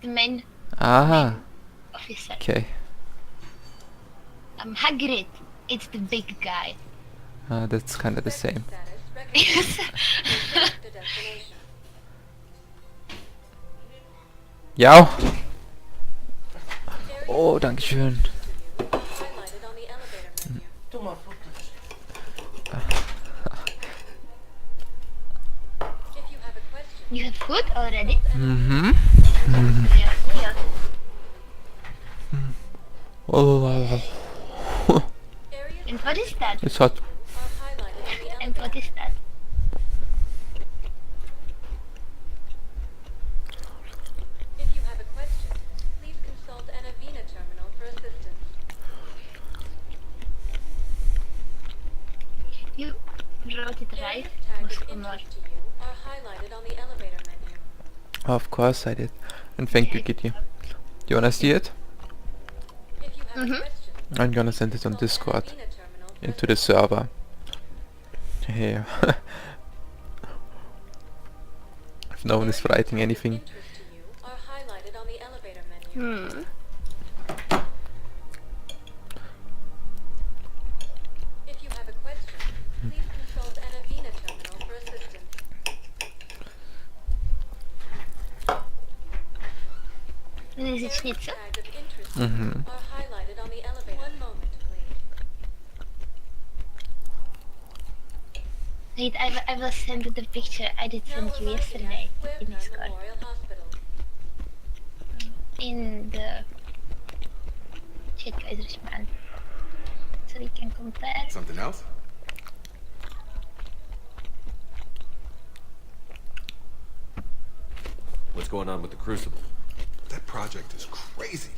the main Aha. officer. Okay. Hagrid, it's the big guy. That's kind of the same. Yes. Ja. Oh, dankeschön. You have food already? Mhm. Yeah. Oh, And what is that? it's hot. And what is that? If you have a question, please consult an Avena terminal for assistance. You wrote it right, Areas tagged of Mozkomor. interest to you are highlighted on the elevator menu. Of course I did. And thank you, Kitty. Do you wanna see it? If you have a question, I'm gonna send it on consult an Discord Avena terminal for into the server. Hey. If no one is writing anything. interest to you are highlighted on the elevator menu. If you have a question, please consult an Avena terminal for assistance. Is it Areas schnitzel? tagged of interest to you are highlighted on the elevator. One moment, please. Wait, I will send the picture I did Now send you arriving yesterday at in Puebla Discord. Memorial Hospital. In the chat Kaisersman. So we can compare. Something else? What's going on with the Crucible? That project is crazy.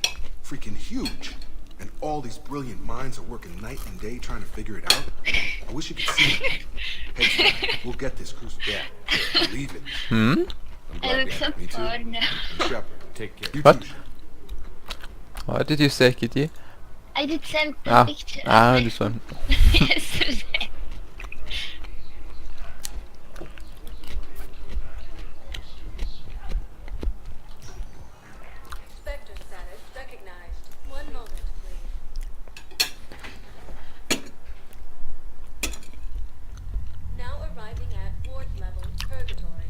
Freaking huge. And all these brilliant minds are working night and day trying to figure it out. I wish you could see it. Hey, Scott, we'll get this crucible. Yeah, believe it. I'm I glad look we so had Me too. poor now. And Shepard. Take care. You What? too. What did you say, Kitty? I did send the Ah, picture this one. yesterday. Spectre status recognized. One moment, please. Now arriving at ward level purgatory.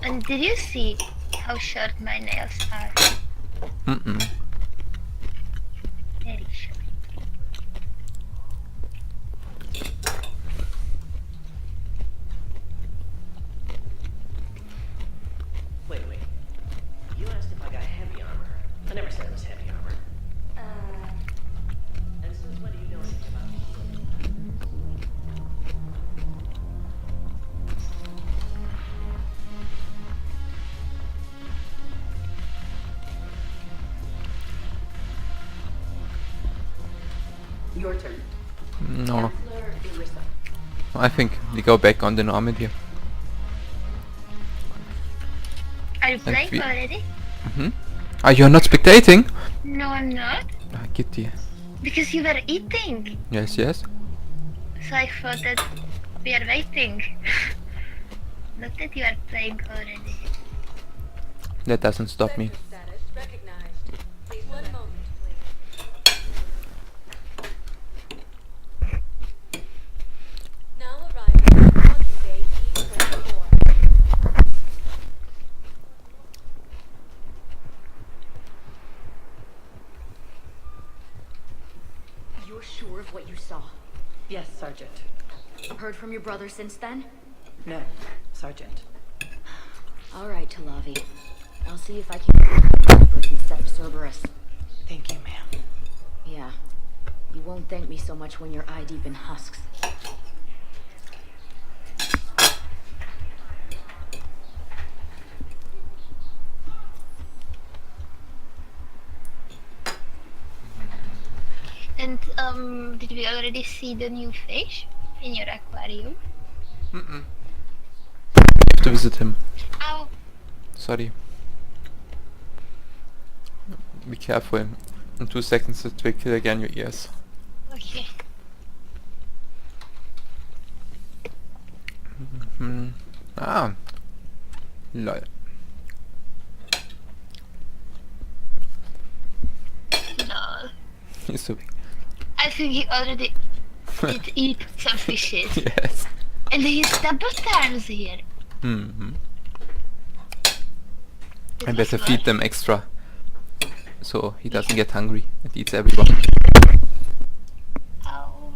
And did you see how short my nails are? Mm-mm. Very short. Wait. You asked if I got heavy armor. I never said it was heavy armor. And since when do you know anything about me? Your turn. No. Chancellor Irissa. I think we go back on the Normandy. Are you playing we- already? Are you not spectating? No, I'm not. Kitty. Because you were eating. Yes. So I thought that we are waiting. Not that you are playing already. That doesn't stop me. Spectre status recognized. Please, one moment, please. Now arriving at Docking Bay E24. You're sure of what you saw? Yes, Sergeant. Heard from your brother since then? No, Sergeant. All right, Talavi. I'll see if I can get the papers instead of Cerberus. Thank you, ma'am. Yeah. You won't thank me so much when you're eye deep in husks. And did we already see the new fish in your aquarium? You have to visit him. Ow! Sorry. Be careful. In 2 seconds it will kill again your ears. Okay. Ah. Lol. No. He's so big. I think he already did eat some fishes. Yes. And he's double times here. Hmm. I Because better what? feed them extra, so he doesn't get hungry and eats everyone. Oh.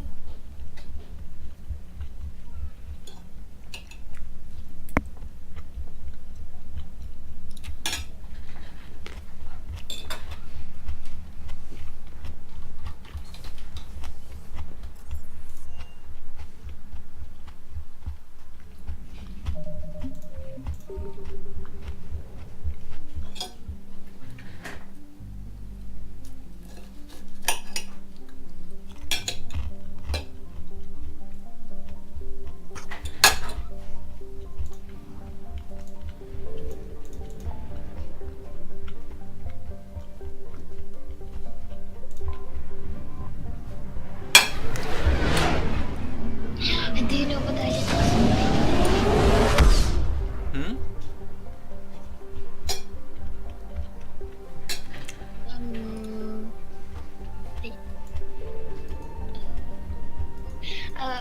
And do you know what I did last Hmm? night?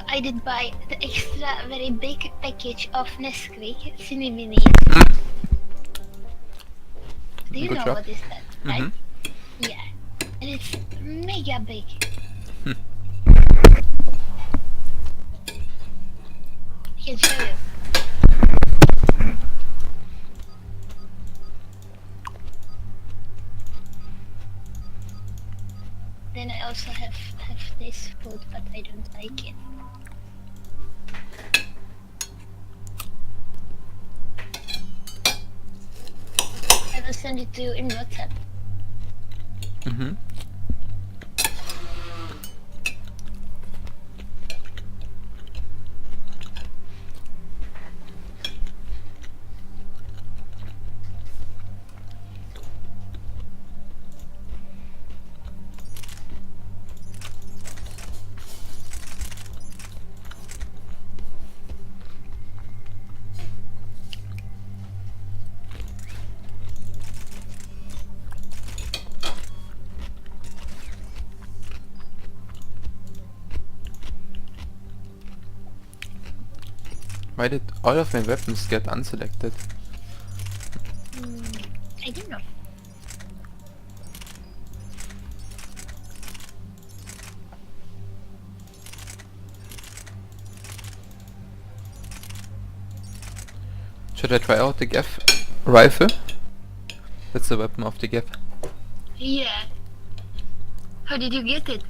I did buy the extra very big package of Nesquik Cinnamon. Do you Good know job. what is that, right? Mhm. Yeah. And it's mega big. I can show you. Then I also have this food, but I don't like it. I will send it to you in WhatsApp. Mhm. Why did all of my weapons get unselected? I don't know. Should I try out the GEF rifle? That's the weapon of the GEF. Yeah. How did you get it?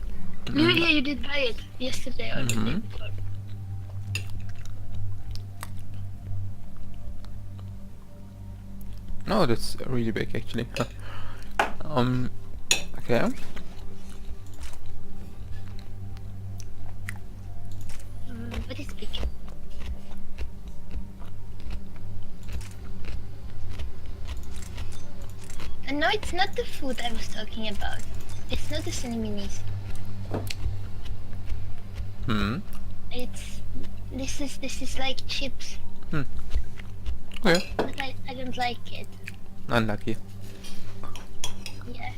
No, yeah, you did buy it yesterday or the day Mhm. before. No, that's really big actually. Okay. But it's big. And no, it's not the food I was talking about. It's not the cineminis. Hmm. It's this is like chips, Okay. but I don't like it. Unlucky. Yeah.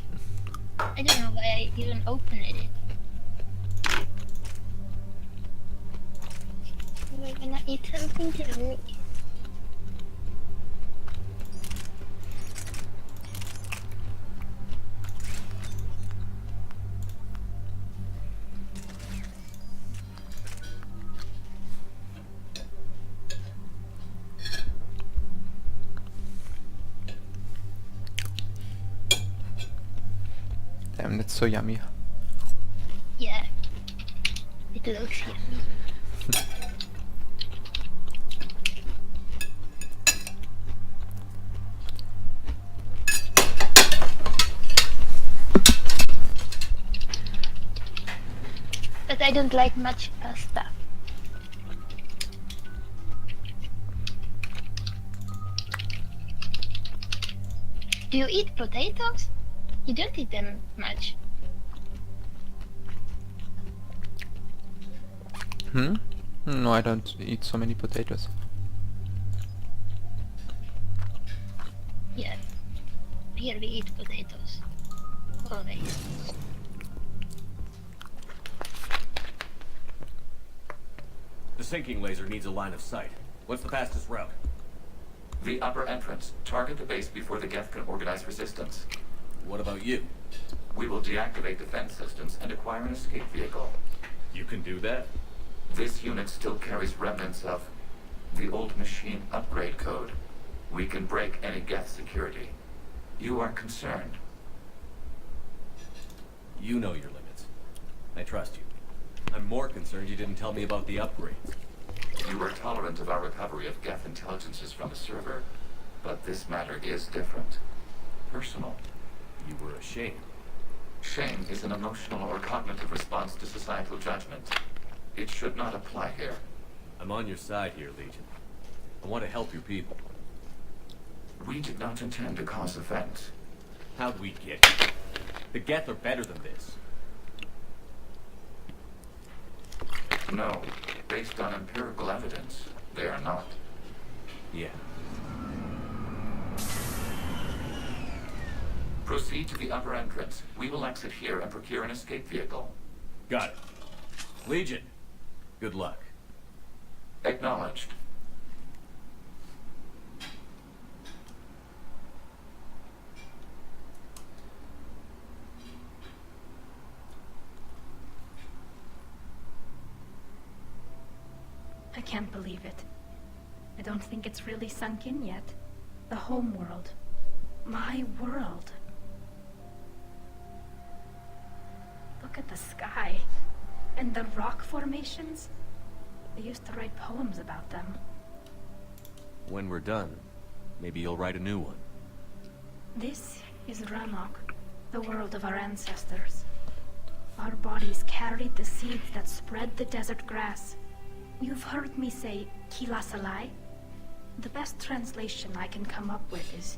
I don't know why I even opened it. We're gonna eat something yummy. Damn, that's so yummy. Yeah. It looks yummy. But I don't like much pasta. Do you eat potatoes? You don't eat them much. Hmm? No, I don't eat so many potatoes. Here we eat potatoes. Always. The sinking laser needs a line of sight. What's the fastest route? The upper entrance. Target the base before the Geth can organize resistance. What about you? We will deactivate defense systems and acquire an escape vehicle. You can do that? This unit still carries remnants of the old machine upgrade code. We can break any Geth security. You are concerned. You know your limits. I trust you. I'm more concerned you didn't tell me about the upgrades. You were tolerant of our recovery of Geth intelligences from the server, but this matter is different. Personal. You were ashamed. Shame is an emotional or cognitive response to societal judgment. It should not apply here. I'm on your side here, Legion. I want to help your people. We did not intend to cause offense. How'd we get here? The Geth are better than this. No, based on empirical evidence, they are not. Yeah. Proceed to the upper entrance. We will exit here and procure an escape vehicle. Got it. Legion, good luck. Acknowledged. I can't believe it. I don't think it's really sunk in yet. The home world. My world. Look at the sky. And the rock formations. I used to write poems about them. When we're done, maybe you'll write a new one. This is Ranok, the world of our ancestors. Our bodies carried the seeds that spread the desert grass. You've heard me say Kilasalai? The best translation I can come up with is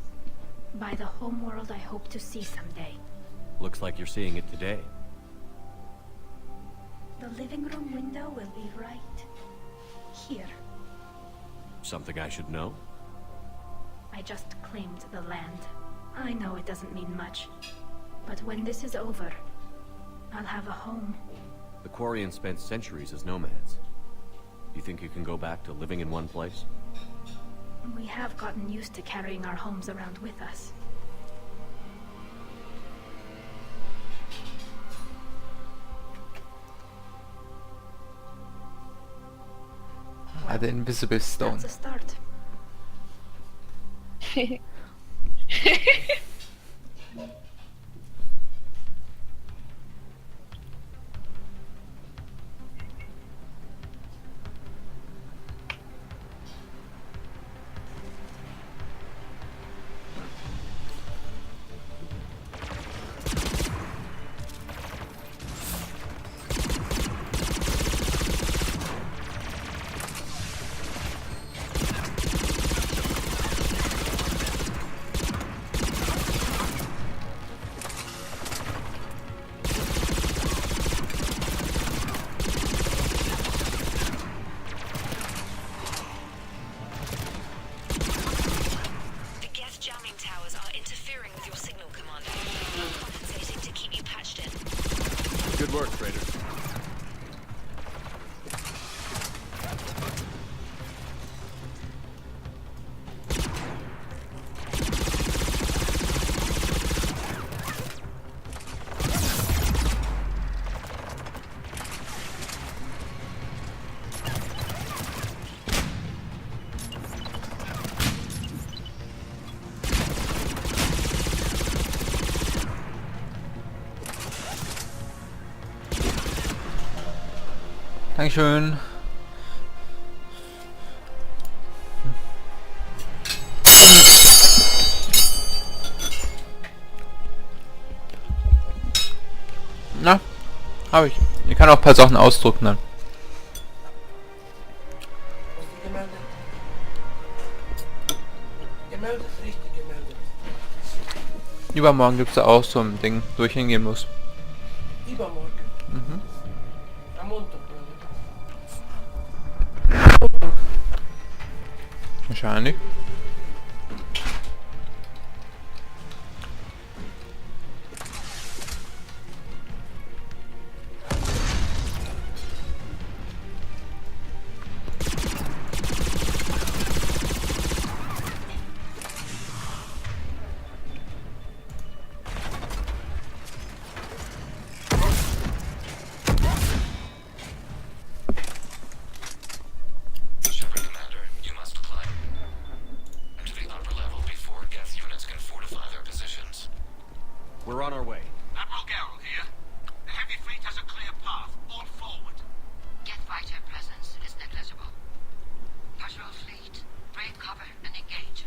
by the homeworld I hope to see someday. Looks like you're seeing it today. The living room window will be right here. Something I should know? I just claimed the land. I know it doesn't mean much, but when this is over, I'll have a home. The Quarians spent centuries as nomads. You think you can go back to living in one place? We have gotten used to carrying our homes around with us. The invisible stone. That's a start. Good work, Trader. Dankeschön. Na, habe ich. Ich kann auch ein paar Sachen ausdrucken dann. Übermorgen gibt es da auch so ein Ding, wo ich hingehen muss. Übermorgen? Mhm. Am Montag, Wahrscheinlich. on our way. Admiral Gerald here. The heavy fleet has a clear path. All forward. Jet fighter presence is negligible. Patrol fleet, break cover and engage.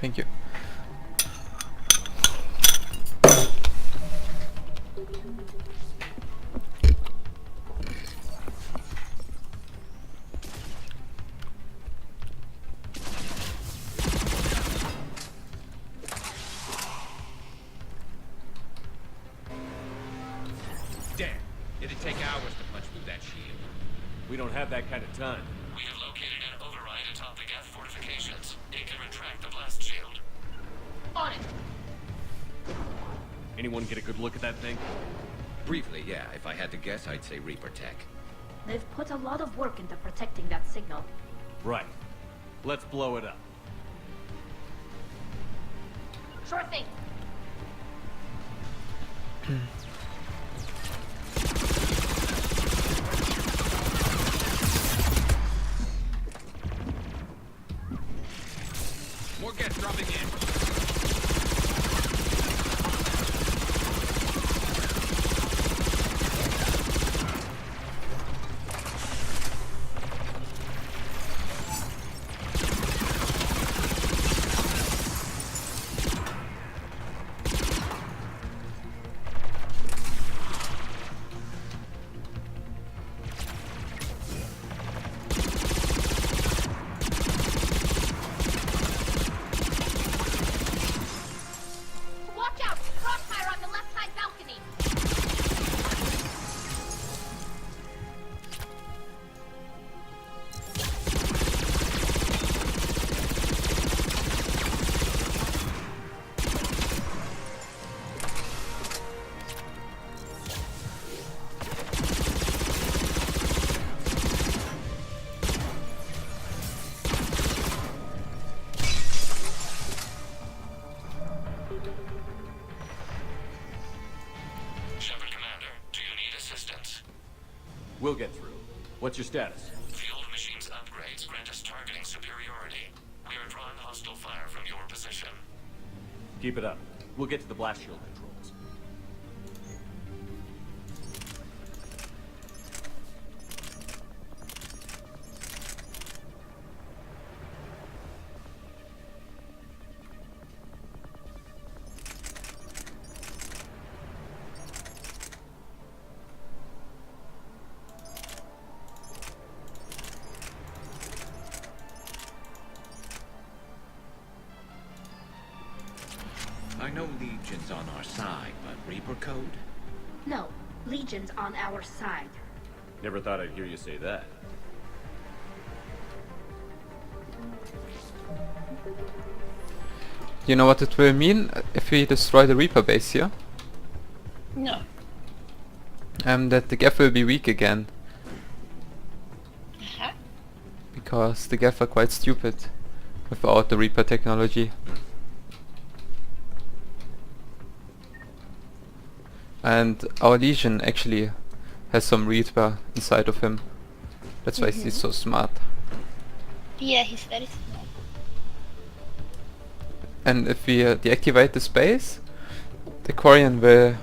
Thank you. Damn. It'd take hours to punch through that shield. We don't have that kind of time. We have located an override atop the F fortifications. It can retract the blast shield. On it. Anyone get a good look at that thing? Briefly, yeah. If I had to guess, I'd say Reaper Tech. They've put a lot of work into protecting that signal. Right. Let's blow it up. Sure thing. More gas dropping in. We'll get through. What's your status? The old machine's upgrades grant us targeting superiority. We are drawing hostile fire from your position. Keep it up. We'll get to the blast shield controls. I know Legion's on our side, but Reaper code? No, Legion's on our side. Never thought I'd hear you say that. You know what it will mean if we destroy the Reaper base here? No. That the Geth will be weak again. Uh-huh. Because the Geth are quite stupid without the Reaper technology. And our Legion actually has some Reaper inside of him. That's why he's so smart. Yeah, he's very smart. And if we deactivate the space, the Quarian will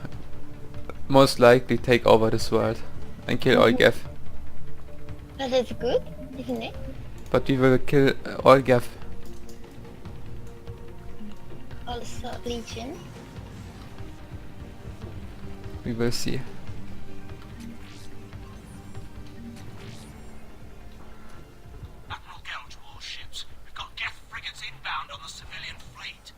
most likely take over this world and kill all Geth. But it's good, isn't it? But we will kill all Geth. Also Legion. We will see. Admiral Gouge warships. We've got Geth frigates inbound on the civilian fleet.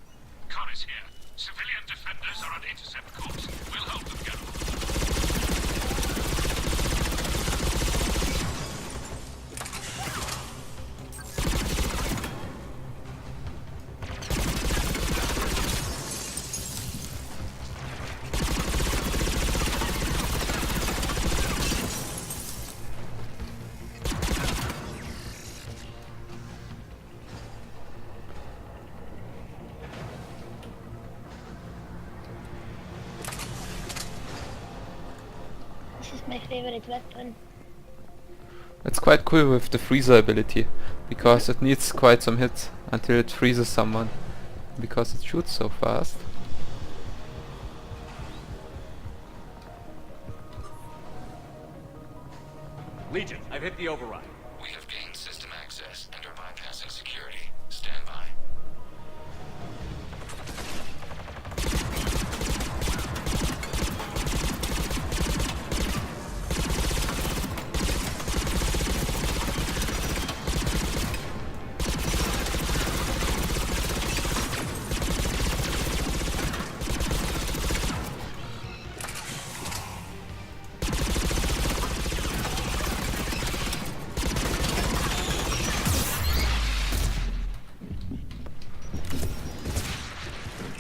Connor's here. Civilian defenders are on intercept course. We'll hold them down. This is my favorite weapon. It's quite cool with the freezer ability, because it needs quite some hits until it freezes someone, because it shoots so fast. Legion, I've hit the override. We have gained system access and are bypassing security. Stand by.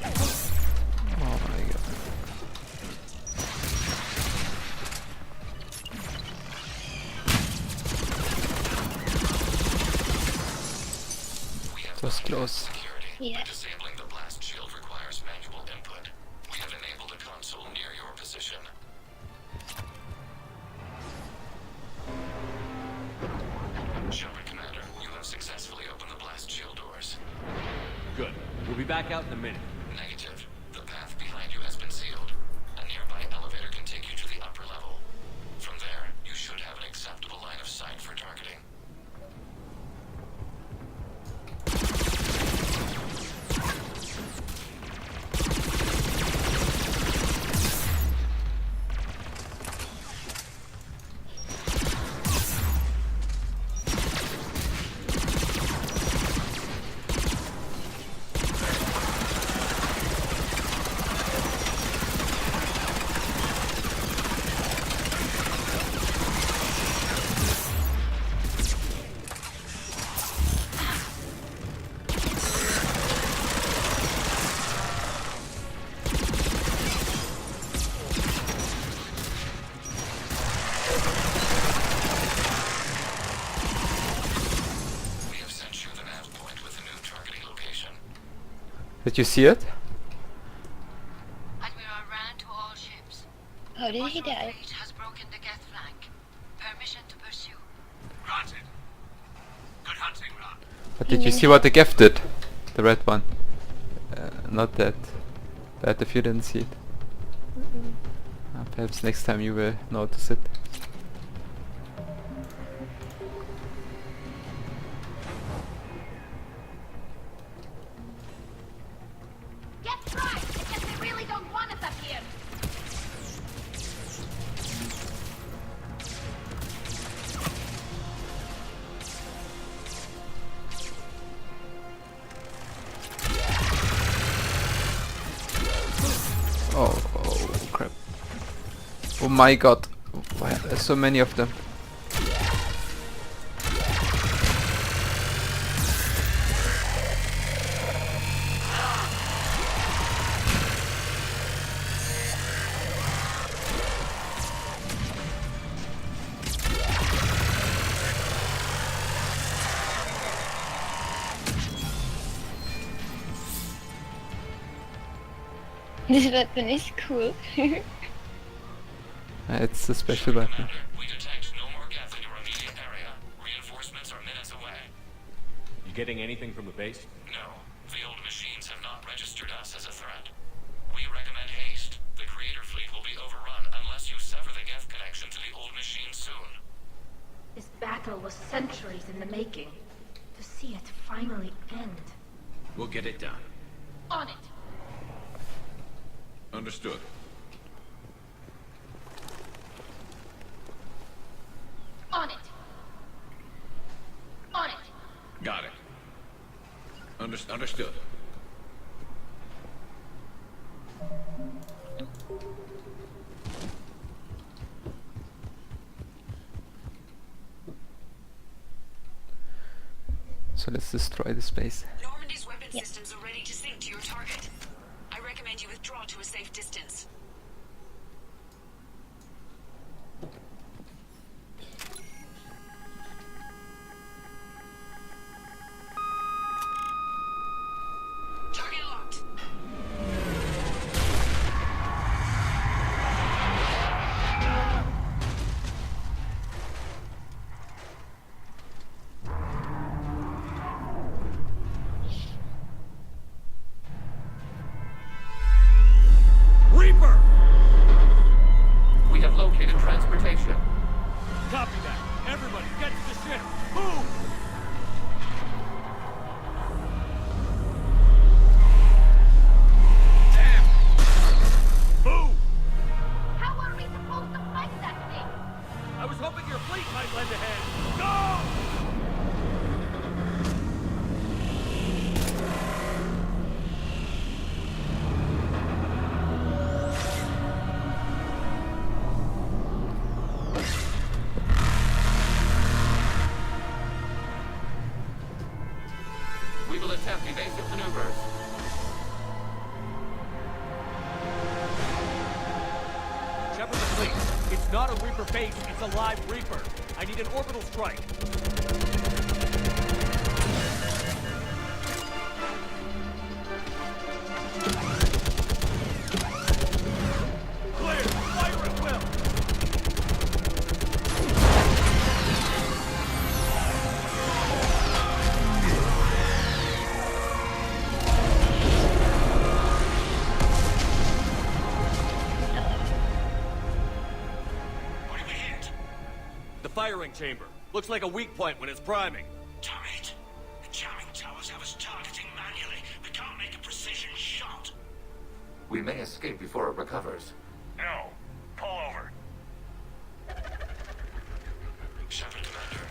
Oh my god. We have That was bypassed close. security. Yeah. Disabling the blast shield requires manual input. We have enabled a console near your position. Shepard Commander, you have successfully opened the blast shield doors. Good. We'll be back out in a minute. Negative. The path behind you has been sealed. A nearby elevator can take you to the upper level. From there, you should have an acceptable line of sight for targeting. We have sent you the nav point with a new targeting location. Did you see it? Admiral ran to all ships. How did he Patrol die? fleet has broken the Geth flank. Permission to pursue. Granted. Good hunting, Ron. But did you see what the Gef did? The red one. Not that bad if you didn't see it. Perhaps next time you will notice it. Get right! I guess they really don't want us up here! Oh crap. Oh my god. Why are there so many of them? This weapon is cool. It's a special weapon. We detect no more Geth in your immediate area. Reinforcements are minutes away. You getting anything from the base? No, the old machines have not registered us as a threat. We recommend haste. The creator fleet will be overrun unless you sever the Geth connection to the old machine soon. This battle was centuries in the making. To see it finally end. We'll get it done. On it! Understood. On it! On it! Got it. Understood. So let's destroy the space. Normandy's weapon systems are ready to sink to your target. I recommend you withdraw to a safe distance. Target locked. Reaper! We have located transportation. Copy that. Everybody, get to the ship. Move! Damn! Move! How are we supposed to fight that thing? I was hoping your fleet might lend a hand. Go! We will attempt evasive maneuvers. Shepherd the fleet. It's not a Reaper base, it's a live Reaper. I need an orbital strike. Clear! Fire at will! What did we hit? The firing chamber. Looks like a weak point when it's priming. Damn it. The jamming towers have us targeting manually. We can't make a precision shot. We may escape before it recovers. No. Pull over. Shepard, Commander.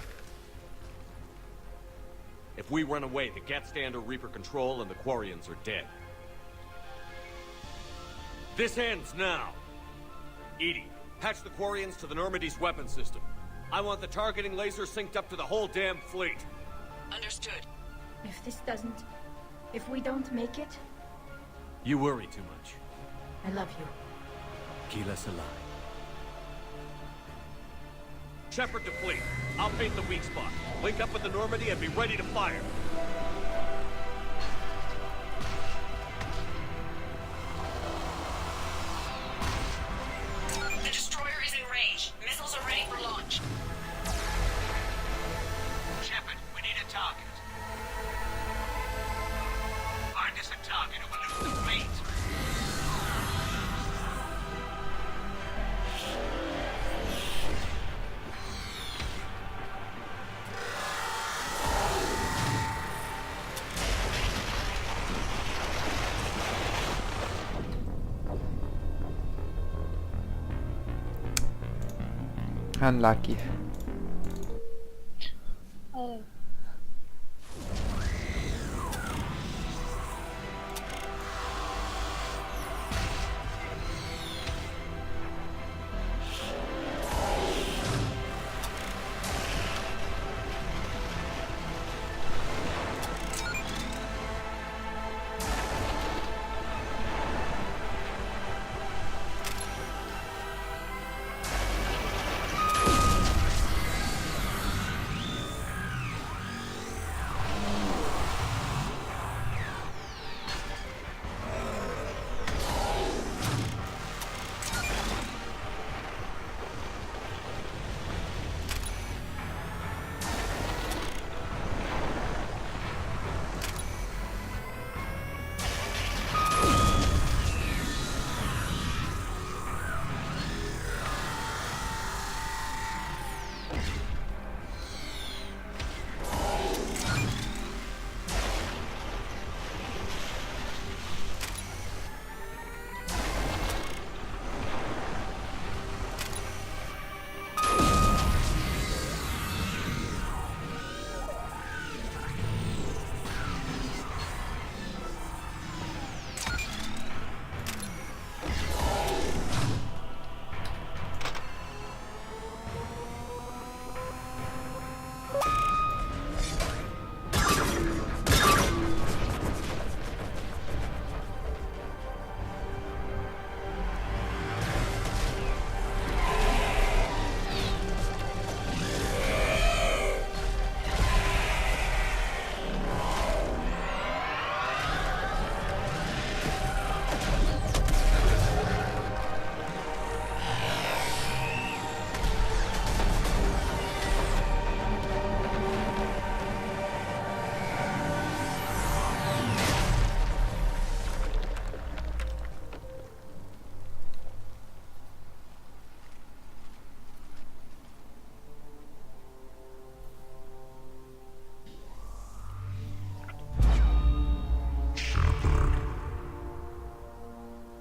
If we run away, the Geth stand under Reaper control and the Quarians are dead. This ends now. Edie, patch the Quarians to the Normandy's weapon system. I want the targeting laser synced up to the whole damn fleet. Understood. If this doesn't... If we don't make it, You worry too much. I love you. Keep us alive. Shepard to fleet. I'll paint the weak spot. Link up with the Normandy and be ready to fire. The destroyer is in range. Missiles are ready for launch. Unlucky. Oh.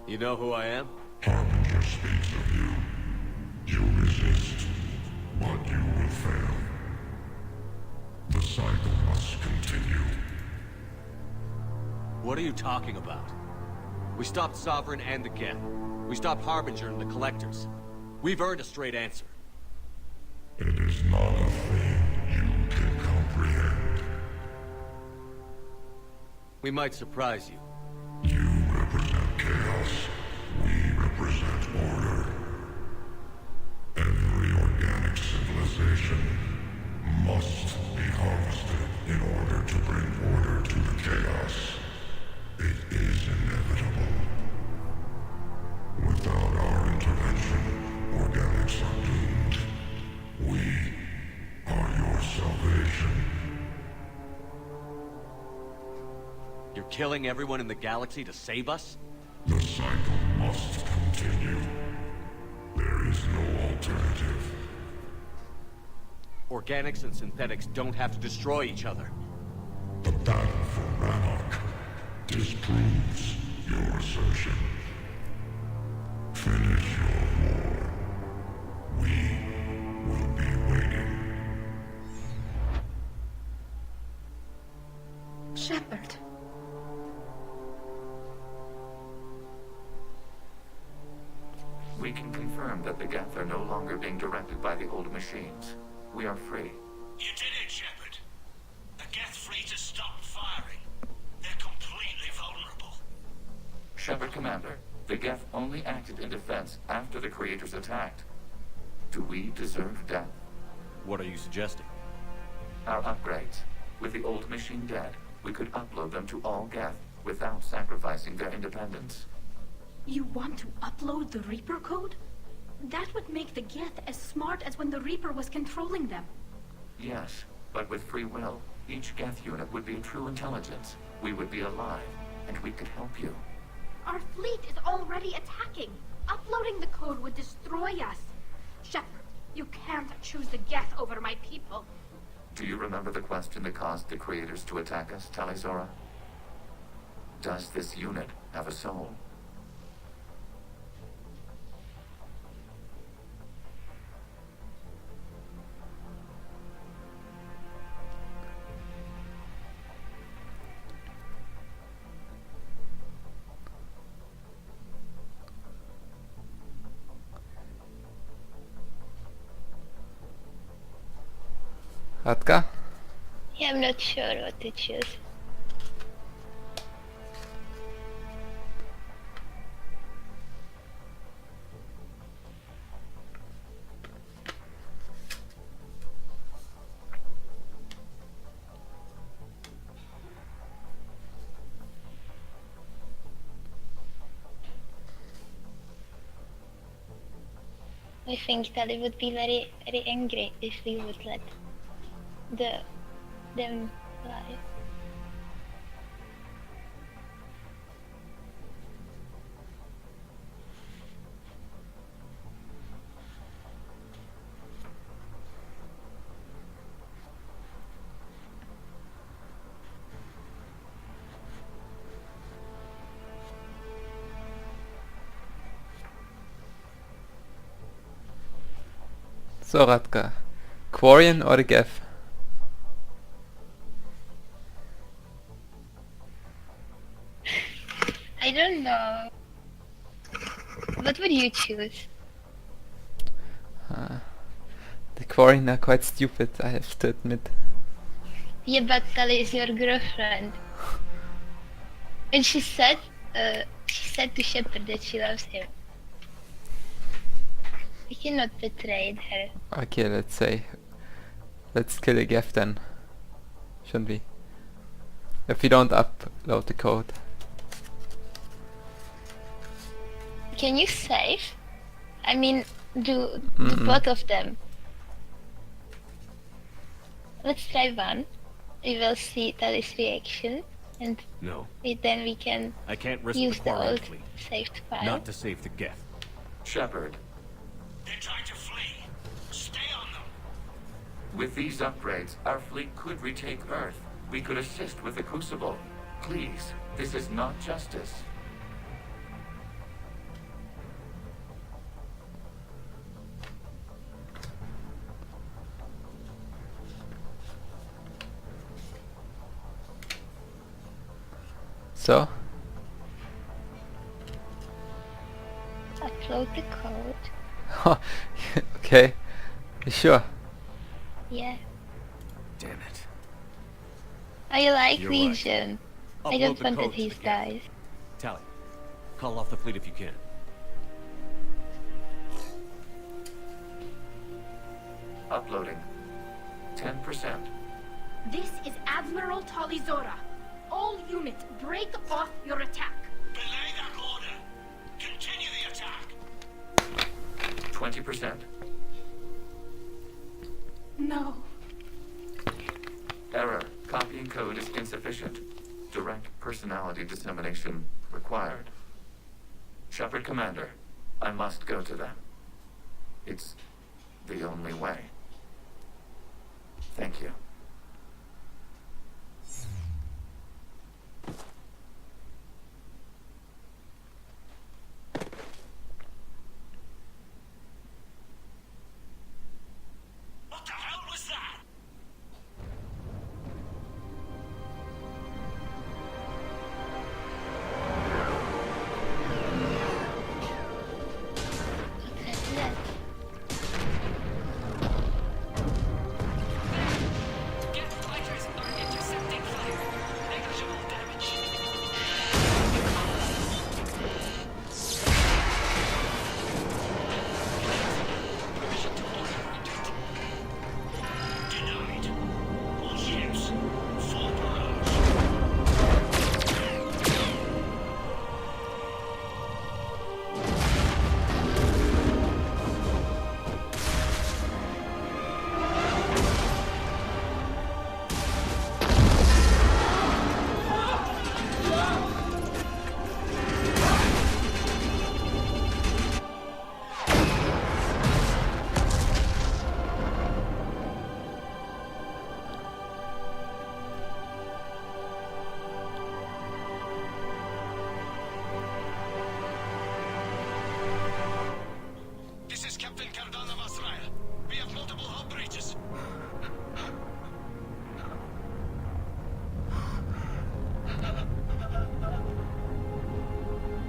You know who I am? Harbinger speaks of you. You resist, but you will fail. The cycle must continue. What are you talking about? We stopped Sovereign and the Geth. We stopped Harbinger and the Collectors. We've earned a straight answer. It is not a thing you can comprehend. We might surprise you. You represent chaos. We represent order. Every organic civilization must be harvested in order to bring order to the chaos. It is inevitable. Without our intervention, organics are doomed. We are your salvation. You're killing everyone in the galaxy to save us? The cycle must continue. There is no alternative. Organics and synthetics don't have to destroy each other. The battle for Rannoch disproves your assertion. Finish your war. We will be waiting. Shepard. We can confirm that the Geth are no longer being directed by the old machines. We are free. You did it, Shepard. The Geth fleet has stopped firing. They're completely vulnerable. Shepard Commander, the Geth only acted in defense after the creators attacked. Do we deserve death? What are you suggesting? Our upgrades. With the old machine dead, we could upload them to all Geth without sacrificing their independence. You want to upload the Reaper code? That would make the Geth as smart as when the Reaper was controlling them. Yes, but with free will, each Geth unit would be a true intelligence. We would be alive, and we could help you. Our fleet is already attacking. Uploading the code would destroy us. Shepard, you can't choose the Geth over my people. Do you remember the question that caused the creators to attack us, Talizora? Does this unit have a soul? Radka? Yeah, I'm not sure what to choose. I think that it would be very, very angry if we would let them fly. So Radka, Quarian or the Geth? I don't know. What would you choose? The Quarian are quite stupid, I have to admit. Yeah, but Tali is your girlfriend. And she said to Shepard that she loves him. We cannot betray her. Okay, let's kill the Geth then. Shouldn't we? If we don't upload the code. Can you save? I mean, do both of them. Let's try one. We will see Tali's reaction, and No. then we can I can't risk use the the Quarian old fleet. saved file. Not to save the Geth. Shepard, They're trying to flee. Stay on them. with these upgrades, our fleet could retake Earth. We could assist with the Crucible. Please, this is not justice. So? Upload the code. Okay. You sure? Yeah. Damn it. I like You're right. Legion. I Upload don't the want that code to he the Geth. dies. Tally, call off the fleet if you can. Uploading. 10%. This is Admiral Talizora. All units, break off your attack. Belay that order. Continue the attack. 20%. No. Error. Copying code is insufficient. Direct personality dissemination required. Shepard Commander, I must go to them. It's the only way. Thank you. What the hell was that? Geth fighters are intercepting fire. Negligible damage. Permission to order granted. Denied. All ships. Full barrage. This is Captain Cardano Masraya. We have multiple hull breaches.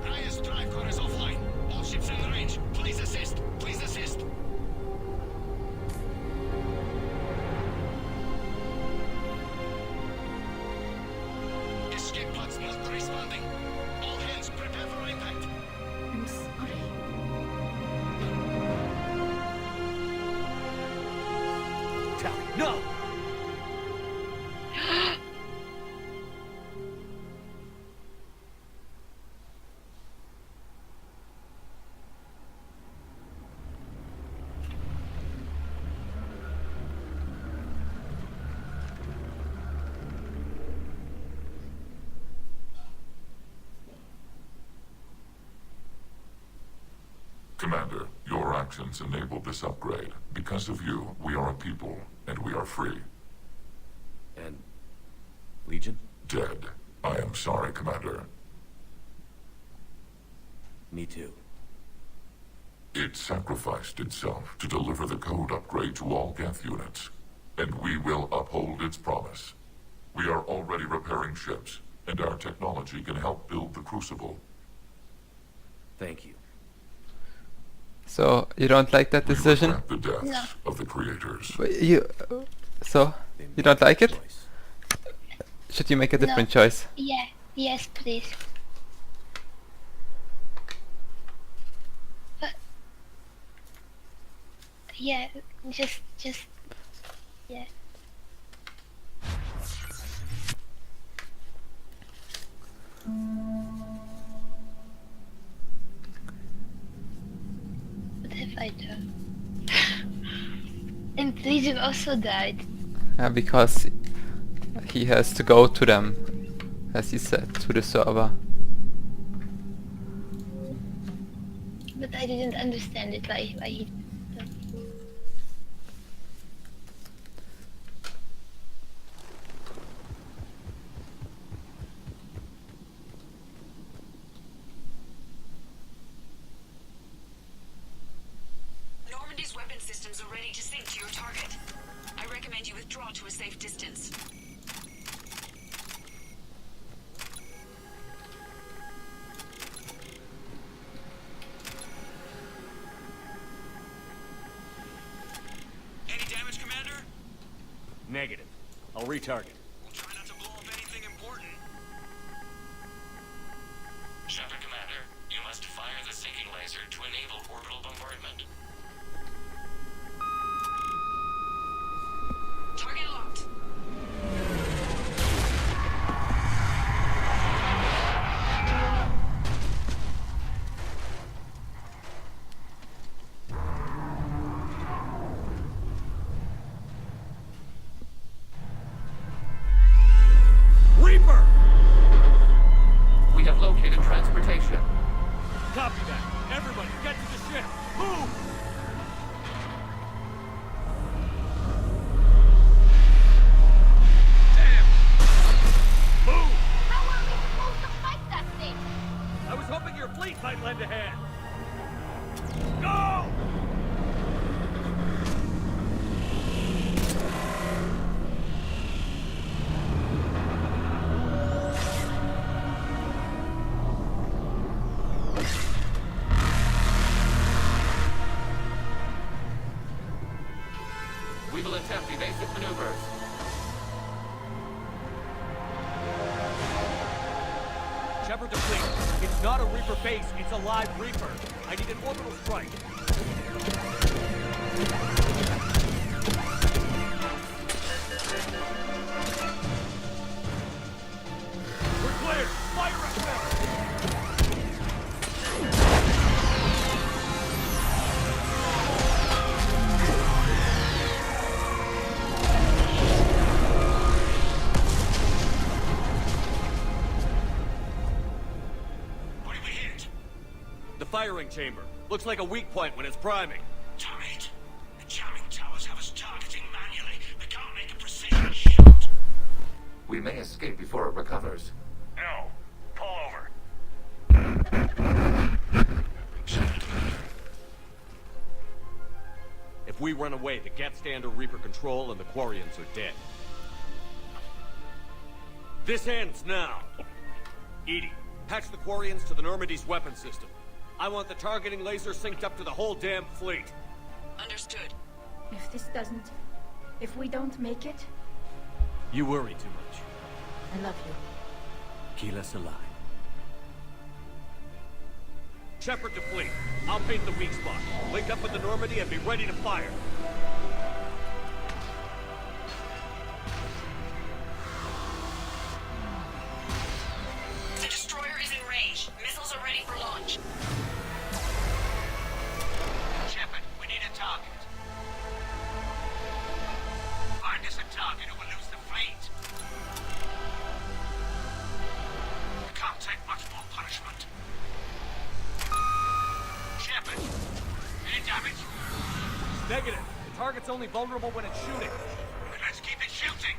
Raya's drive core is offline. All ships in range. Please assist. Please assist. No! Commander, your actions enabled this upgrade. Because of you, we are a people, and we are free. And... Legion? Dead. I am sorry, Commander. Me too. It sacrificed itself to deliver the code upgrade to all Geth units, and we will uphold its promise. We are already repairing ships, and our technology can help build the Crucible. Thank you. So you don't like that decision? We regret the deaths of the creators. So you don't like it? Should you make a different choice? Yeah. Yes, please. But yeah, just yeah. What have I done? And Legion also died. Because he has to go to them, as he said, to the server. But I didn't understand it, why he... Normandy's weapon systems are ready to sync to your target. I recommend you withdraw to a safe distance. Any damage, Commander? Negative. I'll retarget. We'll try not to blow up anything important. Shepard Commander, you must fire the sinking laser to enable orbital bombardment. Target locked. Reaper! We have located transportation. Copy that. Everybody, get to the ship. Move! Move! How are we supposed to fight that thing? I was hoping your fleet might lend a hand. Go! We will attempt evasive maneuvers. Shepard to fleet. It's not a Reaper base, it's a live Reaper. I need an orbital strike. We're clear! Fire at will! What did we hit? The firing chamber. Looks like a weak point when it's priming. Damn it. The jamming towers have us targeting manually. They can't make a precision shot. We may escape before it recovers. No. Pull over. If we run away, the Geth stand under Reaper control and the Quarians are dead. This ends now. Edie, patch the Quarians to the Normandy's weapon system. I want the targeting laser synced up to the whole damn fleet. Understood. If this doesn't... If we don't make it, You worry too much. I love you. Keep us alive. Shepard to fleet. I'll paint the weak spot. Link up with the Normandy and be ready to fire. Negative. The target's only vulnerable when it's shooting. Let's keep it shooting.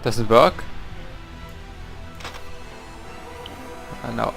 Does it work? No.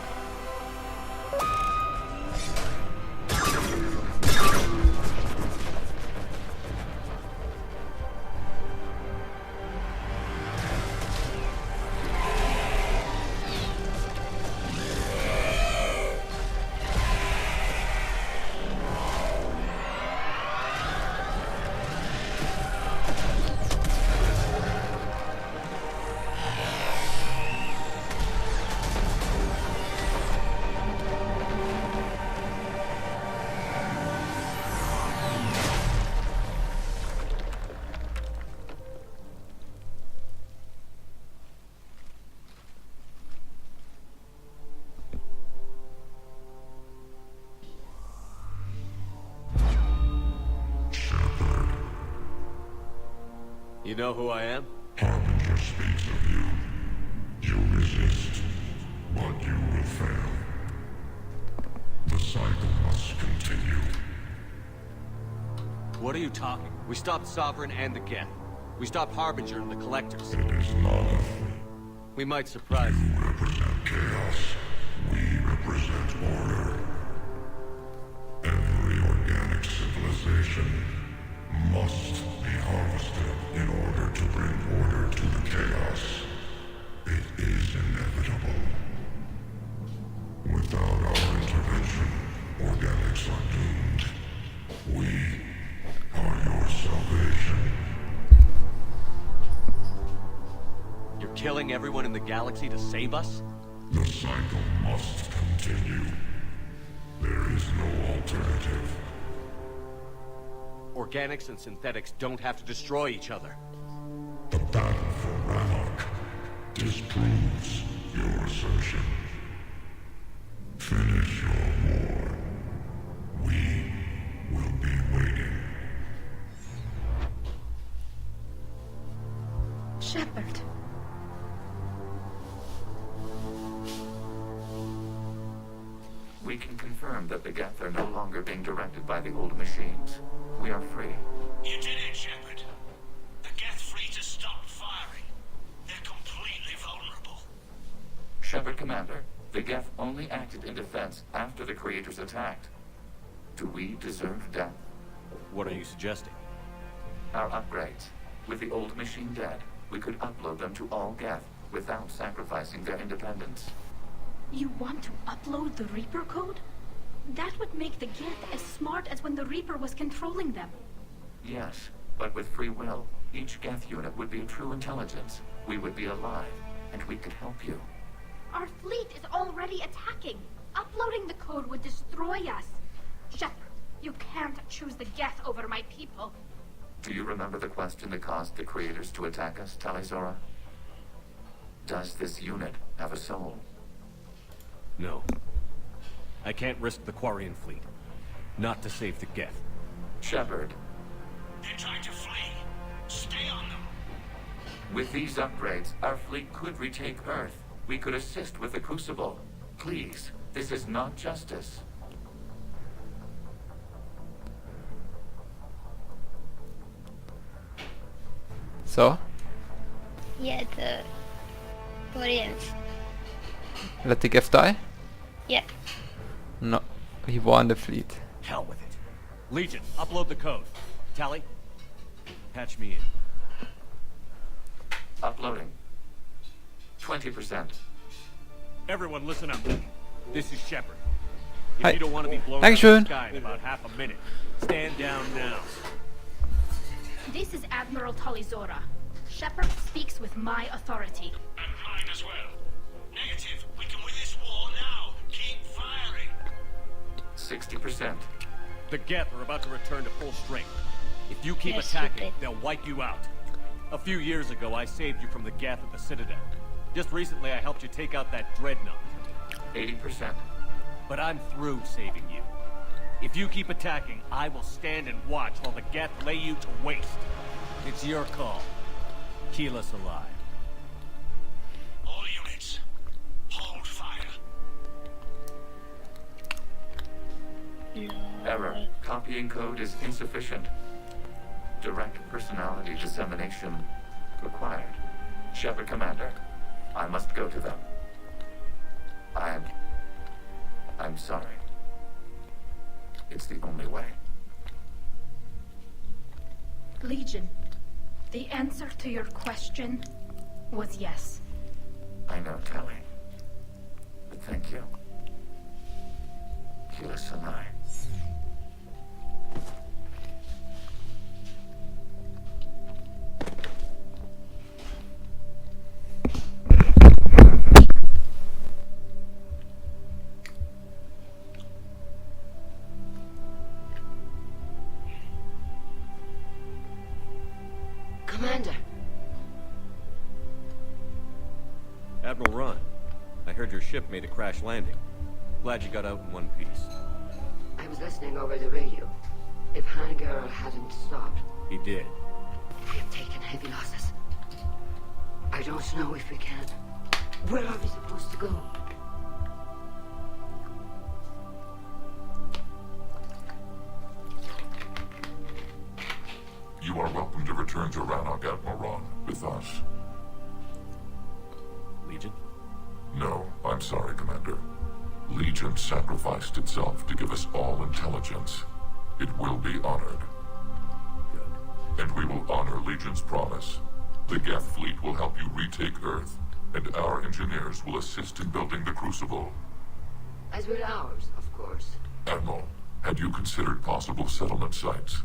You know who I am? Harbinger speaks of you. You resist, but you will fail. The cycle must continue. What are you talking? We stopped Sovereign and the Geth. We stopped Harbinger and the Collectors. It is not a... We might surprise you. You represent chaos. We represent order. Every organic civilization must be harvested in order to bring order to the chaos. It is inevitable. Without our intervention, organics are doomed. We are your salvation. You're killing everyone in the galaxy to save us? The cycle must continue. There is no alternative. Organics and synthetics don't have to destroy each other. The battle for Rannoch disproves your assertion. Finish your war. We will be waiting. Shepard. We can confirm that the Geth are no longer being directed by the old machines. We are free. You did it, Shepard. The Geth fleet has stopped firing. They're completely vulnerable. Shepard Commander, the Geth only acted in defense after the creators attacked. Do we deserve death? What are you suggesting? Our upgrades. With the old machine dead, we could upload them to all Geth without sacrificing their independence. You want to upload the Reaper code? That would make the Geth as smart as when the Reaper was controlling them. Yes, but with free will, each Geth unit would be a true intelligence. We would be alive, and we could help you. Our fleet is already attacking. Uploading the code would destroy us. Shepard, you can't choose the Geth over my people. Do you remember the question that caused the creators to attack us, Talizora? Does this unit have a soul? No. I can't risk the Quarian fleet. Not to save the Geth. Shepard. They're trying to flee. Stay on them. With these upgrades, our fleet could retake Earth. We could assist with the Crucible. Please, this is not justice. So? Yeah, the Koreans. Let the Geth die? Yeah. No. He won the fleet. Hell with it. Legion, upload the code. Tally, patch me in. Uploading. 20%. Everyone listen up. This is Shepard. If Hi. you don't want to be blown out of Dankeschön. the sky in about half a minute, stand down now. This is Admiral Talizora. Shepard speaks with my authority. And mine as well. Negative. We can win this war now. Keep firing. 60%. The Geth are about to return to full strength. If you keep Yeah, attacking, stupid. they'll wipe you out. A few years ago, I saved you from the Geth at the Citadel. Just recently, I helped you take out that dreadnought. 80%. But I'm through saving you. If you keep attacking, I will stand and watch while the Geth lay you to waste. It's your call. Keep us alive. All units, hold fire. Error. Copying code is insufficient. Direct personality dissemination required. Shepard Commander, I must go to them. I'm sorry. It's the only way. Legion, the answer to your question was yes. I know, Tally. But thank you. Kila Sanai. Commander, Admiral Ron, I heard your ship made a crash landing. Glad you got out in one piece. I was listening over the radio. If Hanagar hadn't stopped, He did. we have taken heavy losses. I don't know if we can. Where are we supposed to go? You are welcome to return to Rannoch, Admiral Ron, with us. Legion? No, I'm sorry, Commander. Legion sacrificed itself to give us all intelligence. It will be honored. Good. And we will honor Legion's promise. The Geth fleet will help you retake Earth, and our engineers will assist in building the Crucible. As will ours, of course. Admiral, had you considered possible settlement sites?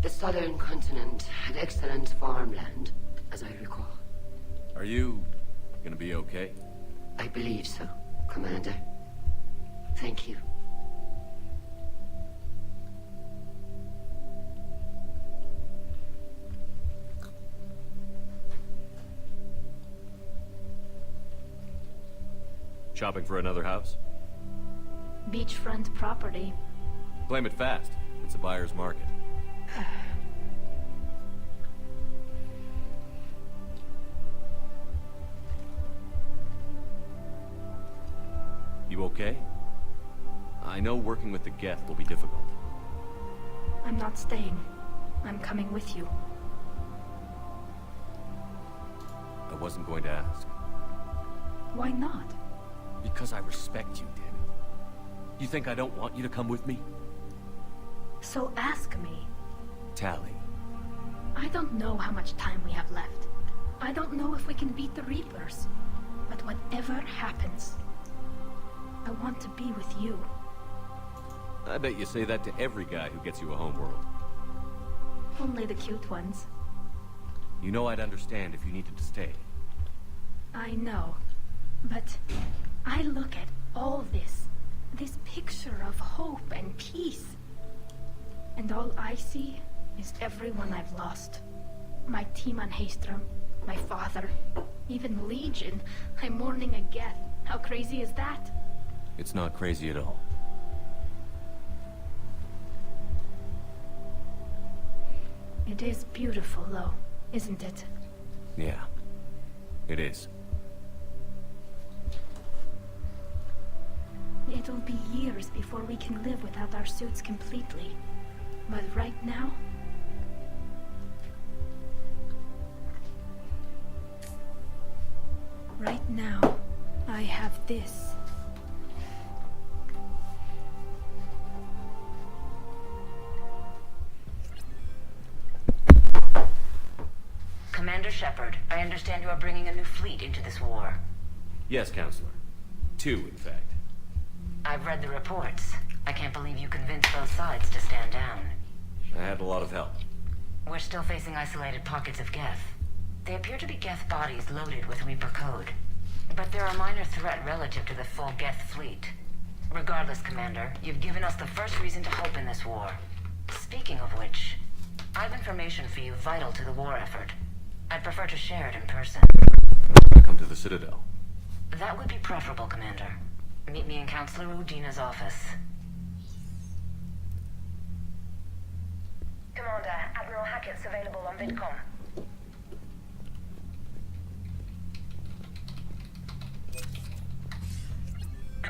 The southern continent had excellent farmland, as I recall. Are you gonna be okay? I believe so, Commander. Thank you. Shopping for another house? Beachfront property. Claim it fast. It's a buyer's market. You okay? I know working with the Geth will be difficult. I'm not staying. I'm coming with you. I wasn't going to ask. Why not? Because I respect you, damn it. You think I don't want you to come with me? So ask me. Tally. I don't know how much time we have left. I don't know if we can beat the Reapers. But whatever happens, I want to be with you. I bet you say that to every guy who gets you a homeworld. Only the cute ones. You know I'd understand if you needed to stay. I know. But I look at all this picture of hope and peace. And all I see is everyone I've lost. My team on Haystrom, my father, even Legion. I'm mourning a Geth. How crazy is that? It's not crazy at all. It is beautiful, though, isn't it? Yeah, it is. It'll be years before we can live without our suits completely. But right now, Now, I have this. Commander Shepard, I understand you are bringing a new fleet into this war. Yes, Counselor. 2, in fact. I've read the reports. I can't believe you convinced both sides to stand down. I had a lot of help. We're still facing isolated pockets of Geth. They appear to be Geth bodies loaded with Reaper code. But they're a minor threat relative to the full Geth fleet. Regardless, Commander, you've given us the first reason to hope in this war. Speaking of which, I've information for you vital to the war effort. I'd prefer to share it in person. Come to the Citadel. That would be preferable, Commander. Meet me in Counselor Udina's office. Commander, Admiral Hackett's available on VidCom.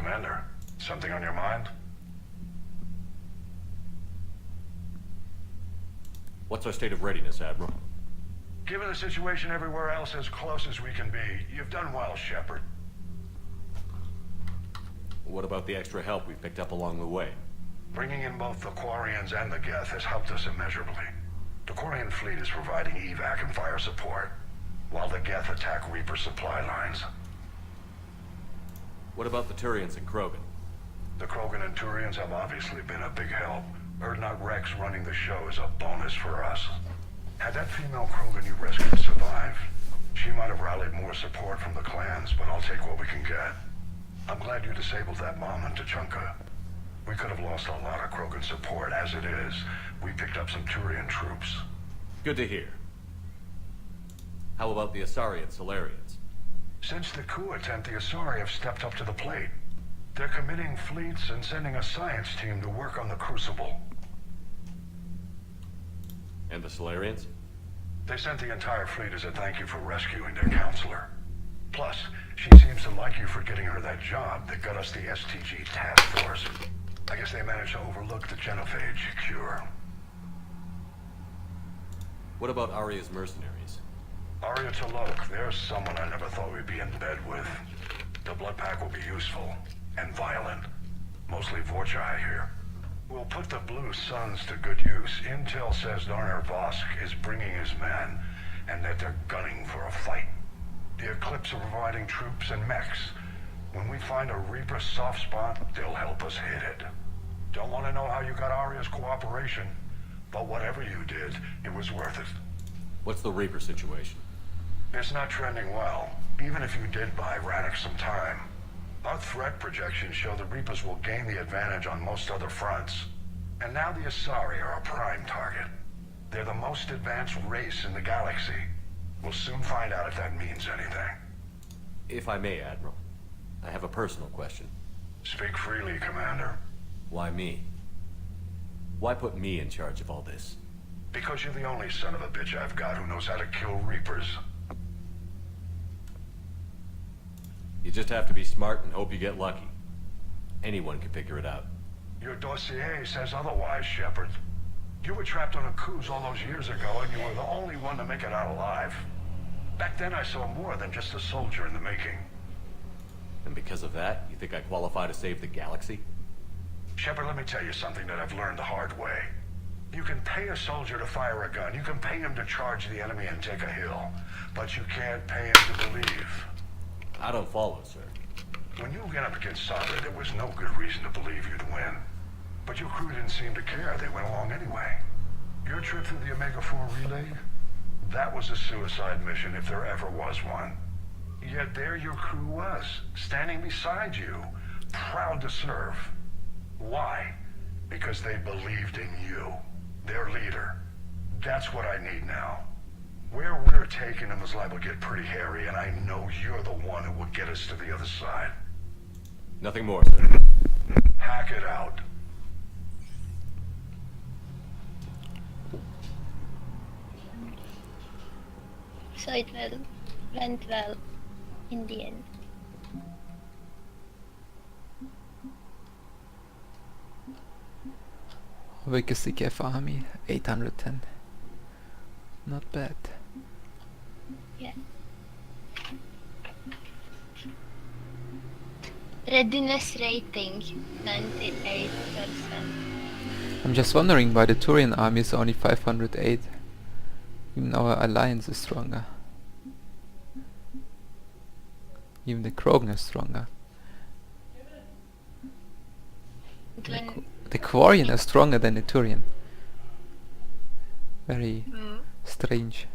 Commander, something on your mind? What's our state of readiness, Admiral? Given the situation everywhere else as close as we can be, you've done well, Shepard. What about the extra help we picked up along the way? Bringing in both the Quarians and the Geth has helped us immeasurably. The Quarian fleet is providing evac and fire support, while the Geth attack Reaper supply lines. What about the Turians and Krogan? The Krogan and Turians have obviously been a big help. Erdnot Rex running the show is a bonus for us. Had that female Krogan you rescued survived, she might have rallied more support from the clans, but I'll take what we can get. I'm glad you disabled that bomb in Tuchanka. We could have lost a lot of Krogan support. As it is, we picked up some Turian troops. Good to hear. How about the Asari and Solarians? Since the coup attempt, the Asari have stepped up to the plate. They're committing fleets and sending a science team to work on the Crucible. And the Solarians? They sent the entire fleet as a thank you for rescuing their counselor. Plus, she seems to like you for getting her that job that got us the STG task force. I guess they managed to overlook the genophage cure. What about Arya's mercenaries? Arya T'Loak, there's someone I never thought we'd be in bed with. The blood pack will be useful and violent. Mostly Vorcha, I hear. We'll put the Blue Suns to good use. Intel says Darner Vosk is bringing his men, and that they're gunning for a fight. The Eclipse are providing troops and mechs. When we find a Reaper soft spot, they'll help us hit it. Don't want to know how you got Arya's cooperation, but whatever you did, it was worth it. What's the Reaper situation? It's not trending well, even if you did buy Radix some time. Our threat projections show the Reapers will gain the advantage on most other fronts. And now the Asari are a prime target. They're the most advanced race in the galaxy. We'll soon find out if that means anything. If I may, Admiral, I have a personal question. Speak freely, Commander. Why me? Why put me in charge of all this? Because you're the only son of a bitch I've got who knows how to kill Reapers. You just have to be smart and hope you get lucky. Anyone can figure it out. Your dossier says otherwise, Shepard. You were trapped on a cruise all those years ago, and you were the only one to make it out alive. Back then I saw more than just a soldier in the making. And because of that, you think I qualify to save the galaxy? Shepard, let me tell you something that I've learned the hard way. You can pay a soldier to fire a gun, you can pay him to charge the enemy and take a hill, but you can't pay him to believe. I don't follow, sir. When you went up against Sabra, there was no good reason to believe you'd win. But your crew didn't seem to care. They went along anyway. Your trip through the Omega-4 relay? That was a suicide mission if there ever was one. Yet there your crew was, standing beside you, proud to serve. Why? Because they believed in you, their leader. That's what I need now. Where we're taking them is liable to get pretty hairy, and I know you're the one who will get us to the other side. Nothing more, sir. Hack it out. So it went well in the end. Legacy Geth Army 810. Not bad. Yeah. Readiness rating 98%. I'm just wondering why the Turian army is only 508. Even our alliance is stronger. Even the Krogan is stronger. And when The Quarian is stronger than the Turian. Very strange.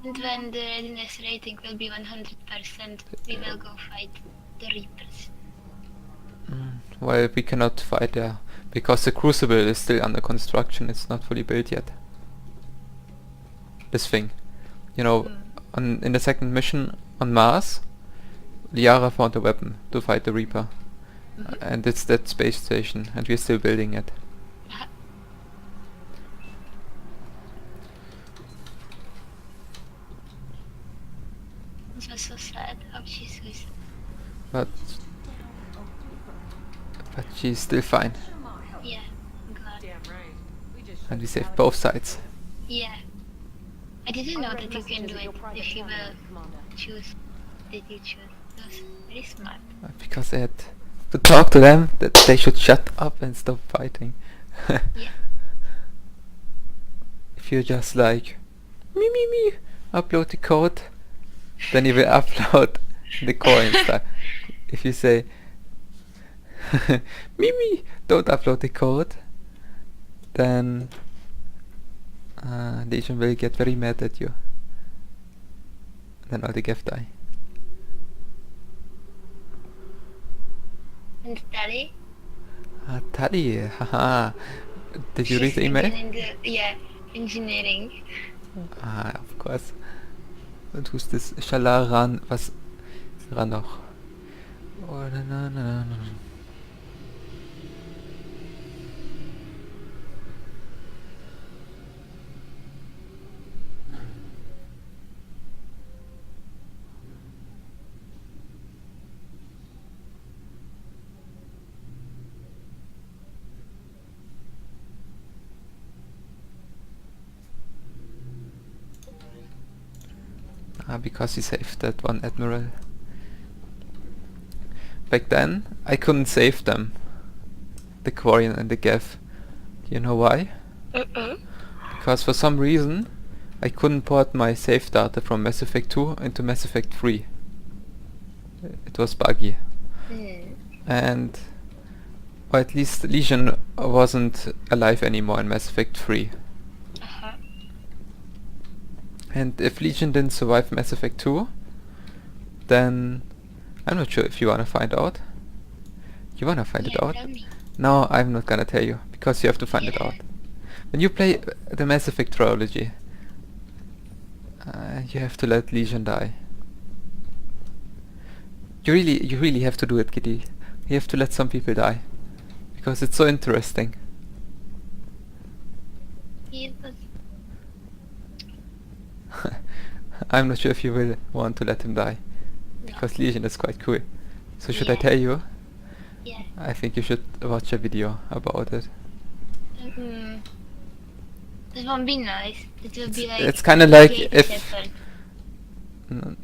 and when the readiness rating will be 100%, we will go fight the Reapers. Well, we cannot fight there because the Crucible is still under construction. It's not fully built yet. This thing, you know, in the second mission on Mars, Liara found a weapon to fight the Reaper, and it's that space station, and we're still building it. It was so sad how she's with. But she's still fine, Yeah, I'm glad. and we saved both sides. Yeah. I didn't know that you can do it if you will choose. Did you choose? It was very smart. Because I had to talk to them that they should shut up and stop fighting. Yeah. If you're just like me, upload the code, then you will upload the core and stuff. If you say me, don't upload the code, then Legion will get very mad at you. Then all the Geth die. And Tali? Tali, haha. Did you read the email? Yeah, engineering. Of course. Und who's this? Shala ran, was ran noch? Oh, na. Because he saved that one admiral. Back then, I couldn't save them. The Quarian and the Geth. You know why? Because for some reason, I couldn't port my save data from Mass Effect 2 into Mass Effect 3. It was buggy. And... or at least Legion wasn't alive anymore in Mass Effect 3. And if Legion didn't survive Mass Effect 2, then I'm not sure if you wanna find out. You wanna find it out? Tell me. No, I'm not gonna tell you, because you have to find it out. When you play the Mass Effect trilogy, you have to let Legion die. You really have to do it, Kitty. You have to let some people die, because it's so interesting. He was. I'm not sure if you will want to let him die, because Legion is quite cool. So should I tell you? Yeah. I think you should watch a video about it. It won't be nice. It will be like. It's kind of like Great if... Shepherd No,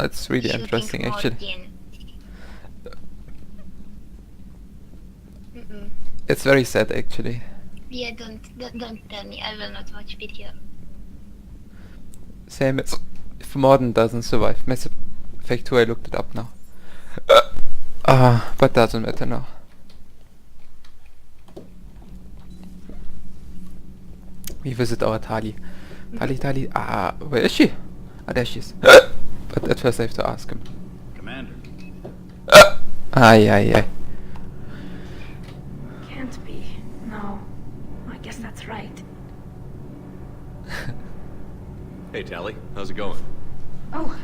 it's really shooting interesting actually. Morgan. It's very sad actually. Yeah, don't tell me. I will not watch video. Same as if Morden doesn't survive Mass Effect 2, I looked it up now. But doesn't matter now. We visit our Tali. Tali, where is she? There she is. But at first I have to ask him. Commander. Aye. Can't be. No. I guess that's right. Hey, Tally. How's it going? Oh,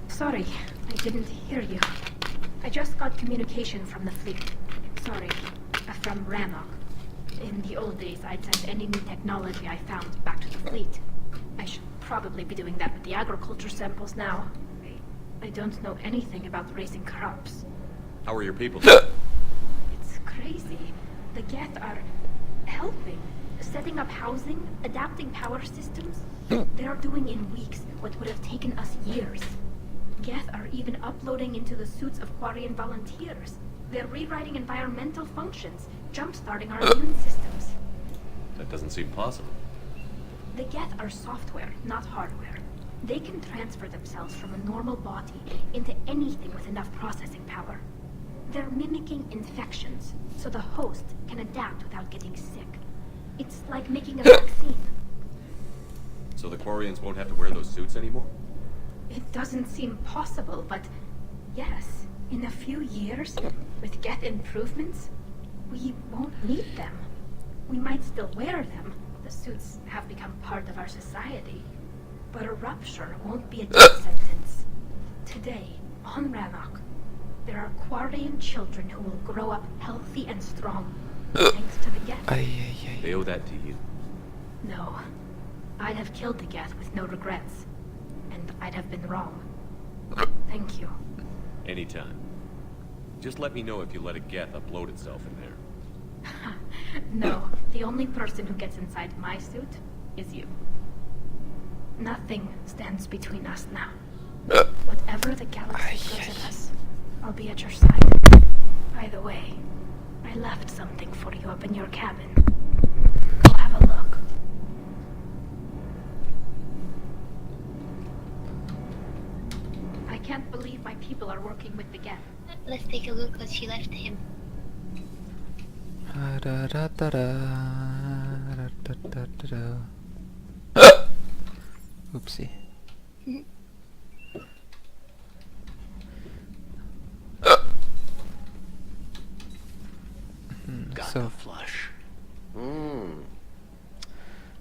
sorry. I didn't hear you. I just got communication from the fleet. Sorry. From Rannoch. In the old days, I'd send any new technology I found back to the fleet. I should probably be doing that with the agriculture samples now. I don't know anything about raising crops. How are your people? It's crazy. The Geth are helping. Setting up housing, adapting power systems. They are doing in weeks what would have taken us years. Geth are even uploading into the suits of Quarian volunteers. They're rewriting environmental functions, jump-starting our immune systems. That doesn't seem possible. The Geth are software, not hardware. They can transfer themselves from a normal body into anything with enough processing power. They're mimicking infections, so the host can adapt without getting sick. It's like making a vaccine. So the Quarians won't have to wear those suits anymore? It doesn't seem possible, but yes, in a few years, with Geth improvements, we won't need them. We might still wear them. The suits have become part of our society. But a rupture won't be a death sentence. Today, on Rannoch, there are Quarian children who will grow up healthy and strong, thanks to the Geth. They owe that to you. No. I'd have killed the Geth with no regrets. And I'd have been wrong. Thank you. Anytime. Just let me know if you let a Geth upload itself in there. No, the only person who gets inside my suit is you. Nothing stands between us now. Whatever the galaxy throws at us, I'll be at your side. By the way, I left something for you up in your cabin. Go have a look. I can't believe my people are working with the Geth. Let's take a look what she left him. Oopsie. Got So the flush.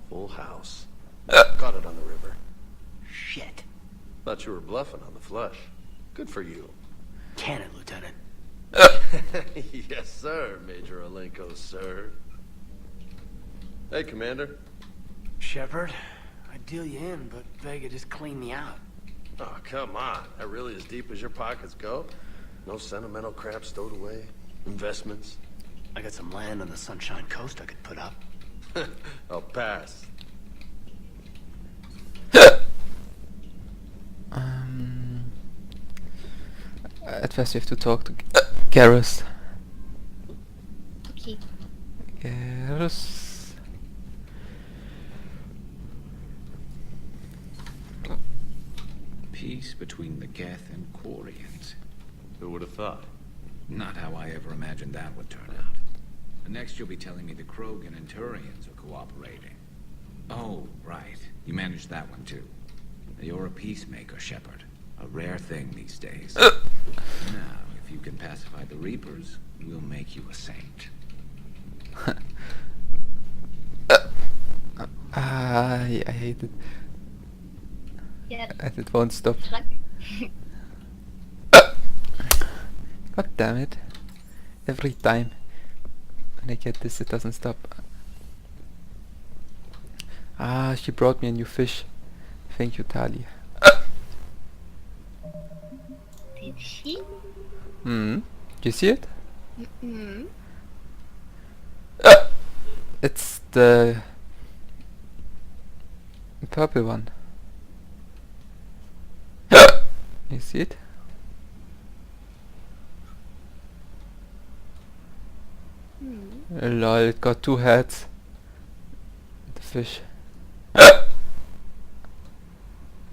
Full house. Got it on the river. Shit. Thought you were bluffing on the flush. Good for you. Cannon, Lieutenant. Yes, sir, Major Olenko, sir. Hey, Commander. Shepard, I'd deal you in, but Vega just cleaned me out. Oh, come on. That really as deep as your pockets go? No sentimental crap stowed away? Investments? I got some land on the Sunshine Coast I could put up. I'll pass. At first you have to talk to Garrus. Okay. Garrus. Peace between the Geth and Quarians. Who would have thought? Not how I ever imagined that would turn out. Next you'll be telling me the Krogan and Turians are cooperating. Oh, right. You managed that one too. You're a peacemaker, Shepard. A rare thing these days. Now, if you can pacify the Reapers, we'll make you a saint. I hate it. Yeah. And it won't stop. God damn it. Every time when I get this it doesn't stop. Ah, she brought me a new fish. Thank you, Talia. Did she? Do you see it? Mm-hmm. It's the purple one. You see it? Lol, it got two heads. The fish.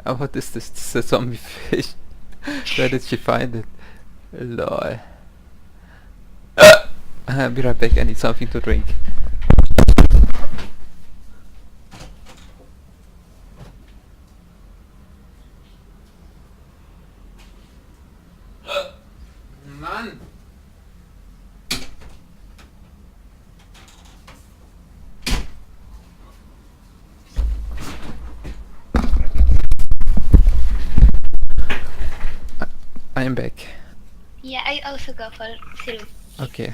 Oh, what is this? This is a zombie fish. Where did she find it? Lol. I'll be right back, I need something to drink. Man! I am back. Yeah, I also go for Cyril. Okay.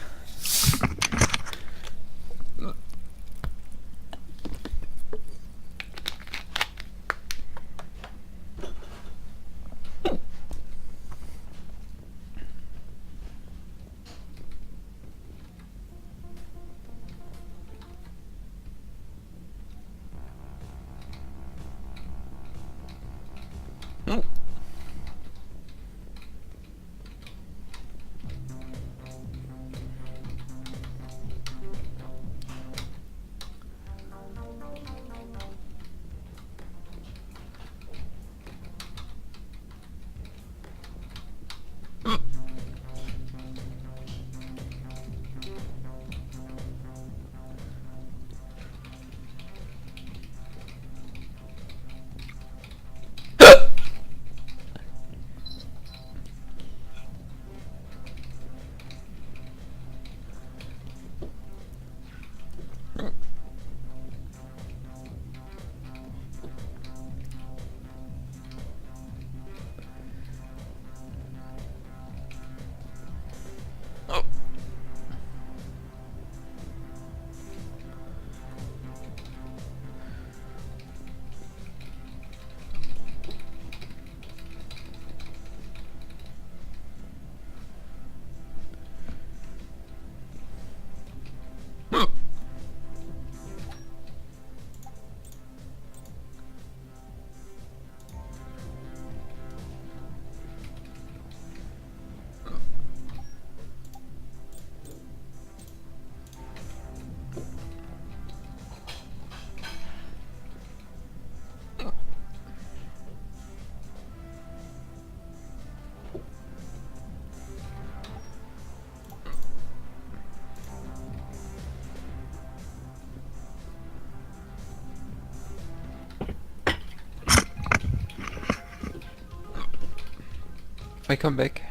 I come back.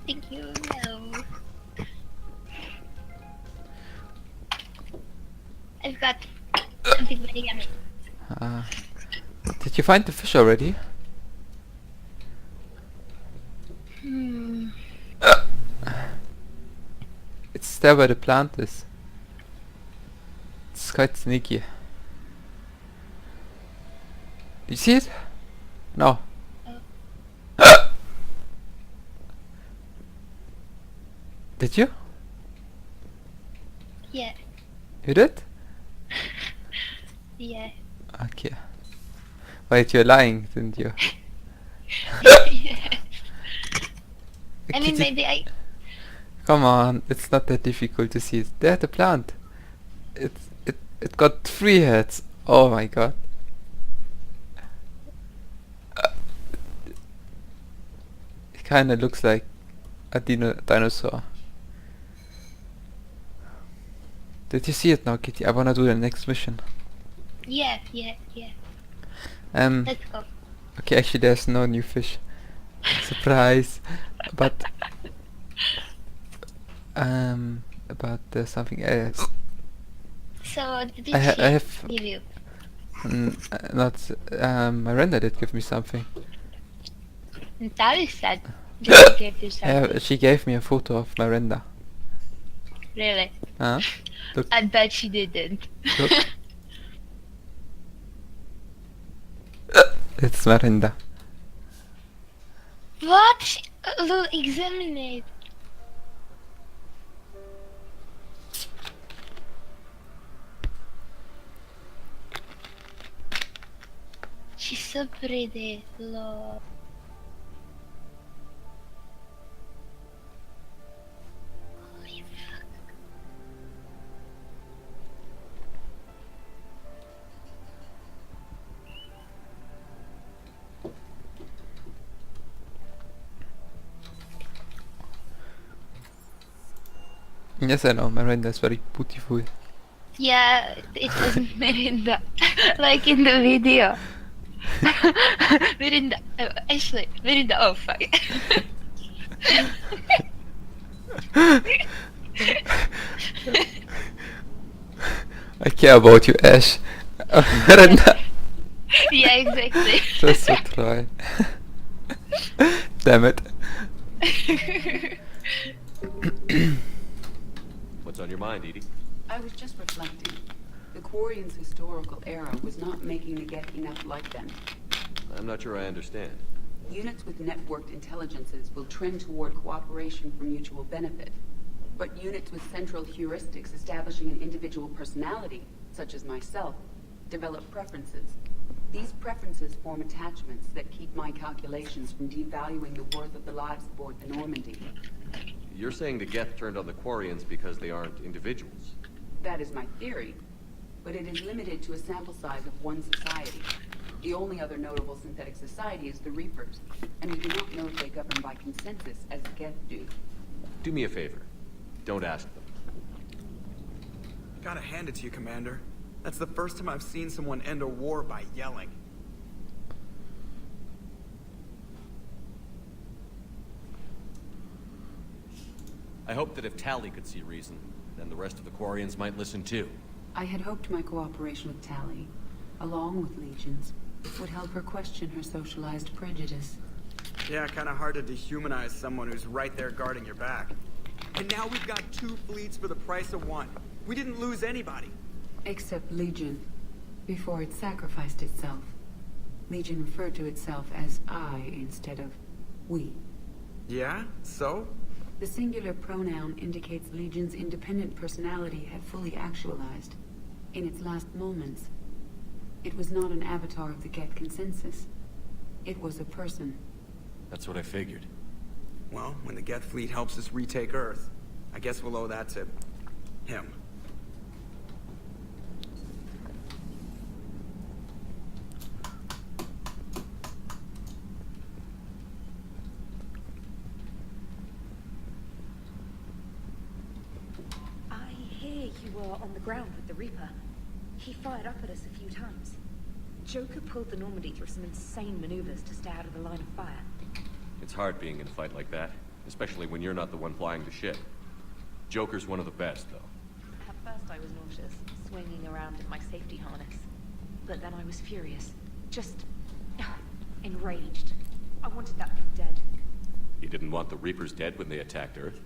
Thank you. No. I've got something very yummy. Did you find the fish already? Hmm. It's there where the plant is. It's quite sneaky. You see it? No. Did you? Yeah. You did? Yeah. Okay. Wait, you're lying, didn't you? Yeah. I mean, Kitty- maybe I. Come on, it's not that difficult to see it. There, the plant. It got 3 heads. Oh my god. It kinda looks like a dinosaur. Did you see it now, Kitty? I wanna do the next mission. Yeah, yeah, yeah. Um. Let's go. Okay, actually, there's no new fish. Surprise. But there's something else. So, did I she have give you? not Miranda did give me something. And Tali said that she gave you something. Yeah, she gave me a photo of Miranda. Really? Look. I bet she didn't. Look. It's Miranda. What? Look, examine it. She's so pretty. Look. Holy fuck. Yes, I know, Miranda is very beautiful. Yeah, it wasn't Merinda, like in the video. Merinda, Ashley, Merinda, oh fuck. I care about you, Ash. Miranda. Yeah, exactly. Just so try. Damn it. What's on your mind, Edie? I was just reflecting. The Quarian's historical era was not making the Geth enough like them. I'm not sure I understand. Units with networked intelligences will trend toward cooperation for mutual benefit. But units with central heuristics establishing an individual personality, such as myself, develop preferences. These preferences form attachments that keep my calculations from devaluing the worth of the lives aboard the Normandy. You're saying the Geth turned on the Quarians because they aren't individuals? That is my theory, but it is limited to a sample size of one society. The only other notable synthetic society is the Reapers, and we do not know if they govern by consensus as the Geth do. Do me a favor. Don't ask them. Gotta hand it to you, Commander. That's the first time I've seen someone end a war by yelling. I hope that if Tali could see reason, then the rest of the Quarians might listen too. I had hoped my cooperation with Tali, along with Legions, would help her question her socialized prejudice. Yeah, kinda hard to dehumanize someone who's right there guarding your back. And now we've got 2 fleets for the price of 1. We didn't lose anybody. Except Legion, before it sacrificed itself. Legion referred to itself as I instead of we. Yeah? So? The singular pronoun indicates Legion's independent personality had fully actualized. In its last moments, it was not an avatar of the Geth consensus. It was a person. That's what I figured. Well, when the Geth fleet helps us retake Earth, I guess we'll owe that to him. I hear you were on the ground with the Reaper. He fired up at us a few times. Joker pulled the Normandy through some insane maneuvers to stay out of the line of fire. It's hard being in a fight like that, especially when you're not the one flying the ship. Joker's one of the best, though. At first I was nauseous, swinging around in my safety harness. But then I was furious. Just... enraged. I wanted that thing dead. You didn't want the Reapers dead when they attacked Earth?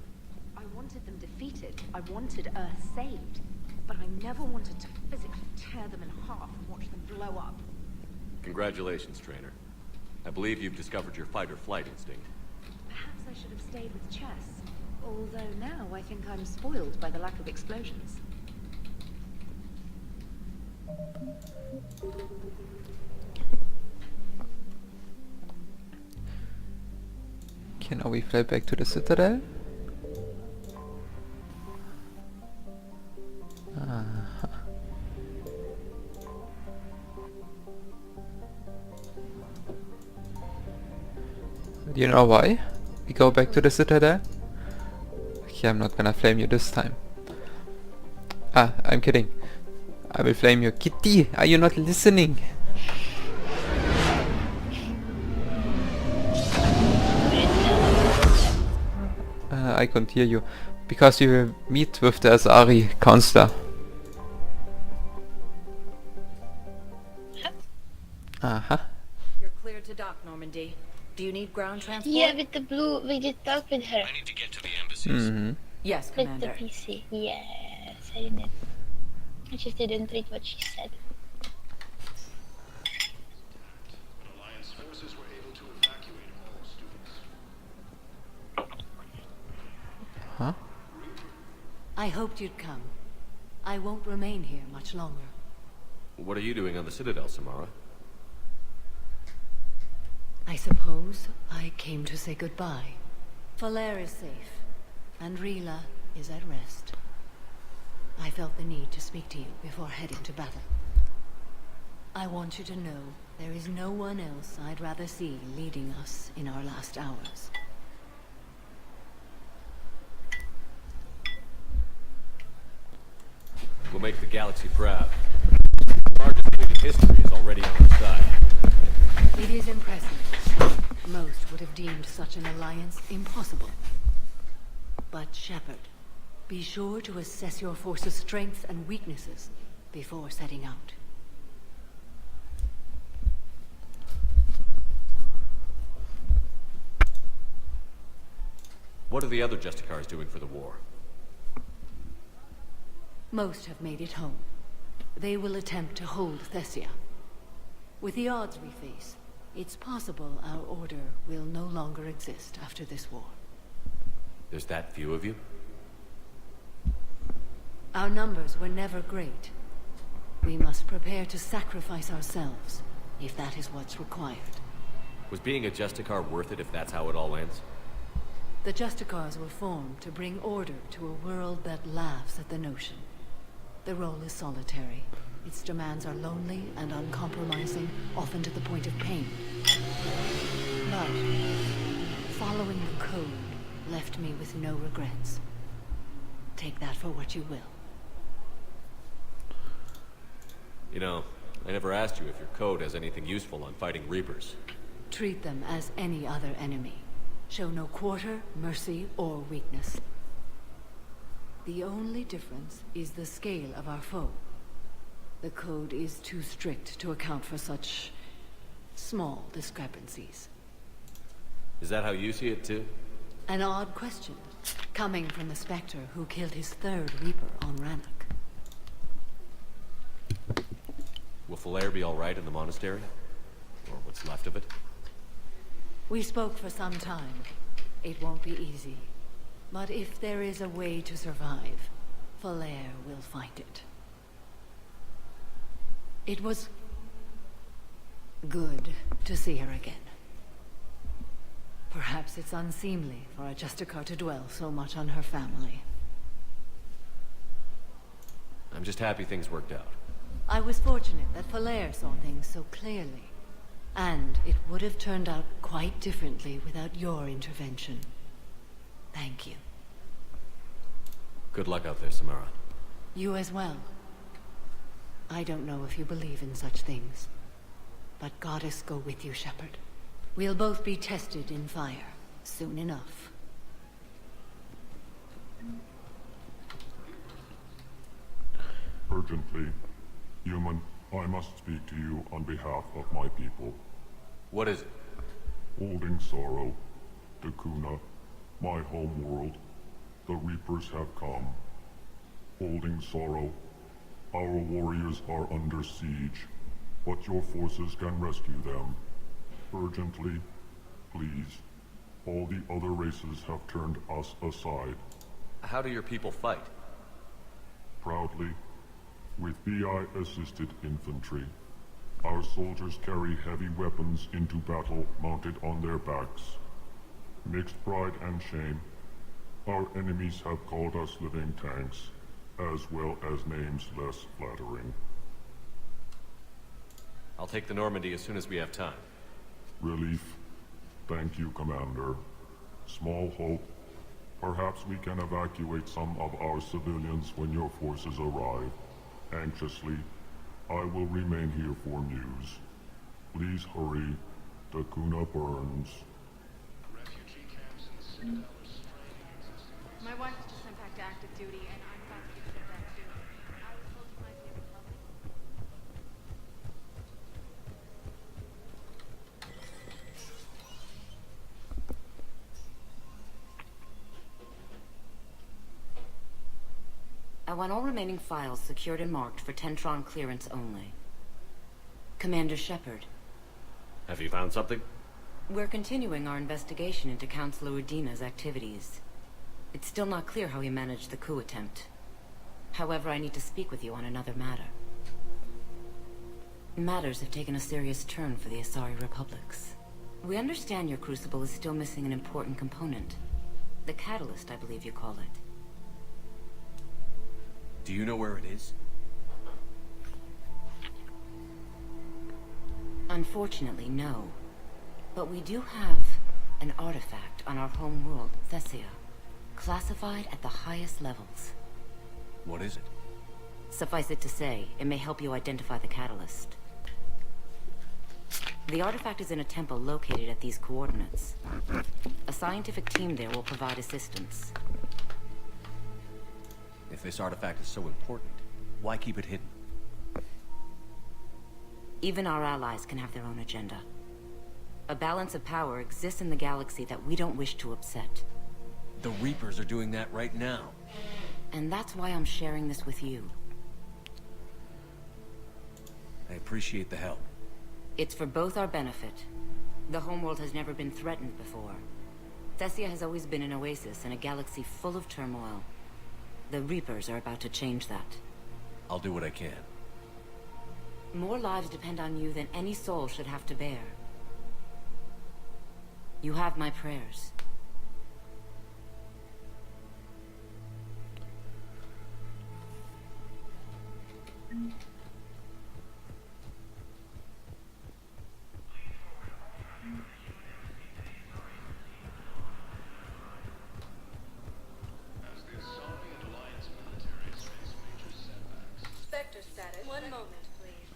I wanted them defeated. I wanted Earth saved. But I never wanted to physically tear them in half and watch them blow up. Congratulations, Trainer. I believe you've discovered your fight-or-flight instinct. Perhaps I should have stayed with chess. Although now I think I'm spoiled by the lack of explosions. Okay, now we fly back to the Citadel. Do you know why we go back to the Citadel? Okay, I'm not gonna flame you this time. Ah, I'm kidding. I will flame you. Kitty, are you not listening? I couldn't hear you. Because you will meet with the Asari counselor. You're cleared to dock, Normandy. Do you need ground transport? Yeah, with the blue, we did talk with her. I need to get to the embassies. Yes, With Commander. the PC. Yes, I didn't. I just didn't read what she said. Alliance forces were able to evacuate all students. Huh? I hoped you'd come. I won't remain here much longer. What are you doing on the Citadel, Samara? I suppose I came to say goodbye. Falair is safe, and Rila is at rest. I felt the need to speak to you before heading to battle. I want you to know there is no one else I'd rather see leading us in our last hours. We'll make the galaxy proud. The largest fleet in history is already on our side. It is impressive. Most would have deemed such an alliance impossible. But Shepard, be sure to assess your force's strengths and weaknesses before setting out. What are the other Justicars doing for the war? Most have made it home. They will attempt to hold Thessia. With the odds we face, it's possible our order will no longer exist after this war. There's that few of you? Our numbers were never great. We must prepare to sacrifice ourselves, if that is what's required. Was being a Justicar worth it if that's how it all ends? The Justicars were formed to bring order to a world that laughs at the notion. The role is solitary. Its demands are lonely and uncompromising, often to the point of pain. But following the code left me with no regrets. Take that for what you will. You know, I never asked you if your code has anything useful on fighting Reapers. Treat them as any other enemy. Show no quarter, mercy, or weakness. The only difference is the scale of our foe. The code is too strict to account for such small discrepancies. Is that how you see it, too? An odd question, coming from the Spectre who killed his third Reaper on Rannoch. Will Falair be alright in the monastery? Or what's left of it? We spoke for some time. It won't be easy. But if there is a way to survive, Falair will find it. It was good to see her again. Perhaps it's unseemly for a Justicar to dwell so much on her family. I'm just happy things worked out. I was fortunate that Falair saw things so clearly. And it would have turned out quite differently without your intervention. Thank you. Good luck out there, Samara. You as well. I don't know if you believe in such things, but Goddess go with you, Shepard. We'll both be tested in fire soon enough. Urgently, human, I must speak to you on behalf of my people. What is it? Holding sorrow, Dakuna, my home world, the Reapers have come. Holding sorrow, our warriors are under siege, but your forces can rescue them. Urgently, please. All the other races have turned us aside. How do your people fight? Proudly, with BI-assisted infantry. Our soldiers carry heavy weapons into battle mounted on their backs. Mixed pride and shame, our enemies have called us living tanks, as well as names less flattering. I'll take the Normandy as soon as we have time. Relief. Thank you, Commander. Small hope. Perhaps we can evacuate some of our civilians when your forces arrive. Anxiously, I will remain here for news. Please hurry. Dakuna burns. My wife was just sent back to active duty, and I'm about to get sent back too. I was told you might be a Republic. I want all remaining files secured and marked for Tentron clearance only. Commander Shepard, Have you found something? we're continuing our investigation into Councilor Udina's activities. It's still not clear how he managed the coup attempt. However, I need to speak with you on another matter. Matters have taken a serious turn for the Asari Republics. We understand your crucible is still missing an important component. The catalyst, I believe you call it. Do you know where it is? Unfortunately, no. But we do have an artifact on our home world, Thessia, classified at the highest levels. What is it? Suffice it to say, it may help you identify the catalyst. The artifact is in a temple located at these coordinates. A scientific team there will provide assistance. If this artifact is so important, why keep it hidden? Even our allies can have their own agenda. A balance of power exists in the galaxy that we don't wish to upset. The Reapers are doing that right now. And that's why I'm sharing this with you. I appreciate the help. It's for both our benefit. The homeworld has never been threatened before. Thessia has always been an oasis in a galaxy full of turmoil. The Reapers are about to change that. I'll do what I can. More lives depend on you than any soul should have to bear. You have my prayers. Spectre status. One moment, please.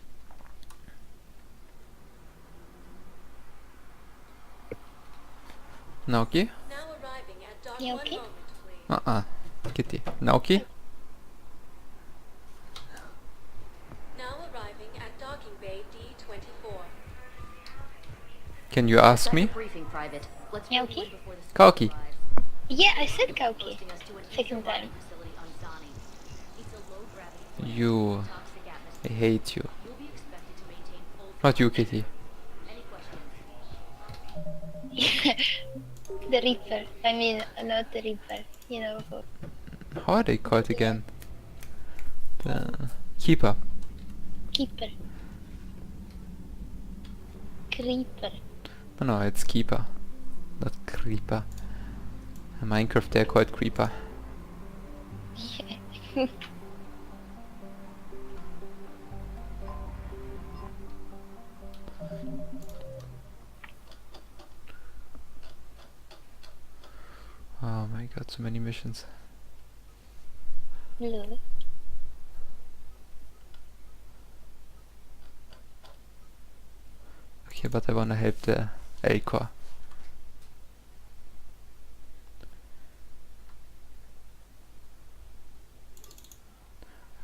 Naoki? Now arriving at dock. Yeah, One okay. moment, please. Kitty. Naoki? Now arriving at docking bay D24. Can you ask me? Briefing, Private. Let's Yeah, okay. Kauki. Yeah, I said Kauki. Second time. You. I hate you. Not you, Kitty. The Reaper. I mean, not the Reaper. You know who. How are they called again? The Keeper. Keeper. Creeper. No, it's Keeper. Not Creeper. In Minecraft they're called Creeper. Yeah. Oh my god, so many missions. Blue. Okay, but I wanna help the Elcor.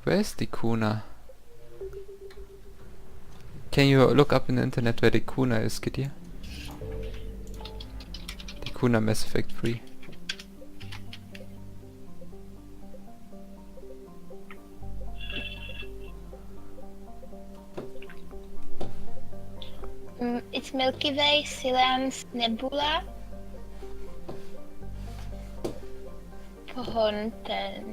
Where is the Kuna? Can you look up in the internet where the Kuna is, Gideon? The Kuna Mass Effect 3. It's Milky Way, Silence, Nebula, Pohontes.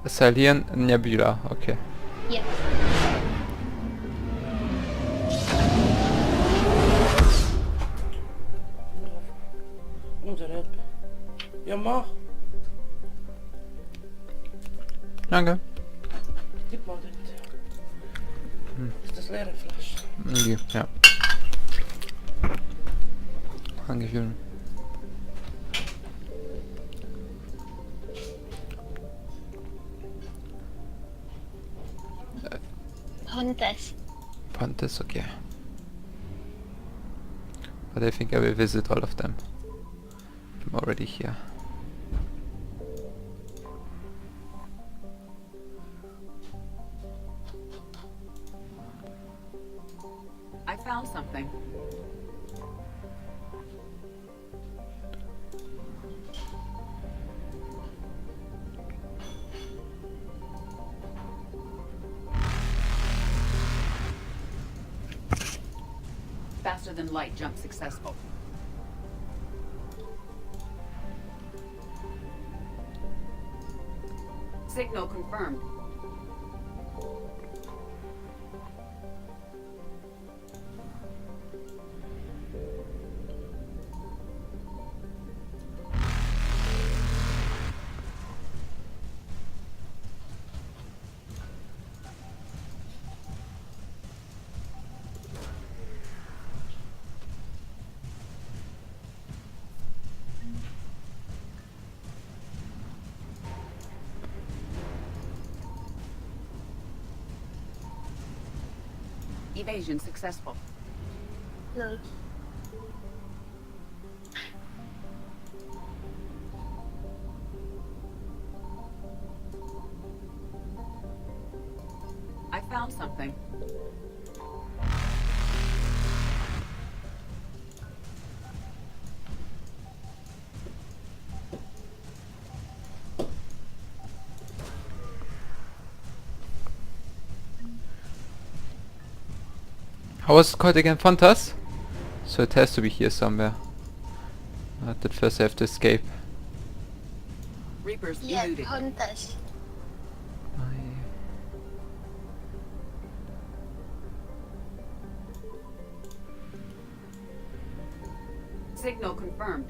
Salian Nebula, okay. Yeah. Unser Ebb. Ja, mach. Danke. Gib mal das. Ist das leere Flasche? Okay, ja. Dankeschön. Pontes. Pontus, okay. But I think I will visit all of them. I'm already here. I found something. Faster than light jump successful. Signal confirmed. Evasion successful. Lol. I found something. How was it called again? Fontas? So it has to be here somewhere. But first I have to escape. Reapers Yeah, eluded. Pontes. Signal confirmed.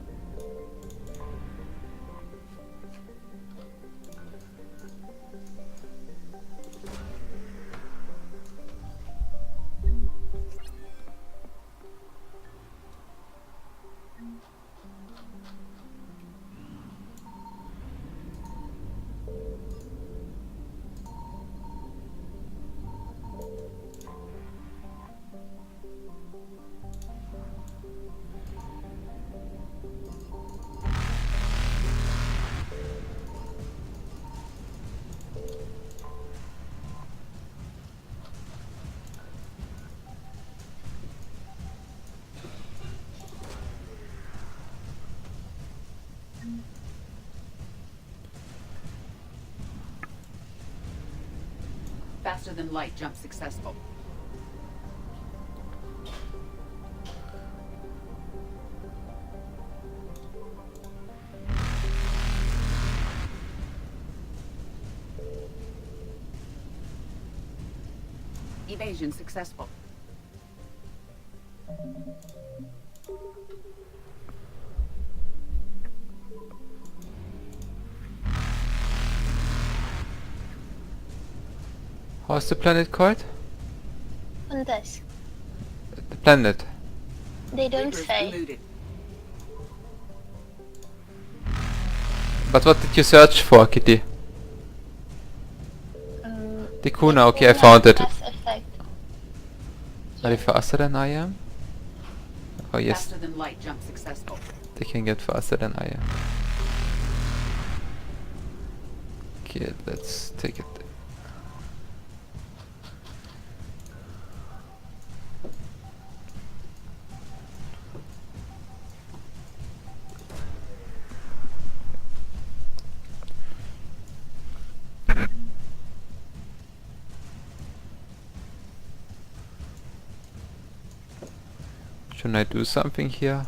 Faster than light jump successful. Evasion successful. How's the planet called? Pontes. The planet. They don't Reapers say. eluded. But what did you search for, Kitty? The Kuna, okay, I found it. Mass Effect. Are they faster than I am? Oh yes, Faster than light jump successful. they can get faster than I am. Okay, let's take it. Shouldn't I do something here?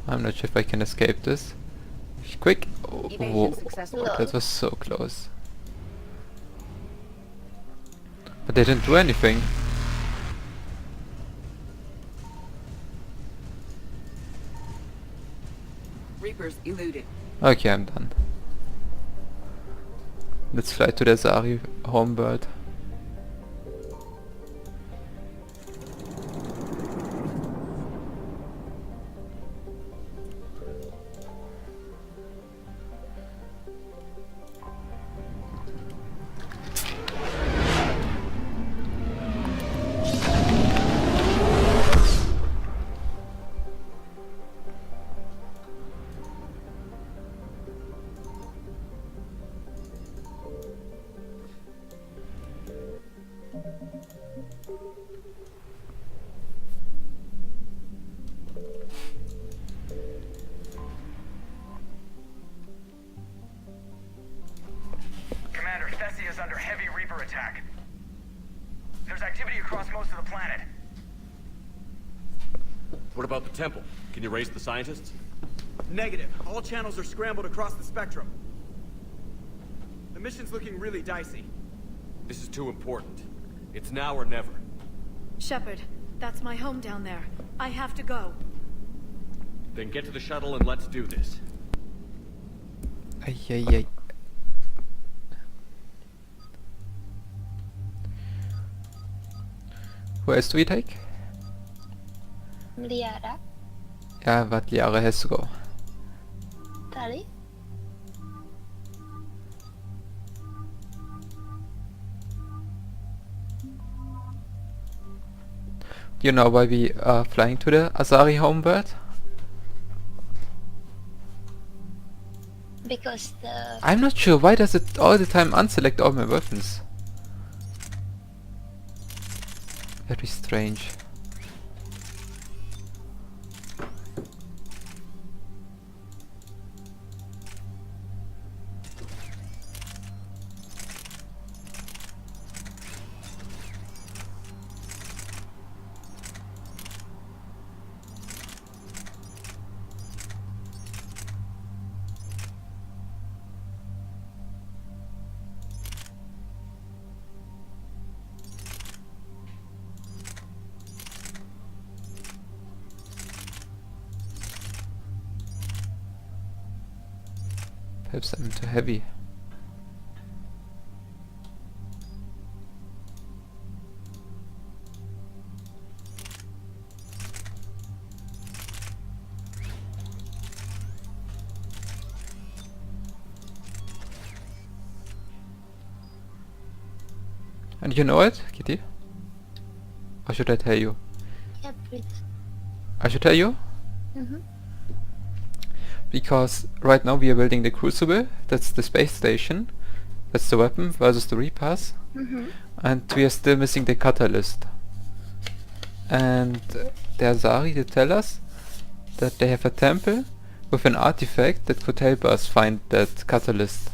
I'm not sure if I can escape this. Quick! Oh, Evasion successful. that was so close. But they didn't do anything. Reapers eluded. Okay, I'm done. Let's fly to the Asari homeworld. Commander, Thessia is under heavy Reaper attack. There's activity across most of the planet. What about the temple? Can you raise the scientists? Negative. All channels are scrambled across the spectrum. The mission's looking really dicey. This is too important. It's now or never. Shepard, that's my home down there. I have to go. Then get to the shuttle and let's do this. Ay, ay, ay. Who else do we take? Liara. Yeah, but Liara has to go. Tali. Do you know why we are flying to the Asari homeworld? Because the... I'm not sure. Why does it all the time unselect all my weapons? Very strange. Perhaps I'm too heavy. And you know it, Kitty? Or should I tell you? Yeah, please. I should tell you? Mm-hmm. Because right now we are building the Crucible, that's the space station, that's the weapon versus the Reapers, and we are still missing the Catalyst. And the Asari, they tell us that they have a temple with an artifact that could help us find that Catalyst.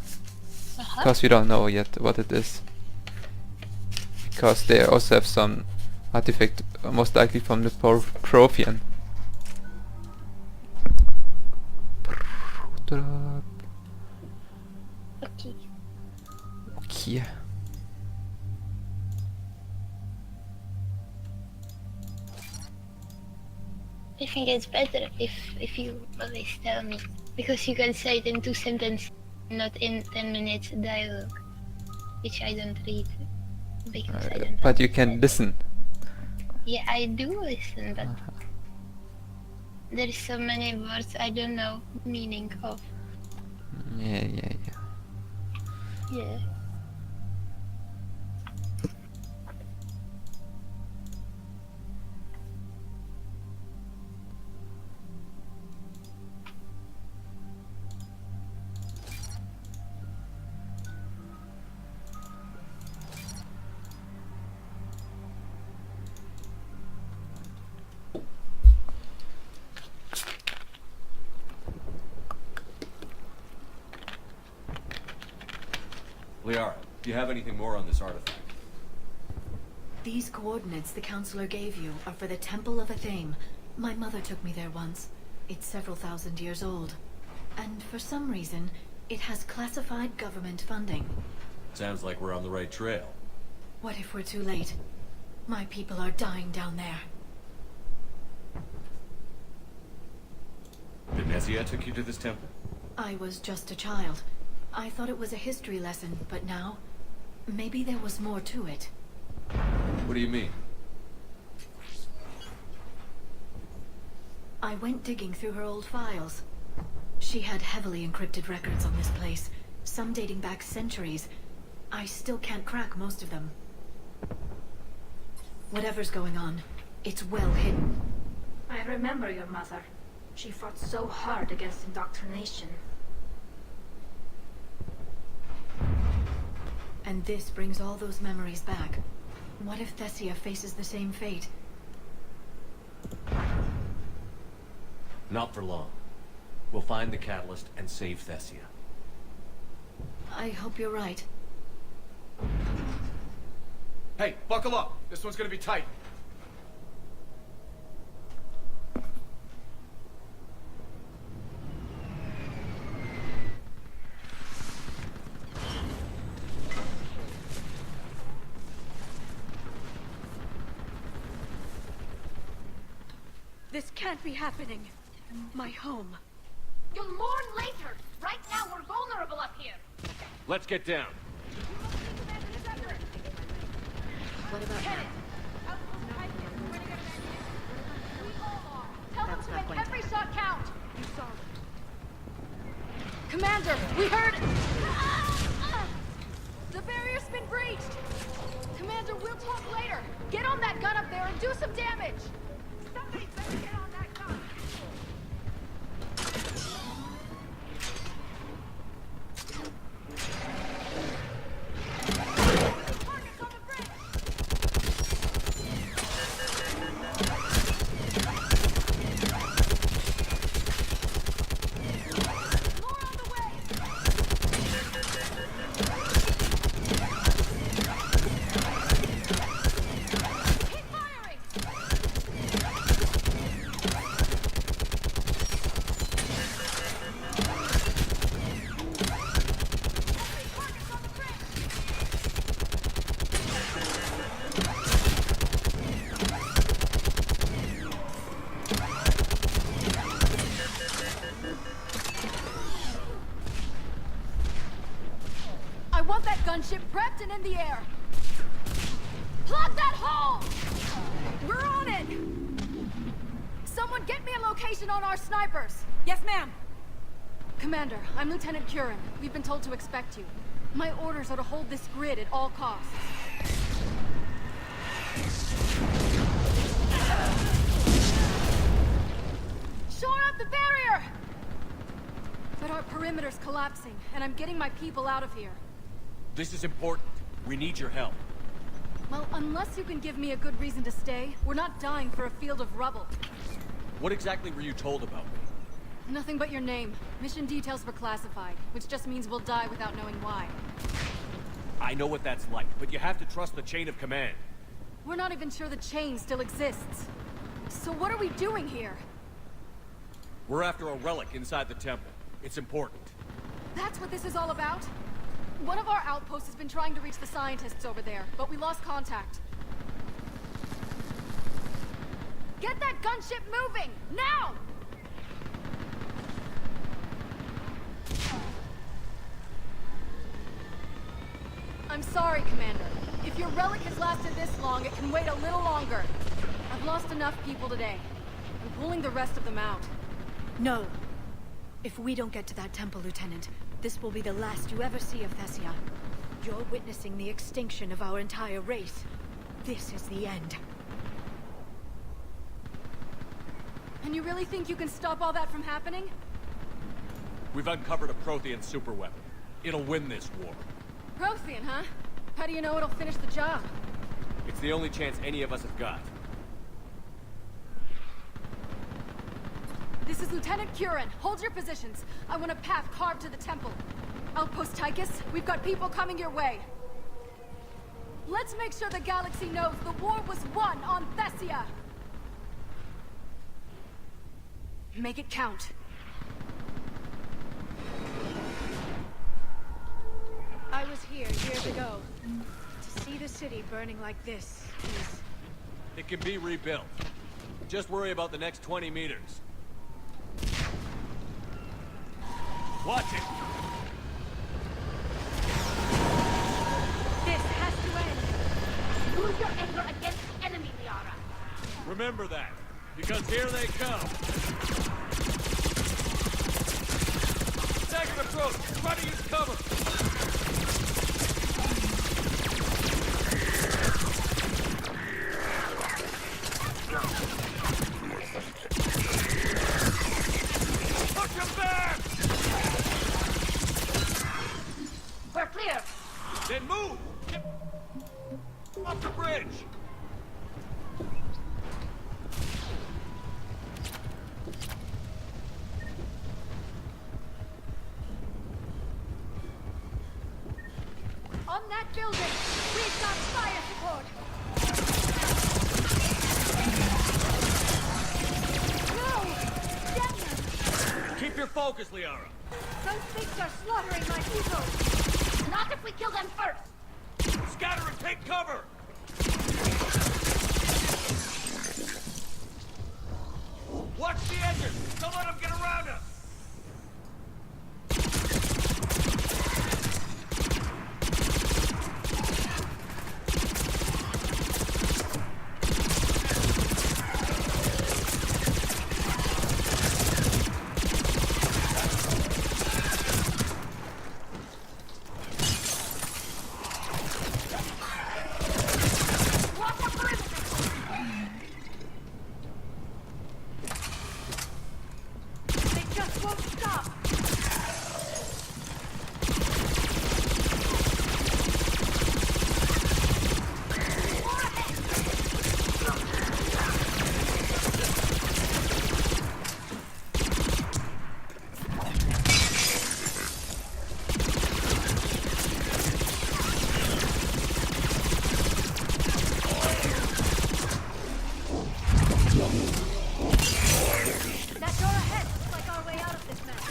Because we don't know yet what it is. Because they also have some artifact, most likely from the Prothean. Okay. Okay. I think it's better if you always tell me, because you can say it in 2 sentences, not in 10 minutes dialogue, which I don't read. because I don't But you can listen. Yeah, I do listen, but there's so many words I don't know meaning of. Yeah. Yeah. Liara, do you have anything more on this artifact? These coordinates the counselor gave you are for the Temple of Athame. My mother took me there once. It's several thousand years old. And for some reason, it has classified government funding. Sounds like we're on the right trail. What if we're too late? My people are dying down there. Venezia took you to this temple? I was just a child. I thought it was a history lesson, but now, maybe there was more to it. What do you mean? I went digging through her old files. She had heavily encrypted records on this place, some dating back centuries. I still can't crack most of them. Whatever's going on, it's well hidden. I remember your mother. She fought so hard against indoctrination. And this brings all those memories back. What if Thessia faces the same fate? Not for long. We'll find the catalyst and save Thessia. I hope you're right. Hey, buckle up. This one's gonna be tight. This can't be happening. My home. You'll mourn later. Right now we're vulnerable up here. Let's get down. What about now? Tell them That's to not make going to every shot count. You saw it. Commander, we heard... The barrier's been breached. Commander, we'll talk later. Get on that gun up there and do some damage. Somebody better get on that gun. Gunship prepped and in the air. Plug that hole! We're on it! Someone get me a location on our snipers. Yes, ma'am. Commander, I'm Lieutenant Curran. We've been told to expect you. My orders are to hold this grid at all costs. Shore up the barrier! But our perimeter's collapsing, and I'm getting my people out of here. This is important. We need your help. Well, unless you can give me a good reason to stay, we're not dying for a field of rubble. What exactly were you told about me? Nothing but your name. Mission details were classified, which just means we'll die without knowing why. I know what that's like, but you have to trust the chain of command. We're not even sure the chain still exists. So what are we doing here? We're after a relic inside the temple. It's important. That's what this is all about? One of our outposts has been trying to reach the scientists over there, but we lost contact. Get that gunship moving! Now! I'm sorry, Commander. If your relic has lasted this long, it can wait a little longer. I've lost enough people today. I'm pulling the rest of them out. No. If we don't get to that temple, Lieutenant, this will be the last you ever see of Thessia. You're witnessing the extinction of our entire race. This is the end. And you really think you can stop all that from happening? We've uncovered a Prothean superweapon. It'll win this war. Prothean, huh? How do you know it'll finish the job? It's the only chance any of us have got. This is Lieutenant Curran. Hold your positions. I want a path carved to the temple. Outpost Tychus, we've got people coming your way. Let's make sure the galaxy knows the war was won on Thessia! Make it count. I was here years ago. To see the city burning like this is... It can be rebuilt. Just worry about the next 20 meters. Watch it! This has to end! Use your anger against the enemy, Liara. Remember that, because here they come. Staggered approach! Try to use cover! Push him back! We're clear. Then move! Get off the bridge! On that building, we've got fire support! No! Damn them! Keep your focus, Liara. Those things are slaughtering my people! Not if we kill them first. Scatter and take cover! Watch the edges! Don't let them get around us! They just won't stop! That door ahead looks like our way out of this mess.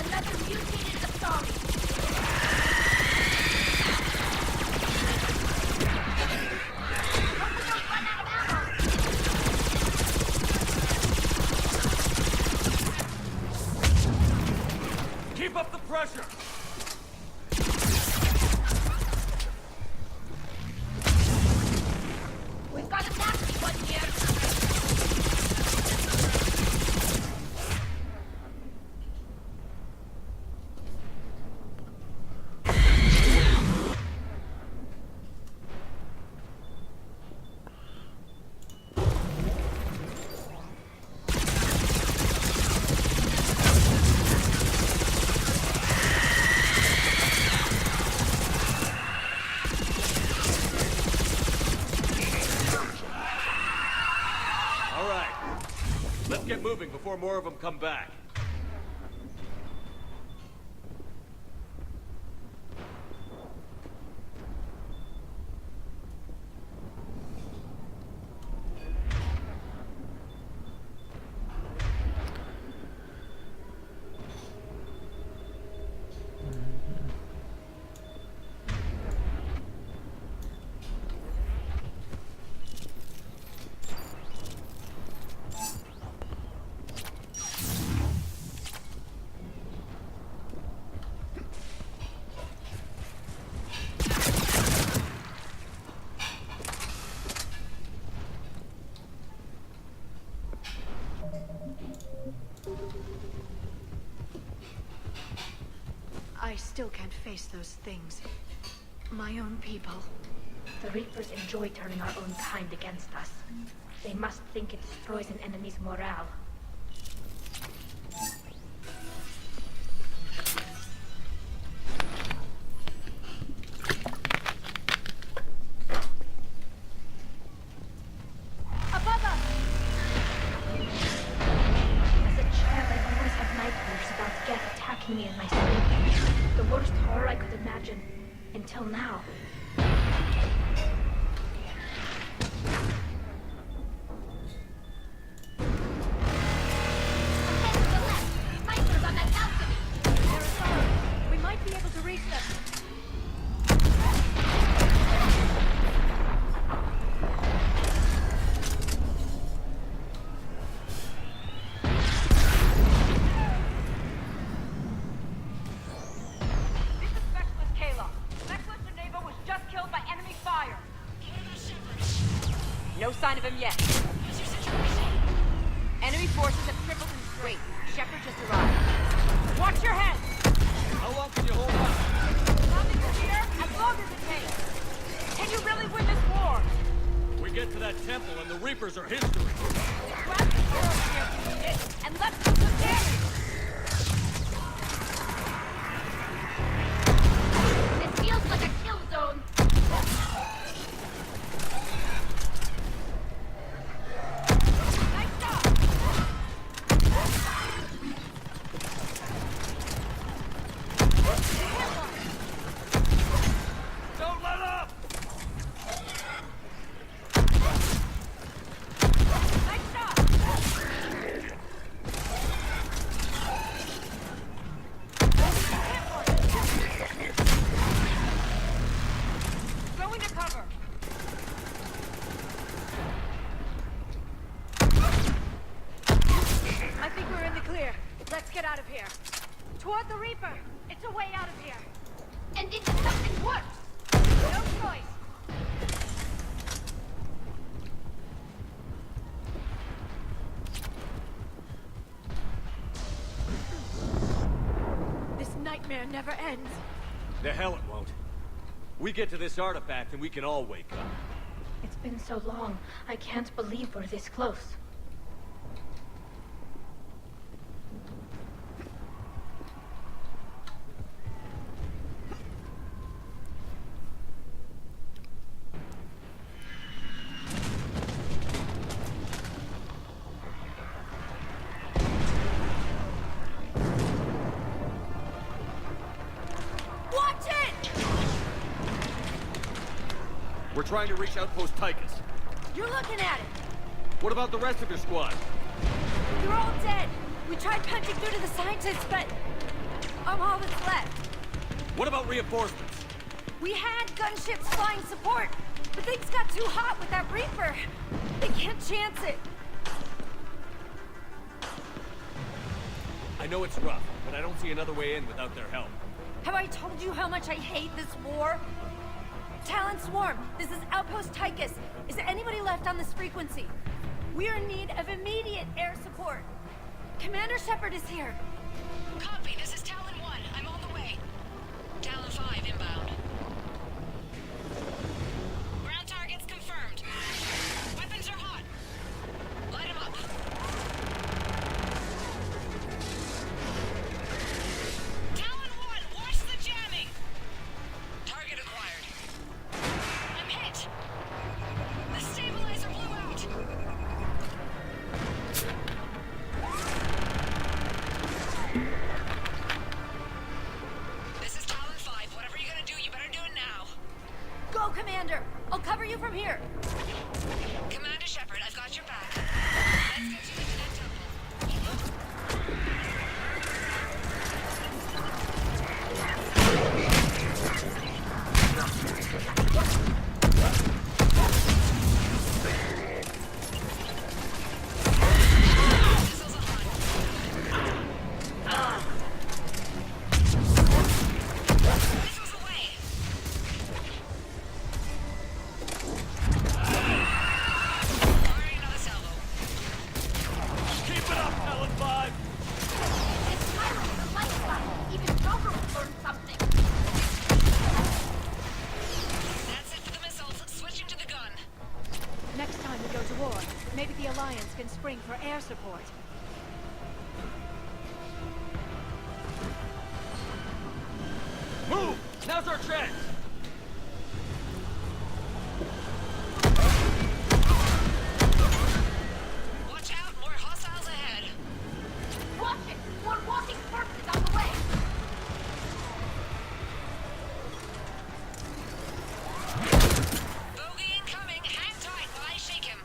Another mutated Asari. Keep up the pressure! We've got a nasty one here. All right. Let's get moving before more of them come back. still can't face those things. My own people. The Reapers enjoy turning our own kind against us. They must think it destroys an enemy's morale. Above us! As a child, I always had nightmares about Geth attacking me in my sleep. The worst horror I could imagine. Until now. We might be able to reach them. This is Specialist Kayla. Specialist Neva was just killed by enemy fire. No sign of him yet. Enemy forces have tripled in strength. Shepard just arrived. Watch your head! How long can you hold on? Nothing is here as long as it takes. Can you really win this war? We get to that temple and the Reapers are history. Grab the sword here if you need it, and let's do some damage! This feels like a kill zone. Nice job! Don't let up! Nice shot! Go into cover! I think we're in the clear. Let's get out of here. Toward the Reaper. It's a way out of here. And into something worse! No choice. This nightmare never ends. The hell it won't. We get to this artifact and we can all wake up. It's been so long. I can't believe we're this close. Watch it! We're trying to reach Outpost Tychus. You're looking at it. What about the rest of your squad? You're all dead. We tried punching through to the scientists, but I'm all that's left. What about reinforcements? We had gunships flying support, but things got too hot with that Reaper. They can't chance it. I know it's rough, but I don't see another way in without their help. Have I told you how much I hate this war? Talon Swarm, this is Outpost Tychus. Is there anybody left on this frequency? We are in need of immediate air support. Commander Shepard is here. Copy, this is Talon 1. I'm on the way. Talon 5 inbound. Ground targets confirmed. Weapons are hot. Light them up. Talon 1, watch the jamming! Target acquired. I'm hit! The stabilizer blew out! This is Talon 5. Whatever you're gonna do, you better do it now. Go, Commander! I'll cover you from here. Commander Shepard, I've got your back. Let's get you into that temple. Missiles away. Firing another salvo. Maybe the Alliance can spring for air support. Move! Now's our chance! Watch out, more hostiles ahead. Watch it! More walking corpses on the way! Bogey incoming. Hang tight while I shake him.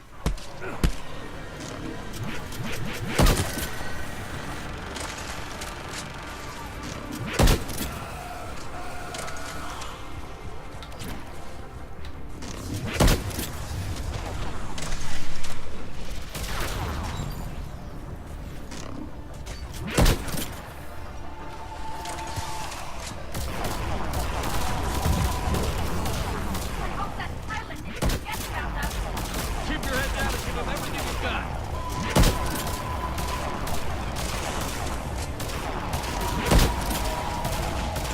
Keep your head down and give them everything you've got.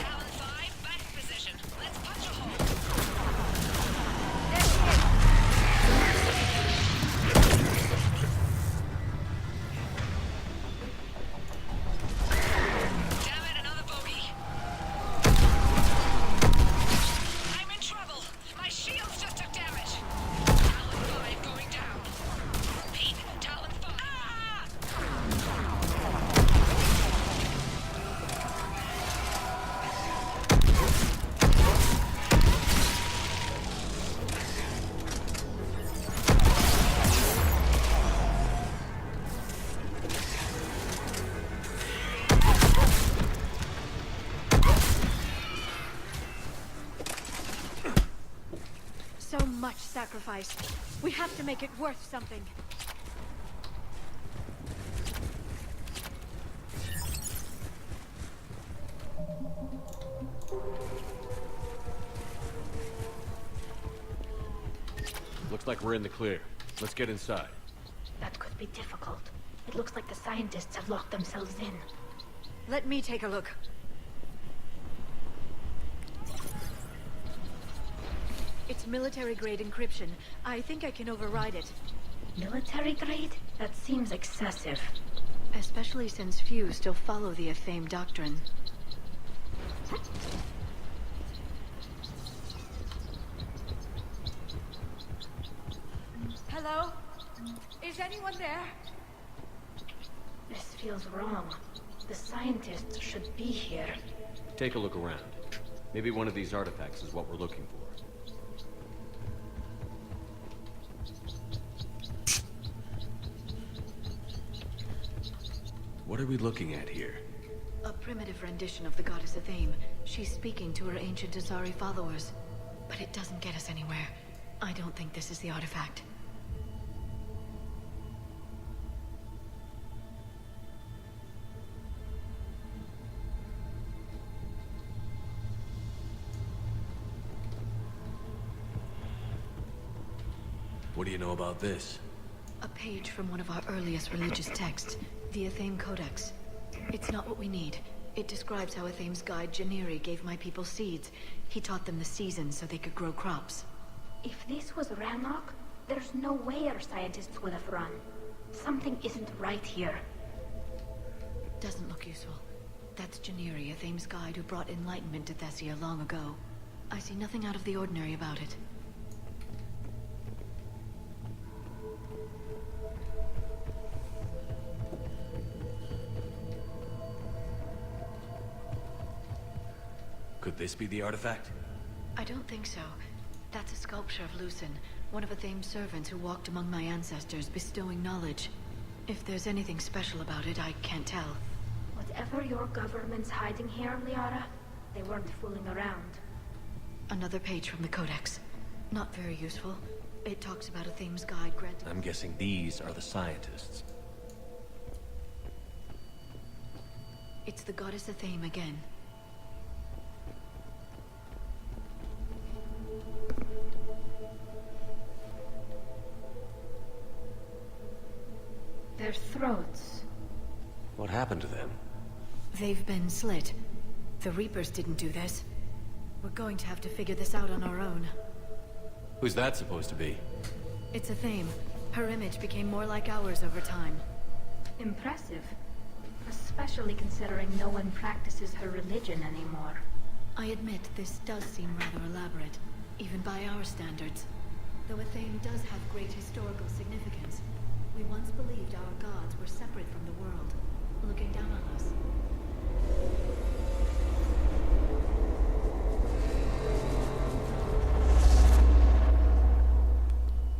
Talon 5, back position. Let's punch a hole. Damn it, another bogey. I'm in trouble. My shields just took damage. Talon 5 going down. Repeat, Talon 5. Ah! So much sacrifice. We have to make it worth something. Looks like we're in the clear. Let's get inside. That could be difficult. It looks like the scientists have locked themselves in. Let me take a look. It's military-grade encryption. I think I can override it. Military grade? That seems excessive. Especially since few still follow the Athame doctrine. Hello? Is anyone there? This feels wrong. The scientists should be here. Take a look around. Maybe one of these artifacts is what we're looking for. What are we looking at here? A primitive rendition of the goddess Athame. She's speaking to her ancient Azari followers. But it doesn't get us anywhere. I don't think this is the artifact. What do you know about this? A page from one of our earliest religious texts, the Athame Codex. It's not what we need. It describes how Athame's guide Janiri gave my people seeds. He taught them the seasons so they could grow crops. If this was Rannoch, there's no way our scientists would have run. Something isn't right here. Doesn't look useful. That's Janiri, Athame's guide who brought enlightenment to Thessia long ago. I see nothing out of the ordinary about it. Could this be the artifact? I don't think so. That's a sculpture of Lucen, one of Athame's servants who walked among my ancestors, bestowing knowledge. If there's anything special about it, I can't tell. Whatever your government's hiding here, Liara, they weren't fooling around. Another page from the Codex. Not very useful. It talks about Athame's guide granting... I'm guessing these are the scientists. It's the goddess Athame again. Their throats. What happened to them? They've been slit. The Reapers didn't do this. We're going to have to figure this out on our own. Who's that supposed to be? It's Athame. Her image became more like ours over time. Impressive. Especially considering no one practices her religion anymore. I admit this does seem rather elaborate, even by our standards. Though Athene does have great historical significance. We once believed our gods were separate from the world, looking down on us.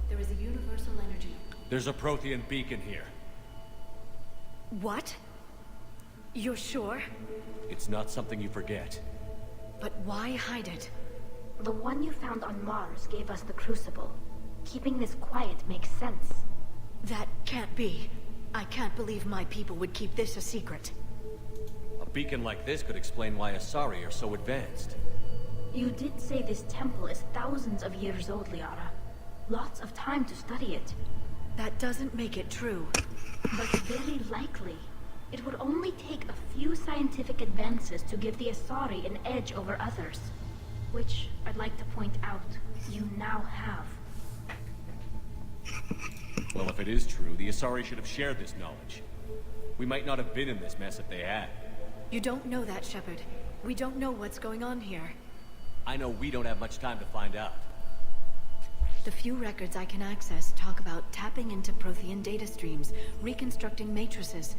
There is a universal energy. There's a Prothean beacon here. What? You're sure? It's not something you forget. But why hide it? The one you found on Mars gave us the Crucible. Keeping this quiet makes sense. That can't be. I can't believe my people would keep this a secret. A beacon like this could explain why Asari are so advanced. You did say this temple is thousands of years old, Liara. Lots of time to study it. That doesn't make it true. But very likely. It would only take a few scientific advances to give the Asari an edge over others. Which, I'd like to point out, you now have. Well, if it is true, the Asari should have shared this knowledge. We might not have been in this mess if they had. You don't know that, Shepard. We don't know what's going on here. I know we don't have much time to find out. The few records I can access talk about tapping into Prothean data streams, reconstructing matrices,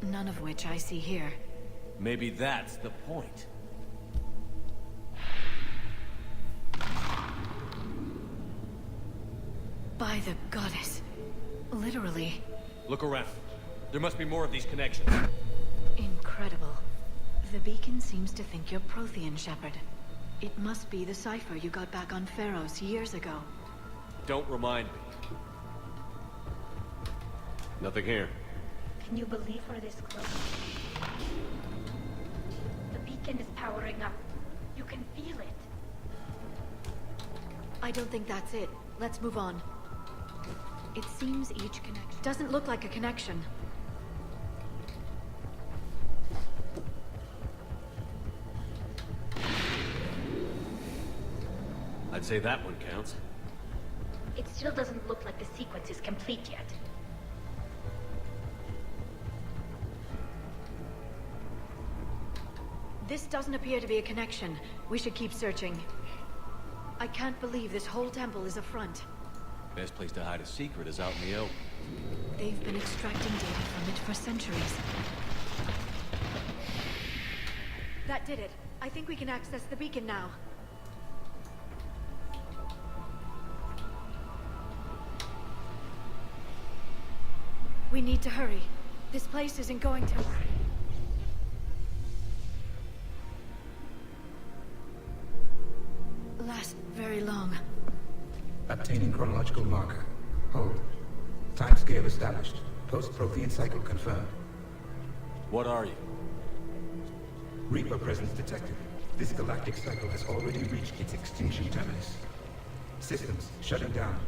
none of which I see here. Maybe that's the point. By the goddess. Literally. Look around. There must be more of these connections. Incredible. The beacon seems to think you're Prothean, Shepard. It must be the cipher you got back on Pharaohs years ago. Don't remind me. Nothing here. Can you believe we're this close? The beacon is powering up. You can feel it. I don't think that's it. Let's move on. It seems each connection doesn't look like a connection. I'd say that one counts. It still doesn't look like the sequence is complete yet. This doesn't appear to be a connection. We should keep searching. I can't believe this whole temple is a front. Best place to hide a secret is out in the open. They've been extracting data from it for centuries. That did it. I think we can access the beacon now. We need to hurry. This place isn't going to... last very long. Obtaining chronological marker. Hold. Timescale established. Post-Prothean cycle confirmed. What are you? Reaper presence detected. This galactic cycle has already reached its extinction terminus. Systems shutting down.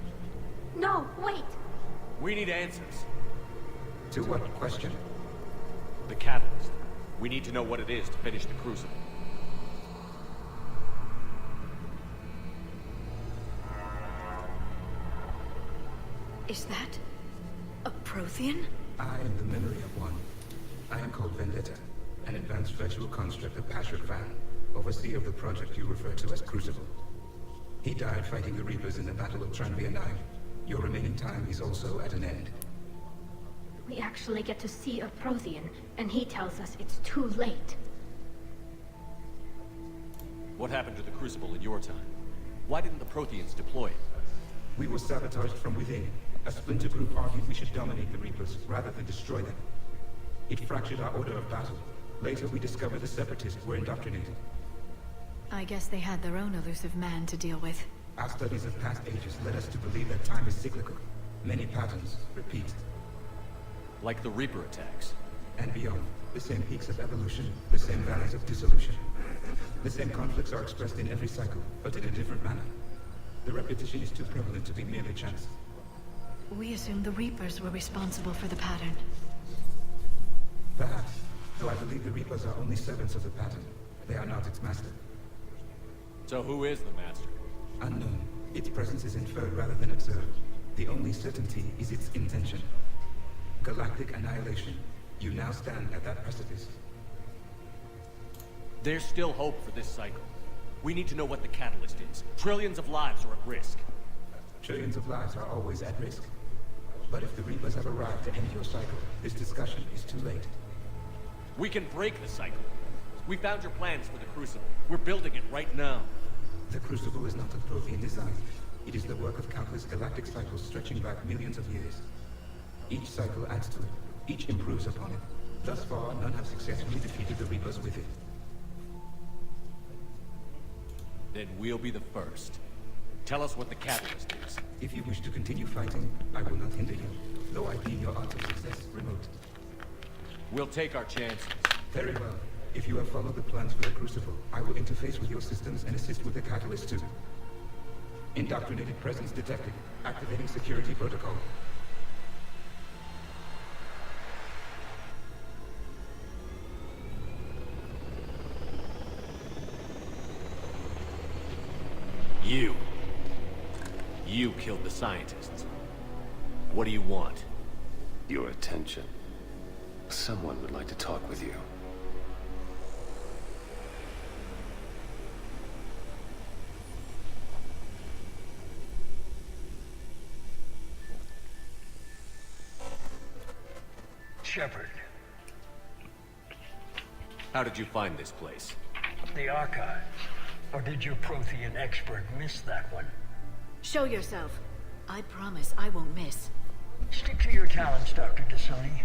No, wait! We need answers. To what question? The catalyst. We need to know what it is to finish the Crucible. Is that... a Prothean? I am the memory of one. I am called Vendetta, an advanced virtual construct of Patrick Van, overseer of the project you refer to as Crucible. He died fighting the Reapers in the Battle of Tranvia 9. Your remaining time is also at an end. We actually get to see a Prothean, and he tells us it's too late. What happened to the Crucible in your time? Why didn't the Protheans deploy it? We were sabotaged from within. A splinter group argued we should dominate the Reapers rather than destroy them. It fractured our order of battle. Later we discovered the Separatists were indoctrinated. I guess they had their own elusive man to deal with. Our studies of past ages led us to believe that time is cyclical. Many patterns repeat. Like the Reaper attacks. And beyond. The same peaks of evolution, the same valleys of dissolution. The same conflicts are expressed in every cycle, but in a different manner. The repetition is too prevalent to be merely chance. We assumed the Reapers were responsible for the pattern. Perhaps, though I believe the Reapers are only servants of the pattern. They are not its master. So who is the master? Unknown. Its presence is inferred rather than observed. The only certainty is its intention. Galactic annihilation. You now stand at that precipice. There's still hope for this cycle. We need to know what the catalyst is. Trillions of lives are at risk. Trillions of lives are always at risk. But if the Reapers have arrived to end your cycle, this discussion is too late. We can break the cycle. We found your plans for the Crucible. We're building it right now. The Crucible is not a Prothean design. It is the work of countless galactic cycles stretching back millions of years. Each cycle adds to it. Each improves upon it. Thus far, none have successfully defeated the Reapers with it. Then we'll be the first. Tell us what the catalyst is. If you wish to continue fighting, I will not hinder you, though I deem your odds of success remote. We'll take our chances. Very well. If you have followed the plans for the Crucible, I will interface with your systems and assist with the catalyst too. Indoctrinated presence detected. Activating security protocol. You killed the scientists. What do you want? Your attention. Someone would like to talk with you. Shepard. How did you find this place? The archives. Or did your Prothean expert miss that one? Show yourself. I promise I won't miss. Stick to your talents, Dr. Dasani.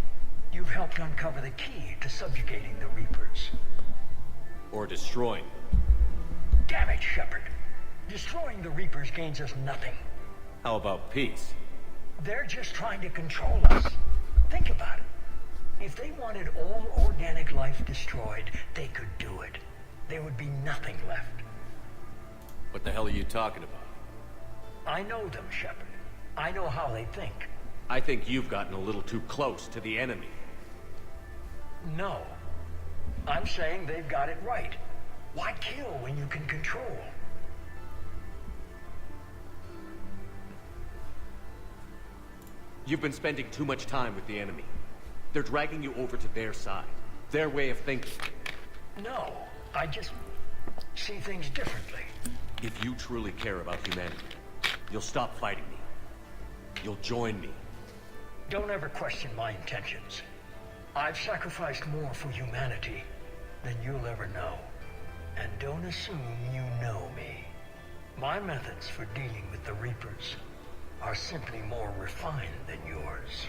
You've helped uncover the key to subjugating the Reapers. Or destroying. Damn it, Shepard. Destroying the Reapers gains us nothing. How about peace? They're just trying to control us. Think about it. If they wanted all organic life destroyed, they could do it. There would be nothing left. What the hell are you talking about? I know them, Shepard. I know how they think. I think you've gotten a little too close to the enemy. No. I'm saying they've got it right. Why kill when you can control? You've been spending too much time with the enemy. They're dragging you over to their side. Their way of thinking. No, I just see things differently. If you truly care about humanity, you'll stop fighting me. You'll join me. Don't ever question my intentions. I've sacrificed more for humanity than you'll ever know. And don't assume you know me. My methods for dealing with the Reapers are simply more refined than yours.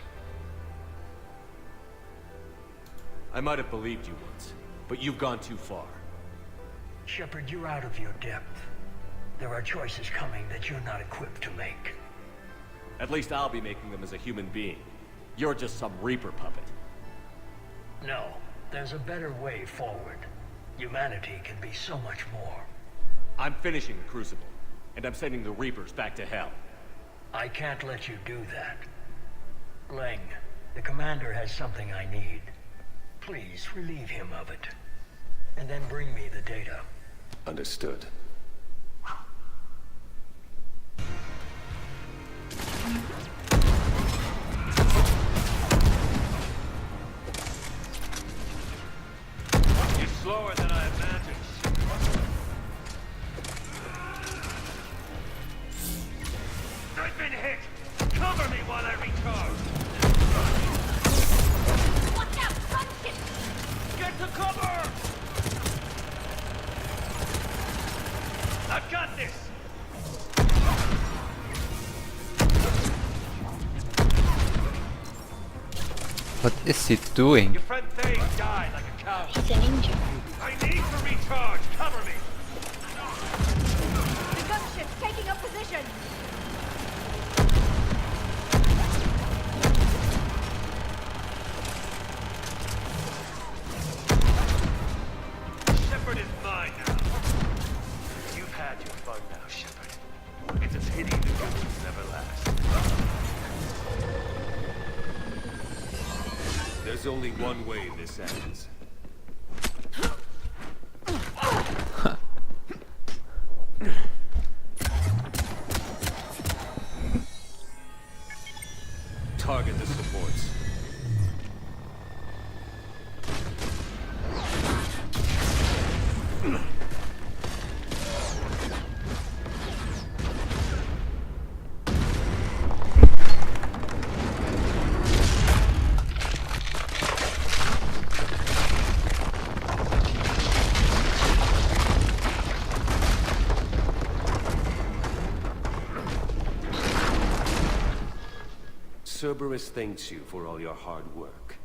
I might have believed you once, but you've gone too far. Shepard, you're out of your depth. There are choices coming that you're not equipped to make. At least I'll be making them as a human being. You're just some Reaper puppet. No, there's a better way forward. Humanity can be so much more. I'm finishing the Crucible, and I'm sending the Reapers back to hell. I can't let you do that. Leng, the commander has something I need. Please relieve him of it. And then bring me the data. Understood. You're slower than I imagined. I've been hit! Cover me while I recharge! Watch out! Sunken! Get to cover! I've got this! What is he doing? Your friend Thane died like a cow. He's a ninja. I need to recharge! Cover me! The gunship's taking up position! Shepard is mine now. You've had your fun now, Shepard. It's a pity the good ones never last. There's only one way this ends. target this supports. Cerberus thanks you for all your hard work.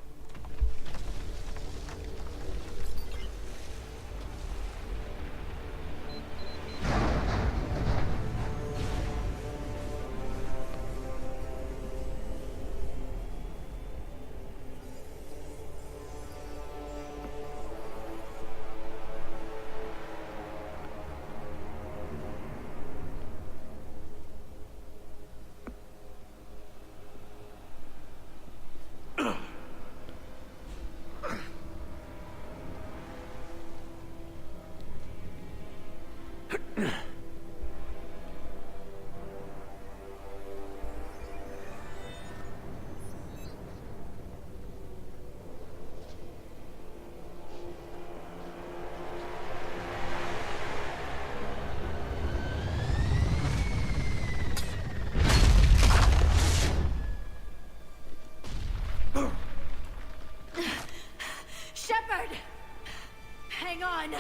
Shepard! Hang on!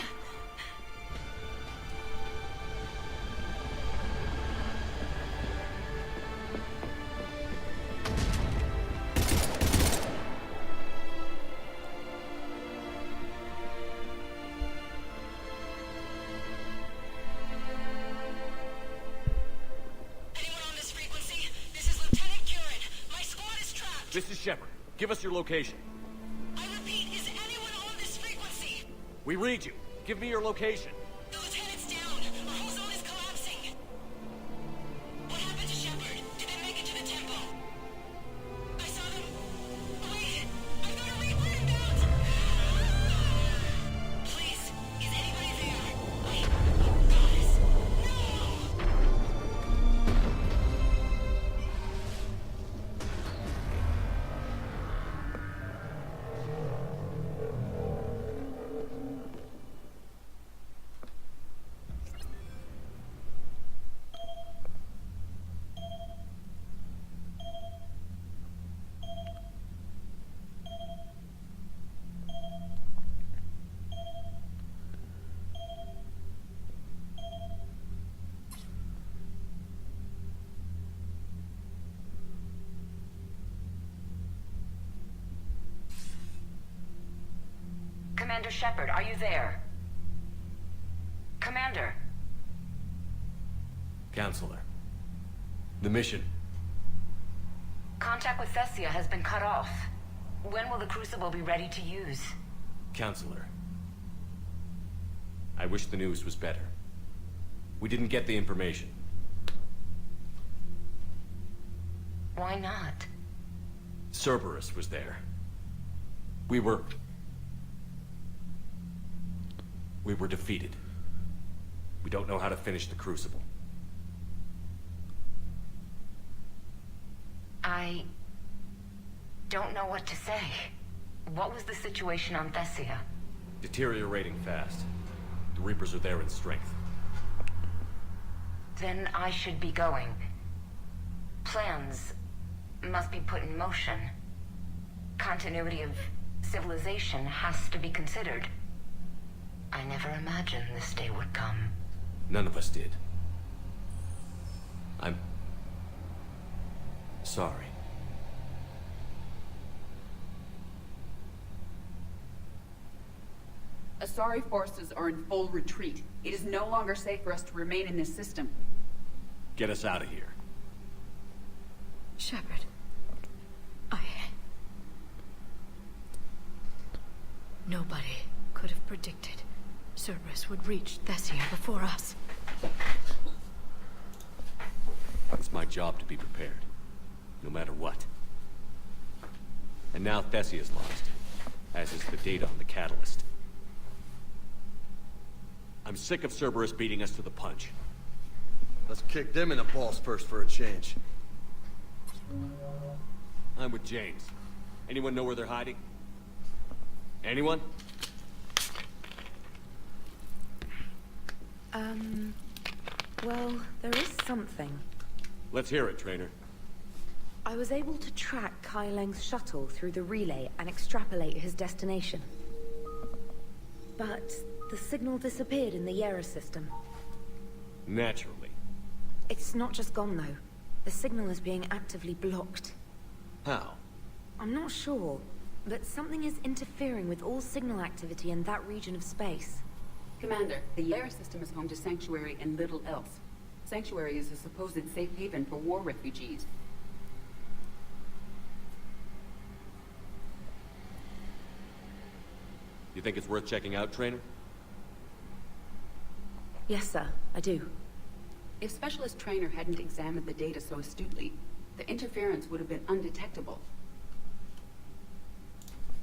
This is Shepard. Give us your location. I repeat, is anyone on this frequency? We read you. Give me your location. The lieutenant's down. Our whole zone is collapsing. What happened to Shepard? Did they make it to the temple? I saw them. Wait, I've got a Reaper inbound. Please, is anybody there? Goddess, no! Commander Shepard, are you there? Commander! Counselor. The mission. Contact with Thessia has been cut off. When will the Crucible be ready to use? Counselor. I wish the news was better. We didn't get the information. Why not? Cerberus was there. We were defeated. We don't know how to finish the Crucible. I don't know what to say. What was the situation on Thessia? Deteriorating fast. The Reapers are there in strength. Then I should be going. Plans must be put in motion. Continuity of civilization has to be considered. I never imagined this day would come. None of us did. I'm sorry. Asari forces are in full retreat. It is no longer safe for us to remain in this system. Get us out of here. Shepard, Nobody could have predicted Cerberus would reach Thessia before us. It's my job to be prepared, no matter what. And now Thessia's lost, as is the data on the catalyst. I'm sick of Cerberus beating us to the punch. Let's kick them in the balls first for a change. I'm with James. Anyone know where they're hiding? Anyone? Well, there is something. Let's hear it, Trainer. I was able to track Kai Leng's shuttle through the relay and extrapolate his destination. But the signal disappeared in the Yera system. Naturally. It's not just gone, though. The signal is being actively blocked. How? I'm not sure, but something is interfering with all signal activity in that region of space. Commander, the Yera system is home to Sanctuary and little else. Sanctuary is a supposed safe haven for war refugees. You think it's worth checking out, Trainer? Yes, sir, I do. If Specialist Trainer hadn't examined the data so astutely, the interference would have been undetectable.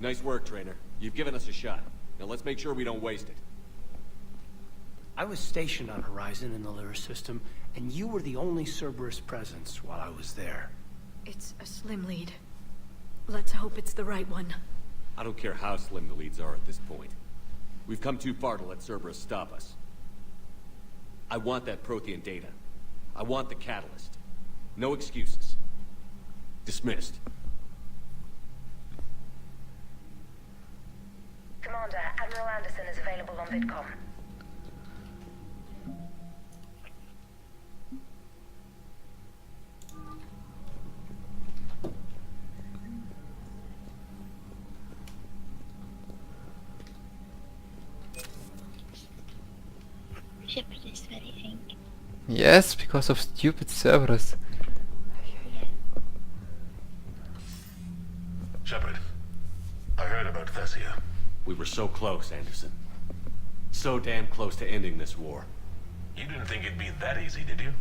Nice work, Trainer. You've given us a shot. Now let's make sure we don't waste it. I was stationed on Horizon in the Lyra system, and you were the only Cerberus presence while I was there. It's a slim lead. Let's hope it's the right one. I don't care how slim the leads are at this point. We've come too far to let Cerberus stop us. I want that Prothean data. I want the catalyst. No excuses. Dismissed. Commander, Admiral Anderson is available on VidCom. Shepard is very angry. Yes, because of stupid Cerberus. Shepard, I heard about Thessia. We were so close, Anderson. So damn close to ending this war. You didn't think it'd be that easy, did you?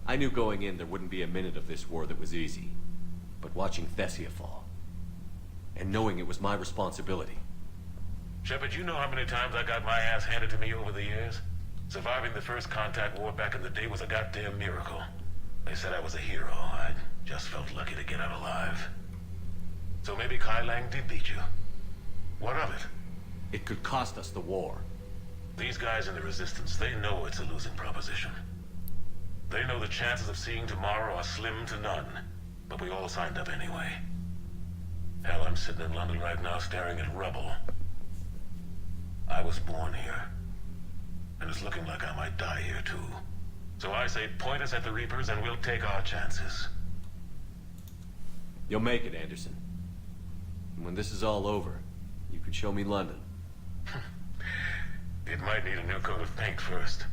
I knew going in there wouldn't be a minute of this war that was easy. But watching Thessia fall, and knowing it was my responsibility. Shepard, you know how many times I got my ass handed to me over the years? Surviving the first contact war back in the day was a goddamn miracle. They said I was a hero. I just felt lucky to get out alive. So maybe Kai Lang did beat you. What of it? It could cost us the war. These guys in the Resistance, they know it's a losing proposition. They know the chances of seeing tomorrow are slim to none. But we all signed up anyway. Hell, I'm sitting in London right now staring at rubble. I was born here. And it's looking like I might die here too. So I say point us at the Reapers and we'll take our chances. You'll make it, Anderson. And when this is all over, you can show me London. It might need a new coat of paint first.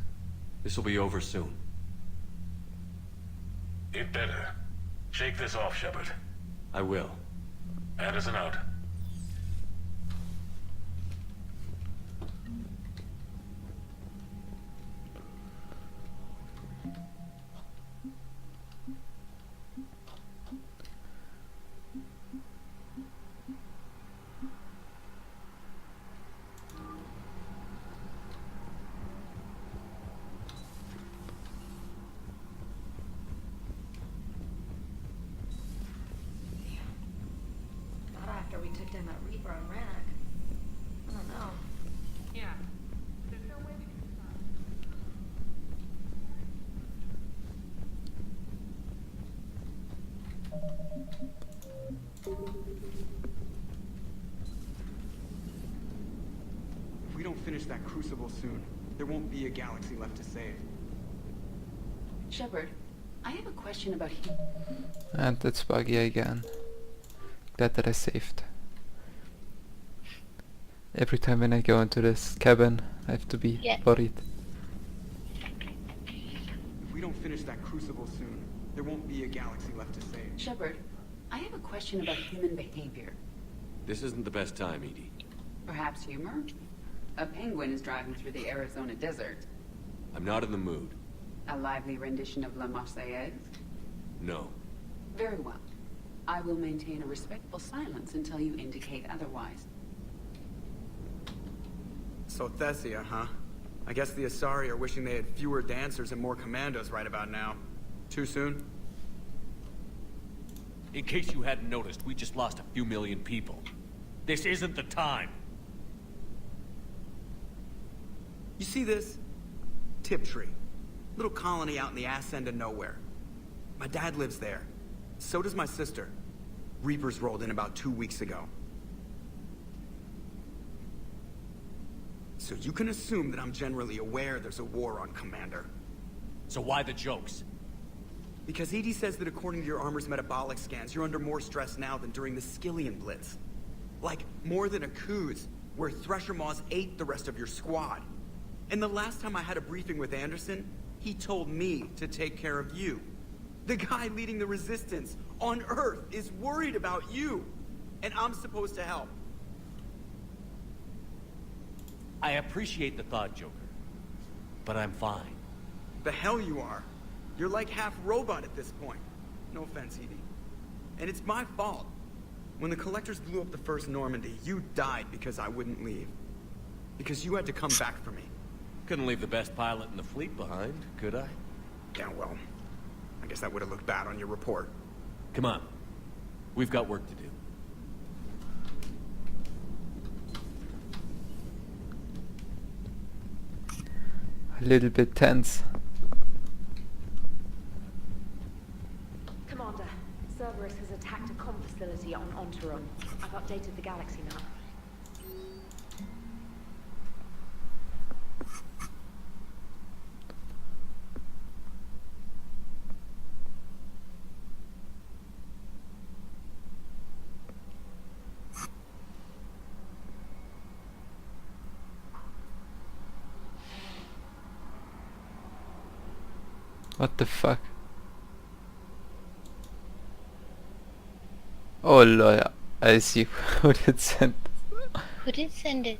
This will be over soon. It better. Shake this off, Shepard. I will. Anderson out. Not after we took down that Reaper on Rannoch. I don't know. Yeah. There's no way we can stop. If we don't finish that crucible soon, there won't be a galaxy left to save. Shepard, I have a question about And it's buggy again. Glad that I saved. Every time when I go into this cabin, I have to be worried. If we don't finish that crucible soon, there won't be a galaxy left to save. Shepard, I have a question about human behavior. This isn't the best time, Edie. Perhaps humor? A penguin is driving through the Arizona desert. I'm not in the mood. A lively rendition of La Marseillaise? No. Very well. I will maintain a respectful silence until you indicate otherwise. So Thessia, huh? I guess the Asari are wishing they had fewer dancers and more commandos right about now. Too soon? In case you hadn't noticed, we just lost a few million people. This isn't the time. You see this? Tiptree. Little colony out in the ass end of nowhere. My dad lives there. So does my sister. Reapers rolled in about 2 weeks ago. So you can assume that I'm generally aware there's a war on, Commander. So why the jokes? Because EDI says that according to your armor's metabolic scans, you're under more stress now than during the Skillian Blitz. Like, more than a Kuz, where Thresher Maws ate the rest of your squad. And the last time I had a briefing with Anderson, he told me to take care of you. The guy leading the resistance on Earth is worried about you. And I'm supposed to help. I appreciate the thought, Joker. But I'm fine. The hell you are. You're like half robot at this point. No offense, EDI. And it's my fault. When the Collectors blew up the first Normandy, you died because I wouldn't leave. Because you had to come back for me. Couldn't leave the best pilot in the fleet behind, could I? Yeah, well, I guess that would have looked bad on your report. Come on. We've got work to do. A little bit tense. Commander, Cerberus has attacked a comm facility on Ontaron. I've updated the galaxy map. What the fuck? Oh lol, I see who did send Who did send it?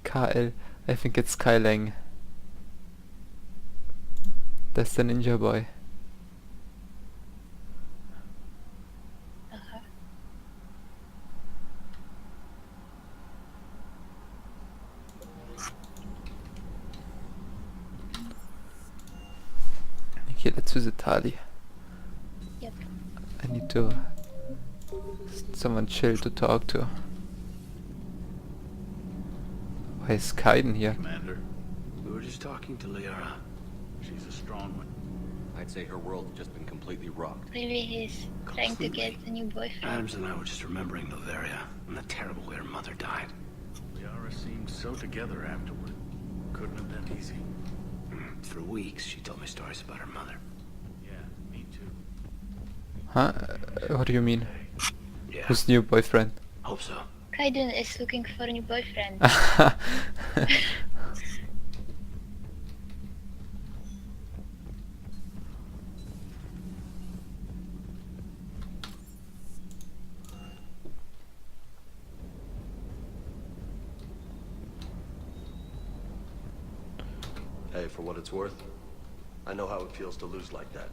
KL. I think it's Kai Lang. That's the ninja boy. Okay, let's visit Tali. Yep. I need to someone chill to talk to. Why is Kaiden here? Commander, we were just talking to Liara. She's a strong one. I'd say her world's just been completely rocked. Maybe he's trying to get a new boyfriend. Adams and I were just remembering Noveria and the terrible way her mother died. Liara seemed so together afterward. Couldn't have been easy. For weeks, she told me stories about her mother. Yeah, me too. Huh? What do you mean? Yeah. Who's new boyfriend? Hope so. Kaiden is looking for a new boyfriend. Hey, for what it's worth, I know how it feels to lose like that.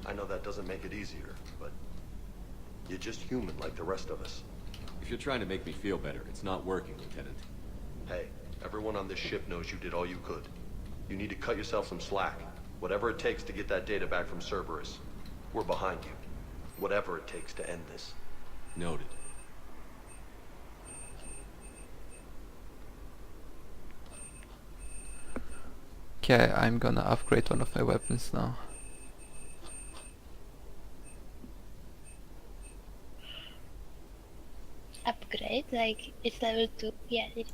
I know that doesn't make it easier, but you're just human like the rest of us. If you're trying to make me feel better, it's not working, Lieutenant. Hey, everyone on this ship knows you did all you could. You need to cut yourself some slack. Whatever it takes to get that data back from Cerberus. We're behind you. Whatever it takes to end this. Noted. Okay, I'm gonna upgrade one of my weapons now. Upgrade? Like, it's level 2. Yeah, it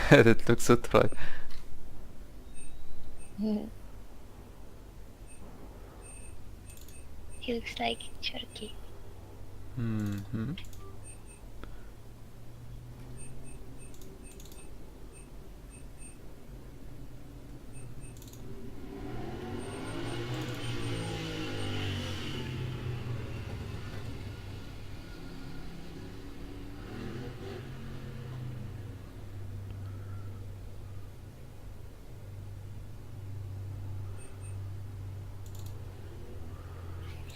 That looks so toll. He looks like Cherokee. Mm-hmm.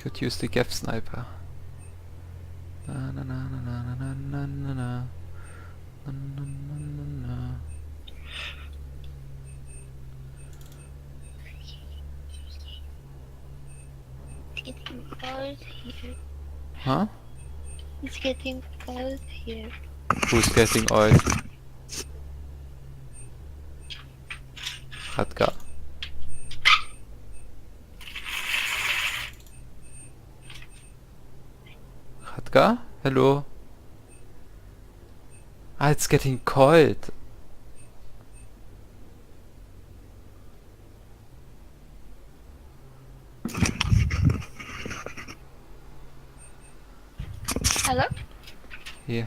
Could use the Geth sniper. Na na na na na na na na na na na na na. It's getting cold here. Huh? It's getting cold here. Who's getting oil? Radka. Radka? Hello? Ah, it's getting cold. Hello? Yeah.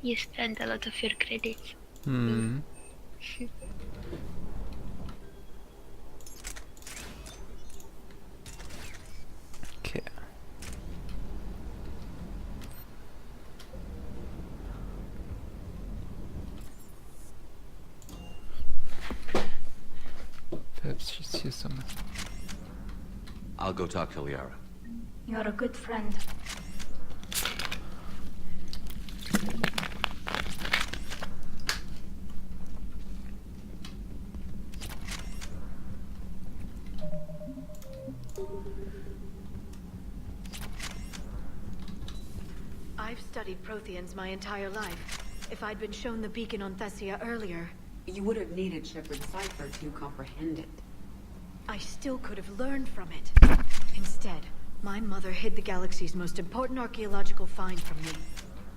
You spend a lot of your credits. Hmm. Okay. Perhaps she's here somewhere. I'll go talk to Liara. You're a good friend. I've studied Protheans my entire life. If I'd been shown the beacon on Thessia earlier... You would have needed Shepard's cipher to comprehend it. I still could have learned from it. Instead, my mother hid the galaxy's most important archaeological find from me.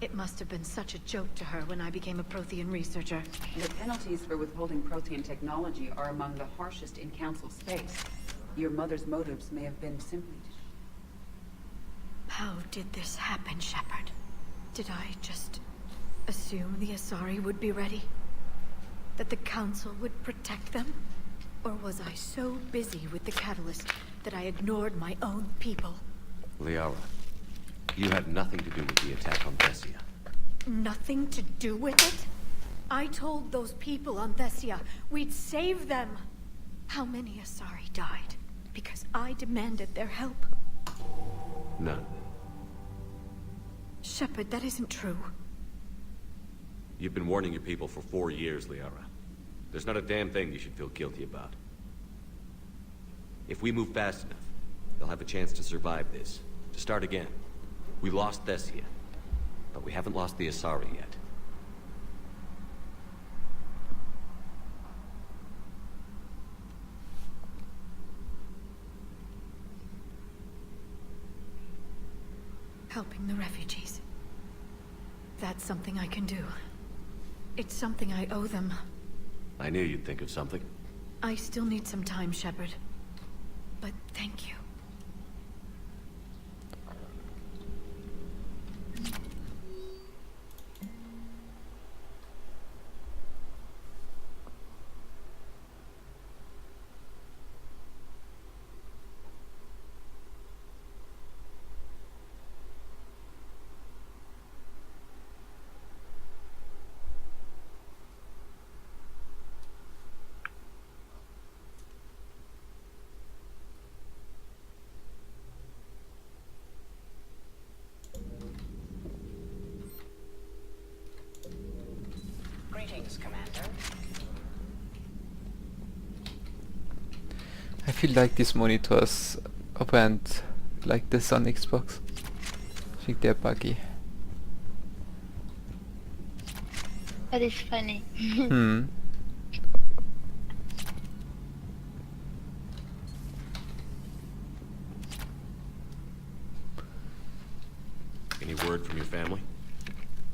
It must have been such a joke to her when I became a Prothean researcher. The penalties for withholding Protean technology are among the harshest in Council space. Your mother's motives may have been simply to... How did this happen, Shepard? Did I just assume the Asari would be ready? That the Council would protect them? Or was I so busy with the Catalyst that I ignored my own people? Liara, you had nothing to do with the attack on Thessia. Nothing to do with it? I told those people on Thessia we'd save them. How many Asari died because I demanded their help? None. Shepard, that isn't true. You've been warning your people for 4 years, Liara. There's not a damn thing you should feel guilty about. If we move fast enough, they'll have a chance to survive this. To start again. We lost Thessia, but we haven't lost the Asari yet. Helping the refugees. That's something I can do. It's something I owe them. I knew you'd think of something. I still need some time, Shepard. But thank you. Greetings, Commander. I feel like these monitors went like this on Xbox. I think they're buggy. That is funny. Hmm. Any word from your family?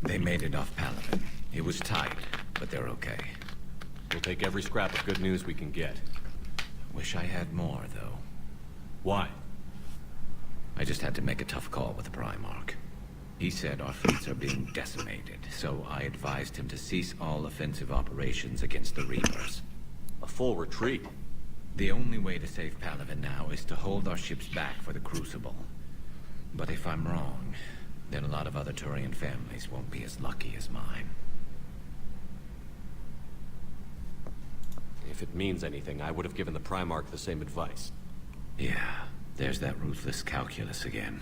They made it off Palaven. It was tight, but they're okay. We'll take every scrap of good news we can get. Wish I had more, though. Why? I just had to make a tough call with the Primarch. He said our fleets are being decimated, so I advised him to cease all offensive operations against the Reapers. A full retreat? The only way to save Palaven now is to hold our ships back for the Crucible. But if I'm wrong, then a lot of other Turian families won't be as lucky as mine. If it means anything, I would have given the Primarch the same advice. Yeah, there's that ruthless calculus again.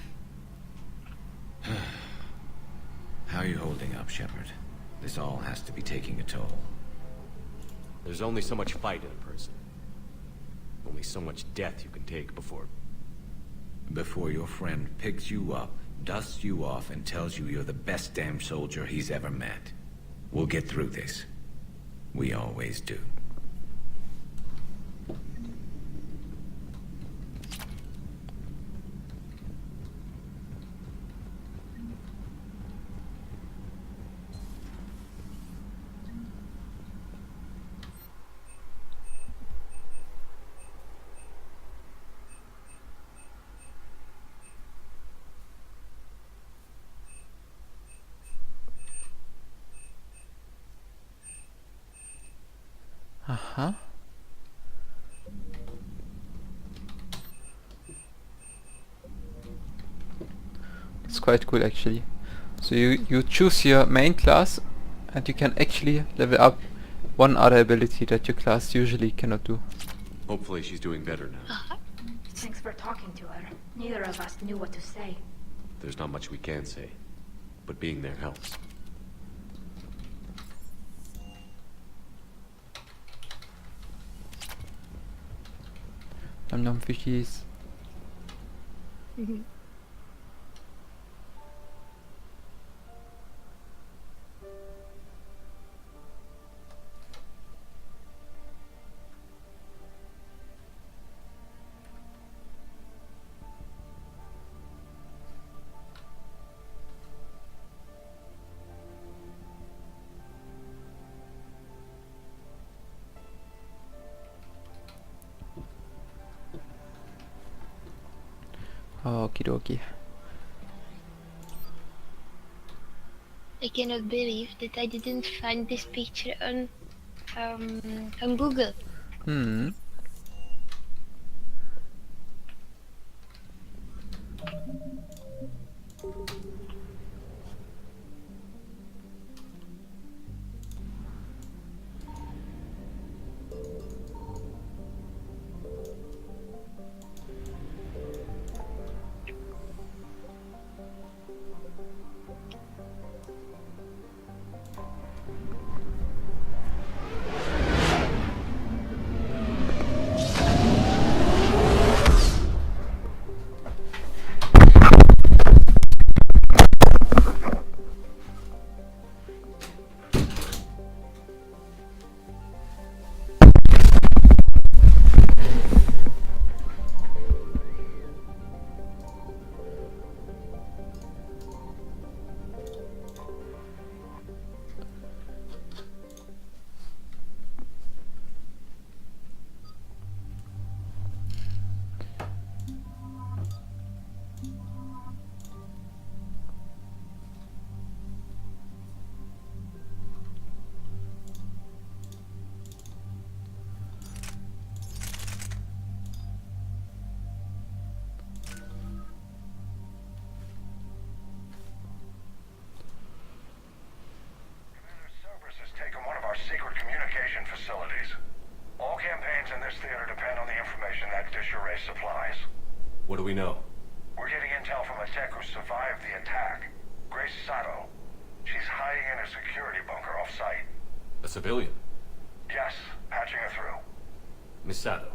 How are you holding up, Shepard? This all has to be taking a toll. There's only so much fight in a person. Only so much death you can take before... Before your friend picks you up, dusts you off, and tells you you're the best damn soldier he's ever met. We'll get through this. We always do. Uh-huh. It's quite cool actually. So you choose your main class and you can actually level up one other ability that your class usually cannot do. Hopefully she's doing better now. Thanks for talking to her. Neither of us knew what to say. There's not much we can say, but being there helps. Nom fishies. Okie dokie. I cannot believe that I didn't find this picture on Google. Hmm. Taken one of our secret communication facilities. All campaigns in this theater depend on the information that dish array supplies. What do we know? We're getting intel from a tech who survived the attack. Grace Sato. She's hiding in a security bunker off-site. A civilian? Yes, patching her through. Miss Sato,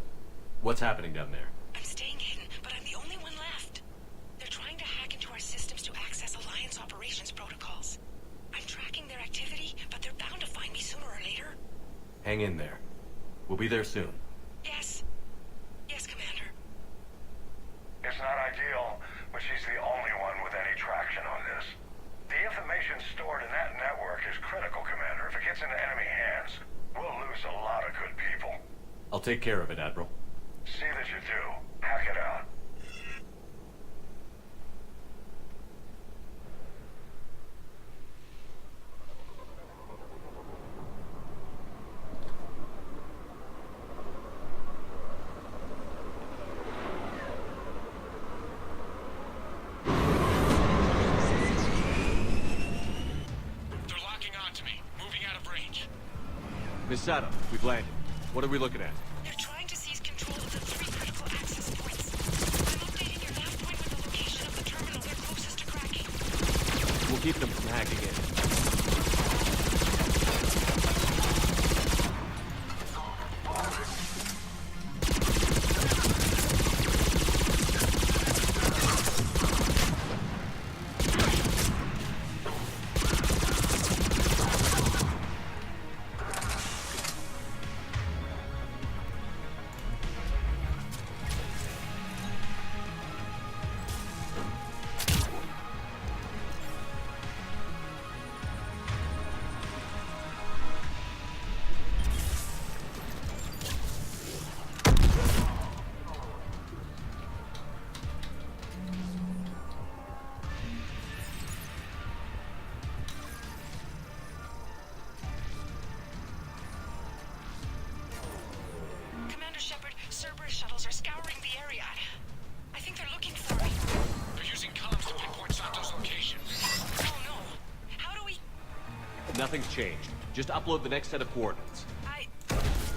what's happening down there? I'm staying hidden, but I'm the only one left. They're trying to hack into our systems to access Alliance operations protocols. I'm tracking their activity, but they're bound to find me sooner or later. Hang in there. We'll be there soon. Yes. Yes, Commander. It's not ideal, but she's the only one with any traction on this. The information stored in that network is critical, Commander. If it gets into enemy hands, we'll lose a lot of good people. I'll take care of it, Admiral. See that you do. Hack it out. Miss Sato, we've landed. What are we looking at? They're trying to seize control of the 3 critical access points. I'm updating your nav point with the location of the terminal they're closest to cracking. We'll keep them from hacking in. Cerberus shuttles are scouring the area. I think they're looking for me. They're using comms to pinpoint Santo's location. Oh no. How do we... Nothing's changed. Just upload the next set of coordinates.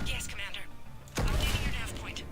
Yes, Commander. Updating your nav point.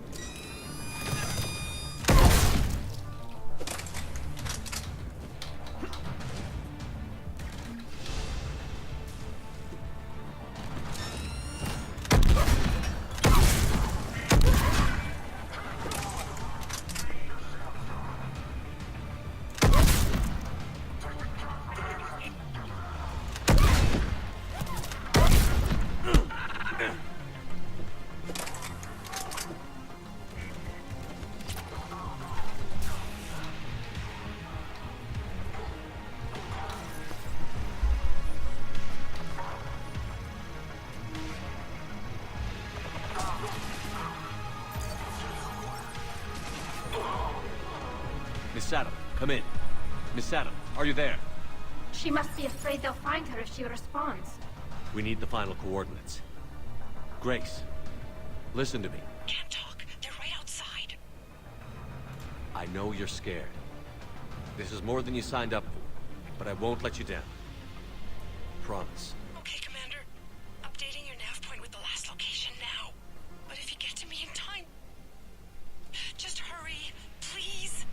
Miss Sato, come in. Miss Sato, are you there? She must be afraid they'll find her if she responds. We need the final coordinates. Grace, listen to me. Can't talk. They're right outside. I know you're scared. This is more than you signed up for, but I won't let you down. Promise. Okay, Commander. Updating your nav point with the last location now. But if you get to me in time... Just hurry, please.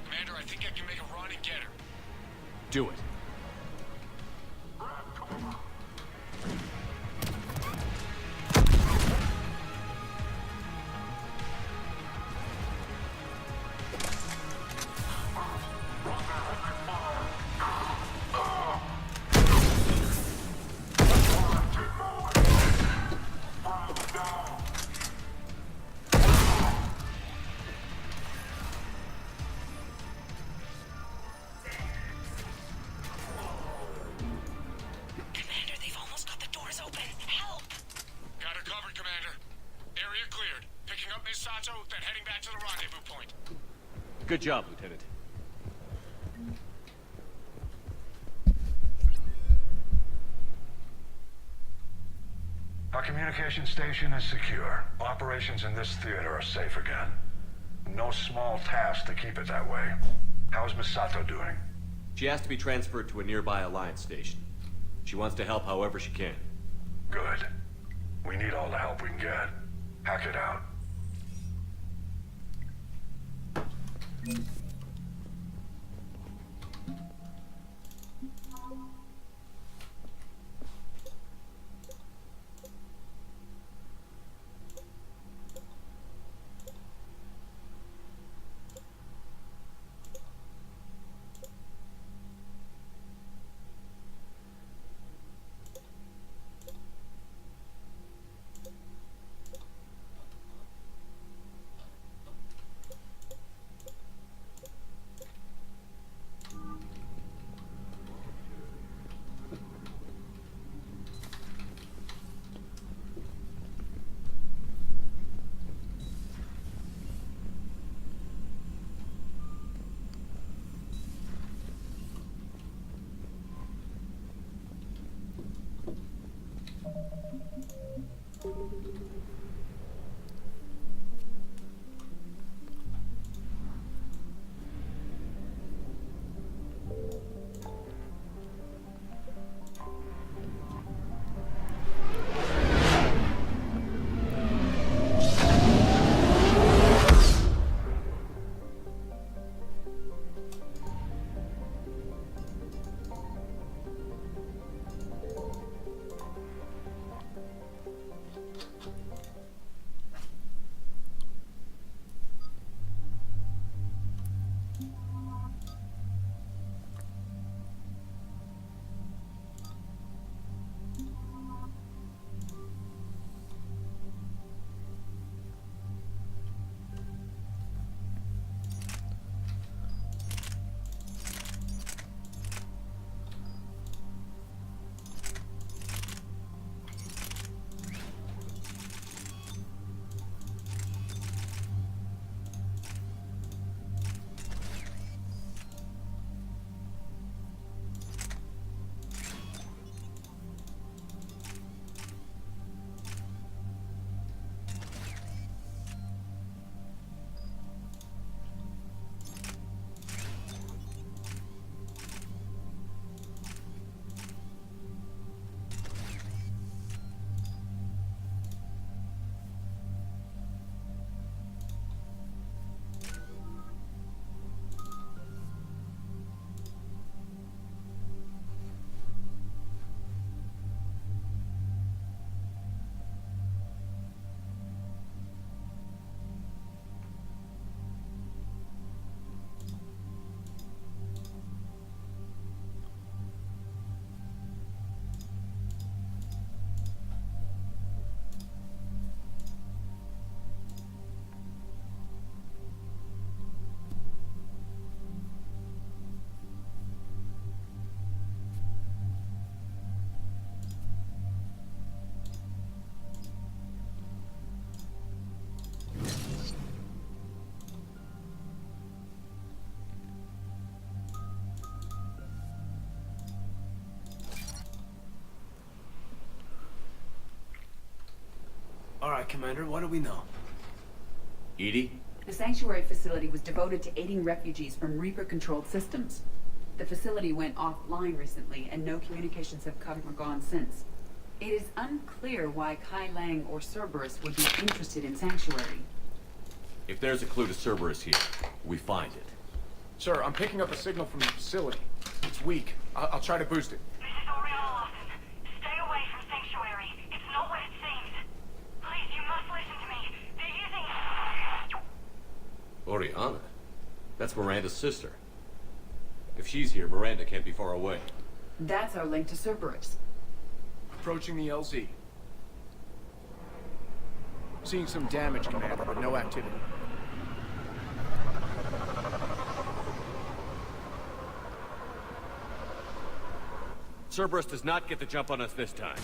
Commander, I think I can make a run and get her. Do it. Commander, they've almost got the doors open. Help! Got her covered, Commander. Area cleared. Picking up Miss Sato, then heading back to the rendezvous point. Good job, Lieutenant. Our communication station is secure. Operations in this theater are safe again. No small task to keep it that way. How's Miss Sato doing? She has to be transferred to a nearby Alliance station. She wants to help however she can. Good. We need all the help we can get. Hack it out. right, Commander. What do we know? Edie? The sanctuary facility was devoted to aiding refugees from Reaper-controlled systems. The facility went offline recently, and no communications have come or gone since. It is unclear why Kai Lang or Cerberus would be interested in Sanctuary. If there's a clue to Cerberus here, we find it. Sir, I'm picking up a signal from the facility. It's weak. I'll try to boost it. This is Oriana Lawson. Stay away from Sanctuary. It's not what it seems. Please, you must listen to me. They're using... Oriana? That's Miranda's sister. If she's here, Miranda can't be far away. That's our link to Cerberus. Approaching the LZ. Seeing some damage, Commander, but no activity. Cerberus does not get the jump on us this time.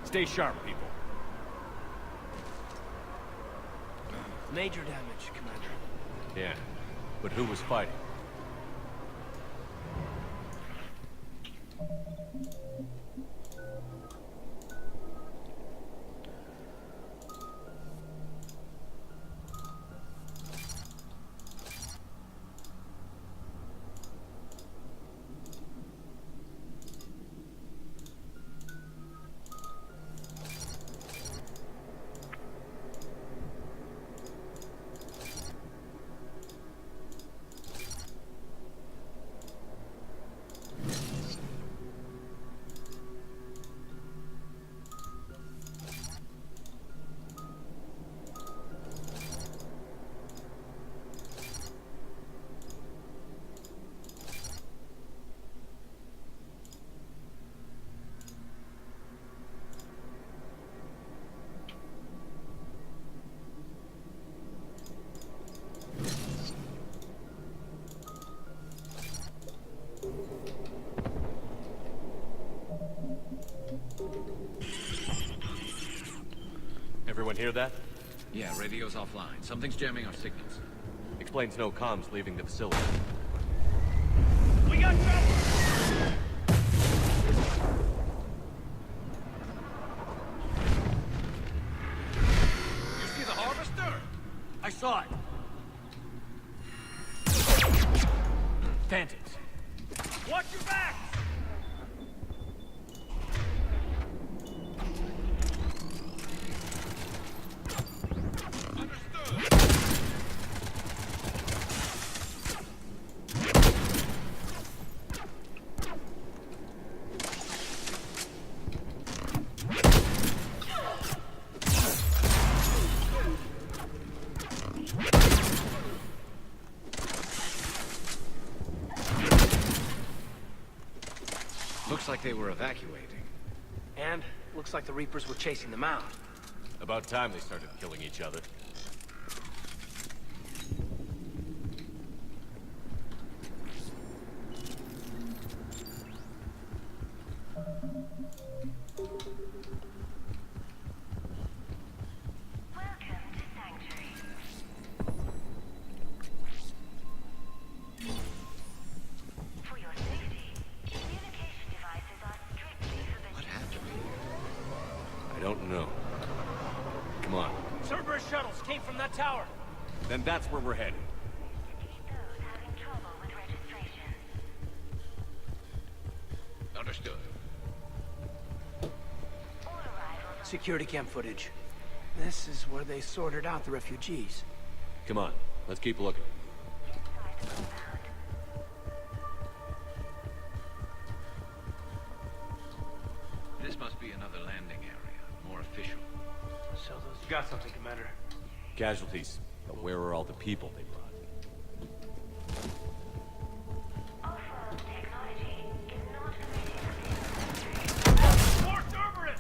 Stay sharp, people. Major damage, Commander. Yeah, but who was fighting? Everyone hear that? Yeah, radio's offline. Something's jamming our signals. Explains no comms leaving the facility. We got trouble! You see the harvester? I saw it. Phantoms. Watch your back! Looks like they were evacuating. And looks like the Reapers were chasing them out. About time they started killing each other. I don't know. Come on. Cerberus shuttles came from that tower. Then that's where we're headed. Understood. Security cam footage. This is where they sorted out the refugees. Come on, let's keep looking. This must be another landing area, more official. So those... You got something, Commander. Casualties. But where are all the people they brought? More Cerberus!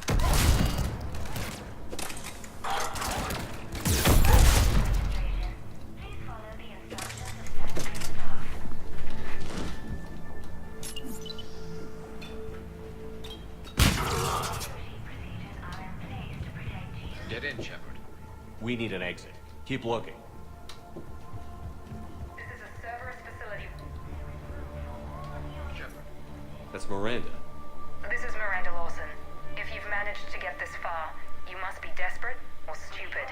Get in, Shepard. We need an exit. Keep looking. This is a Cerberus facility. That's Miranda. This is Miranda Lawson. If you've managed must be desperate or stupid.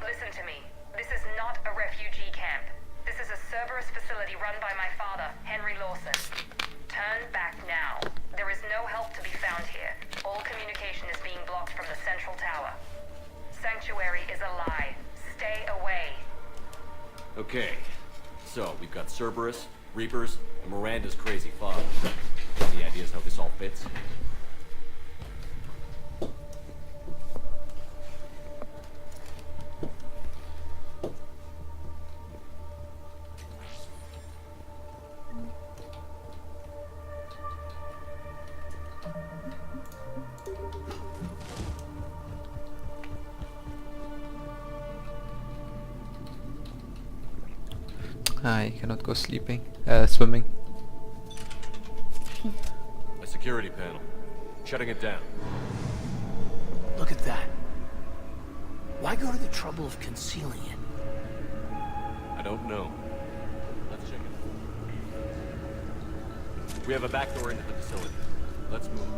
Listen to me. This is not a refugee camp. This is a Cerberus facility run by my father, Henry Lawson. Turn back now. There is no help to be found here. All communication is being blocked from the central tower. Sanctuary is a lie. Stay away. Okay. So, we've got Cerberus, Reapers, and Miranda's crazy father. Any ideas how this all fits? I cannot go swimming. A security panel. Shutting it down. Look at that. Why go to the trouble of concealing it? I don't know. Let's check it. We have a back door into the facility. Let's move.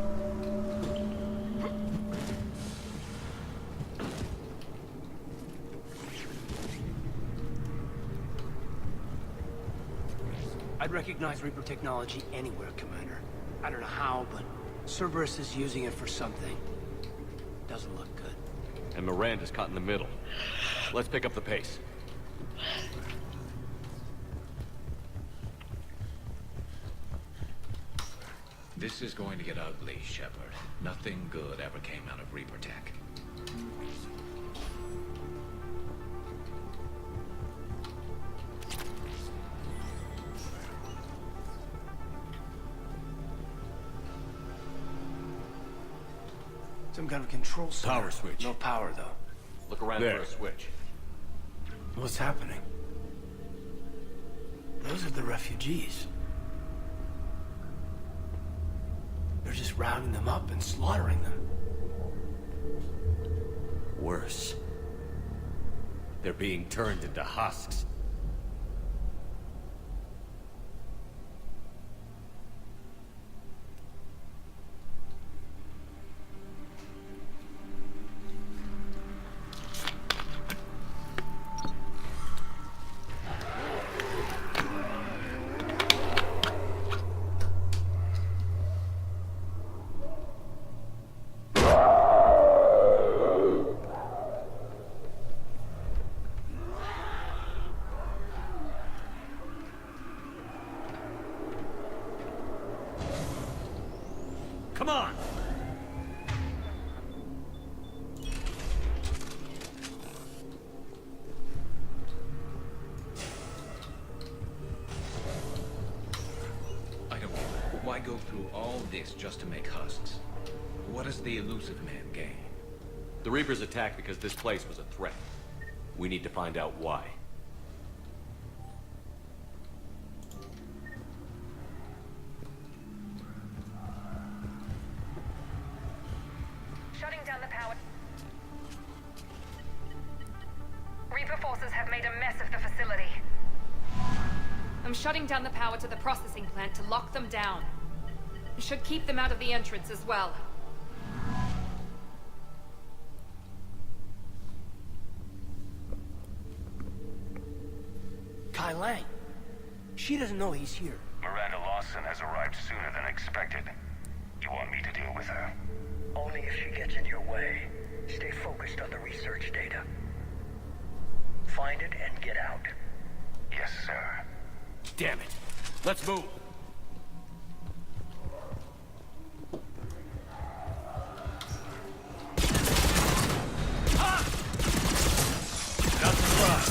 I'd recognize Reaper technology anywhere, Commander. I don't know how, but Cerberus is using it for something. Doesn't look good. And Miranda's caught in the middle. Let's pick up the pace. This is going to get ugly, Shepard. Nothing good ever came out of Reaper tech. Some kind of control center. Power switch. No power, though. Look around There. for a switch. What's happening? Those are the refugees. They're just rounding them up and slaughtering them. Worse. They're being turned into husks. Come on! I don't get it. Why go through all this just to make husks? What does the elusive man gain? The Reapers attacked because this place was a threat. We need to find out why. Shutting down the power. Reaper forces have made a mess of the facility. I'm shutting down the power to the processing plant to lock them down. Should keep them out of the entrance as well. Kai Lang. She doesn't know he's here. Miranda Lawson has arrived sooner than expected. You want me to deal with her? Only if she gets in your way. Stay focused on the research data. Find it and get out. Yes, sir. Damn it. Let's move. Got the run.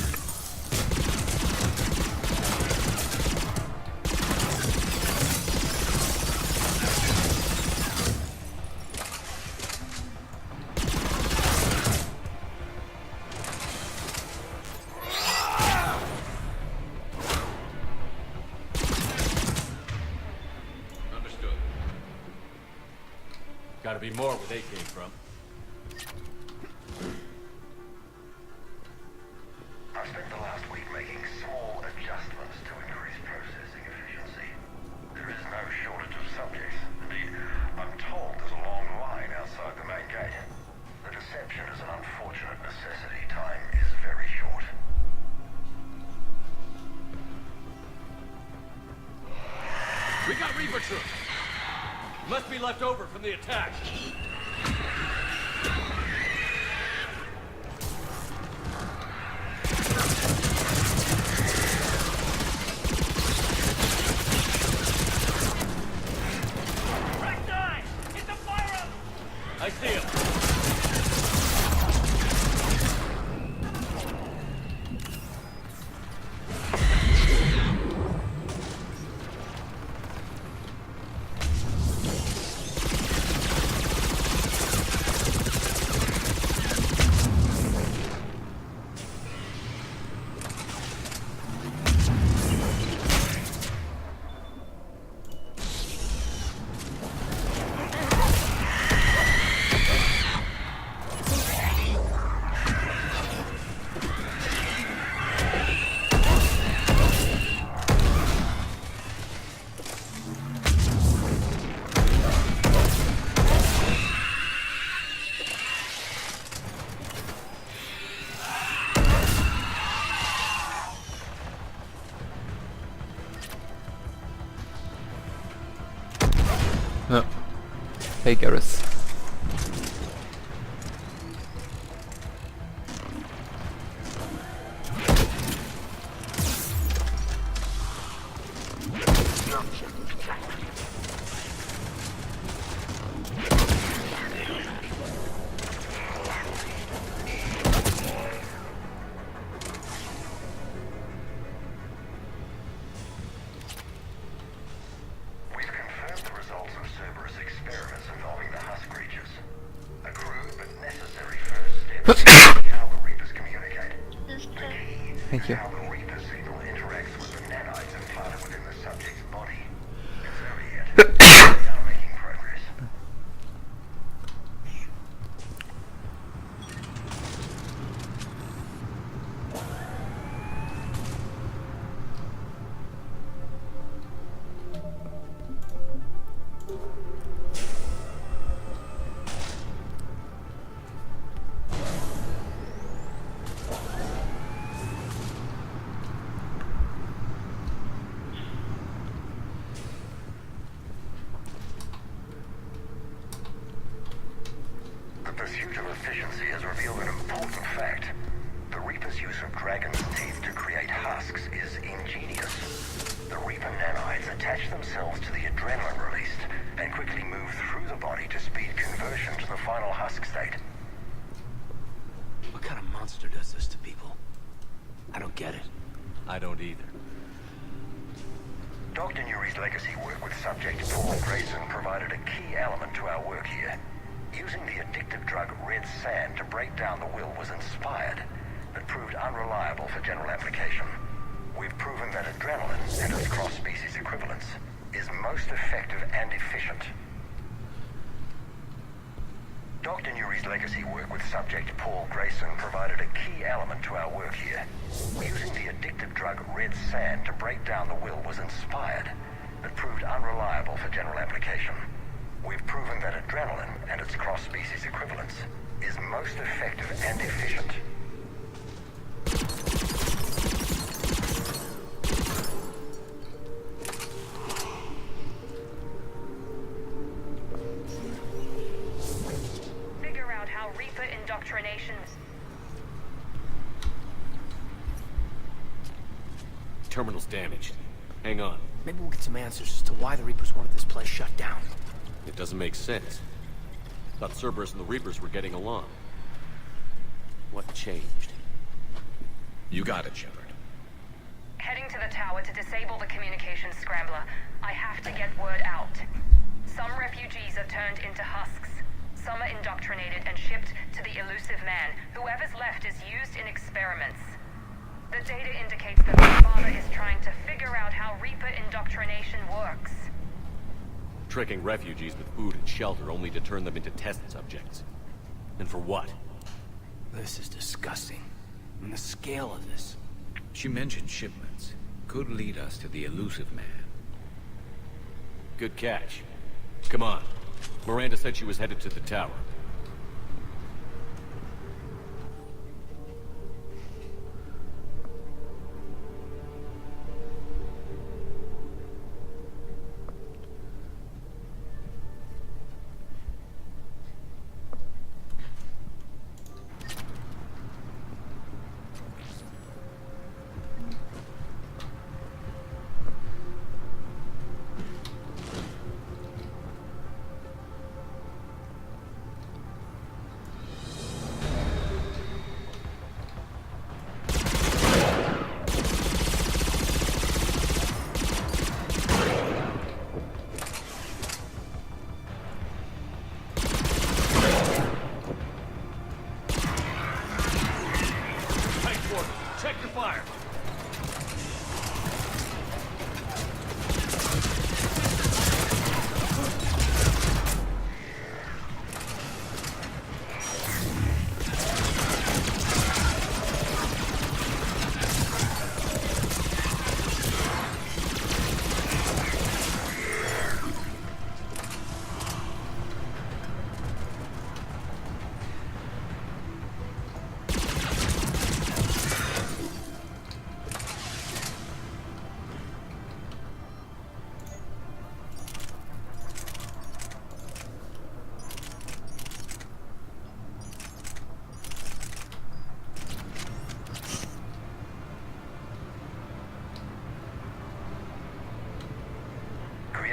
Gotta be more where they came from. I spent the last week making small adjustments to increase processing efficiency. There is no shortage of subjects. Indeed, I'm told there's a long line outside the main gate. The Reaper troop. Must be left over from the attack. Right side! Get the fire up! I see him. No. Hey, Garrus. We've confirmed the results of Cerberus experiments involving the husk creatures. A crude but necessary first step in how the Reapers communicate. The key Thank is you. how the Reaper signal interacts with the nanites implanted within the subject's body. It's early yet. We are making progress. The pursuit of efficiency has revealed an important fact. The Reaper's use of dragon's teeth to create husks is ingenious. The Reaper nanites attach themselves to the adrenaline released and quickly move through the body to speed conversion to the final husk state. What kind of monster does this to people? I don't get it. I don't either. Dr. Nuri's legacy work with subject Paul Grayson provided a key element to our work here. Using the addictive drug red sand to break down the will was inspired, but proved unreliable for general application. We've proven that adrenaline and its cross-species equivalence is most effective and efficient. Dr. Nuri's legacy work with subject Paul Grayson provided a key element to our work here. Using the addictive drug red sand to break down the will was inspired, but proved unreliable for general application. We've proven that adrenaline and its cross-species equivalence is most effective and efficient. Figure out how Reaper indoctrination. Terminal's damaged. Hang on. Maybe we'll get some answers as to why the Reapers wanted this place shut down. It doesn't make sense. Thought Cerberus and the Reapers were getting along. What changed? You got it, Shepard. Heading to the tower to disable the communications scrambler. I have to get word out. Some refugees are turned into husks. Some are indoctrinated and shipped to the elusive man. Whoever's left is used in experiments. The data indicates that my father is trying to figure out how Reaper indoctrination works. Tricking refugees with food and shelter only to turn them into test subjects. And for what? This is disgusting. And the scale of this. She mentioned shipments. Could lead us to the elusive man. Good catch. Come on. Miranda said she was headed to the tower.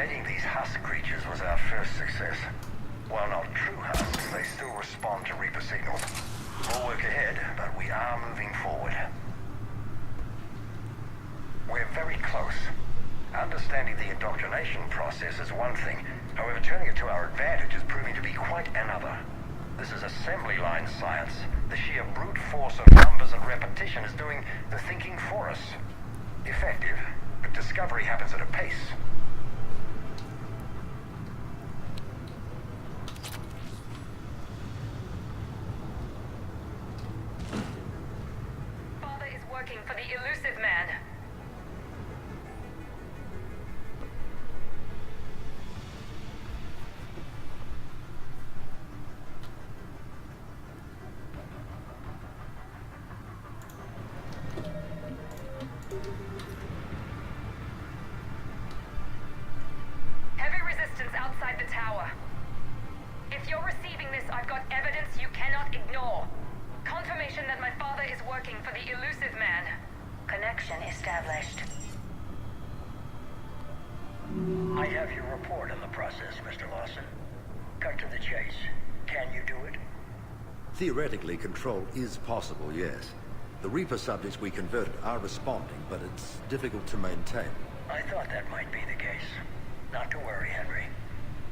Getting these husk creatures was our first success. While not true husks, they still respond to Reaper signals. More work ahead, but we are moving forward. We're very close. Understanding the indoctrination process is one thing. However, turning it to our advantage is proving to be quite another. This is assembly line science. The sheer brute force of numbers and repetition is doing the thinking for us. Effective, but discovery happens at a pace. Father is working for the elusive man. Heavy resistance outside the tower. If you're receiving this, I've got evidence you cannot ignore. Confirmation that my father is working for the elusive man. Connection established. I have your report on the process, Mr. Lawson. Cut to the chase. Can you do it? Theoretically, control is possible, yes. The Reaper subjects we converted are responding, but it's difficult to maintain. I thought that might be the case. Not to worry, Henry.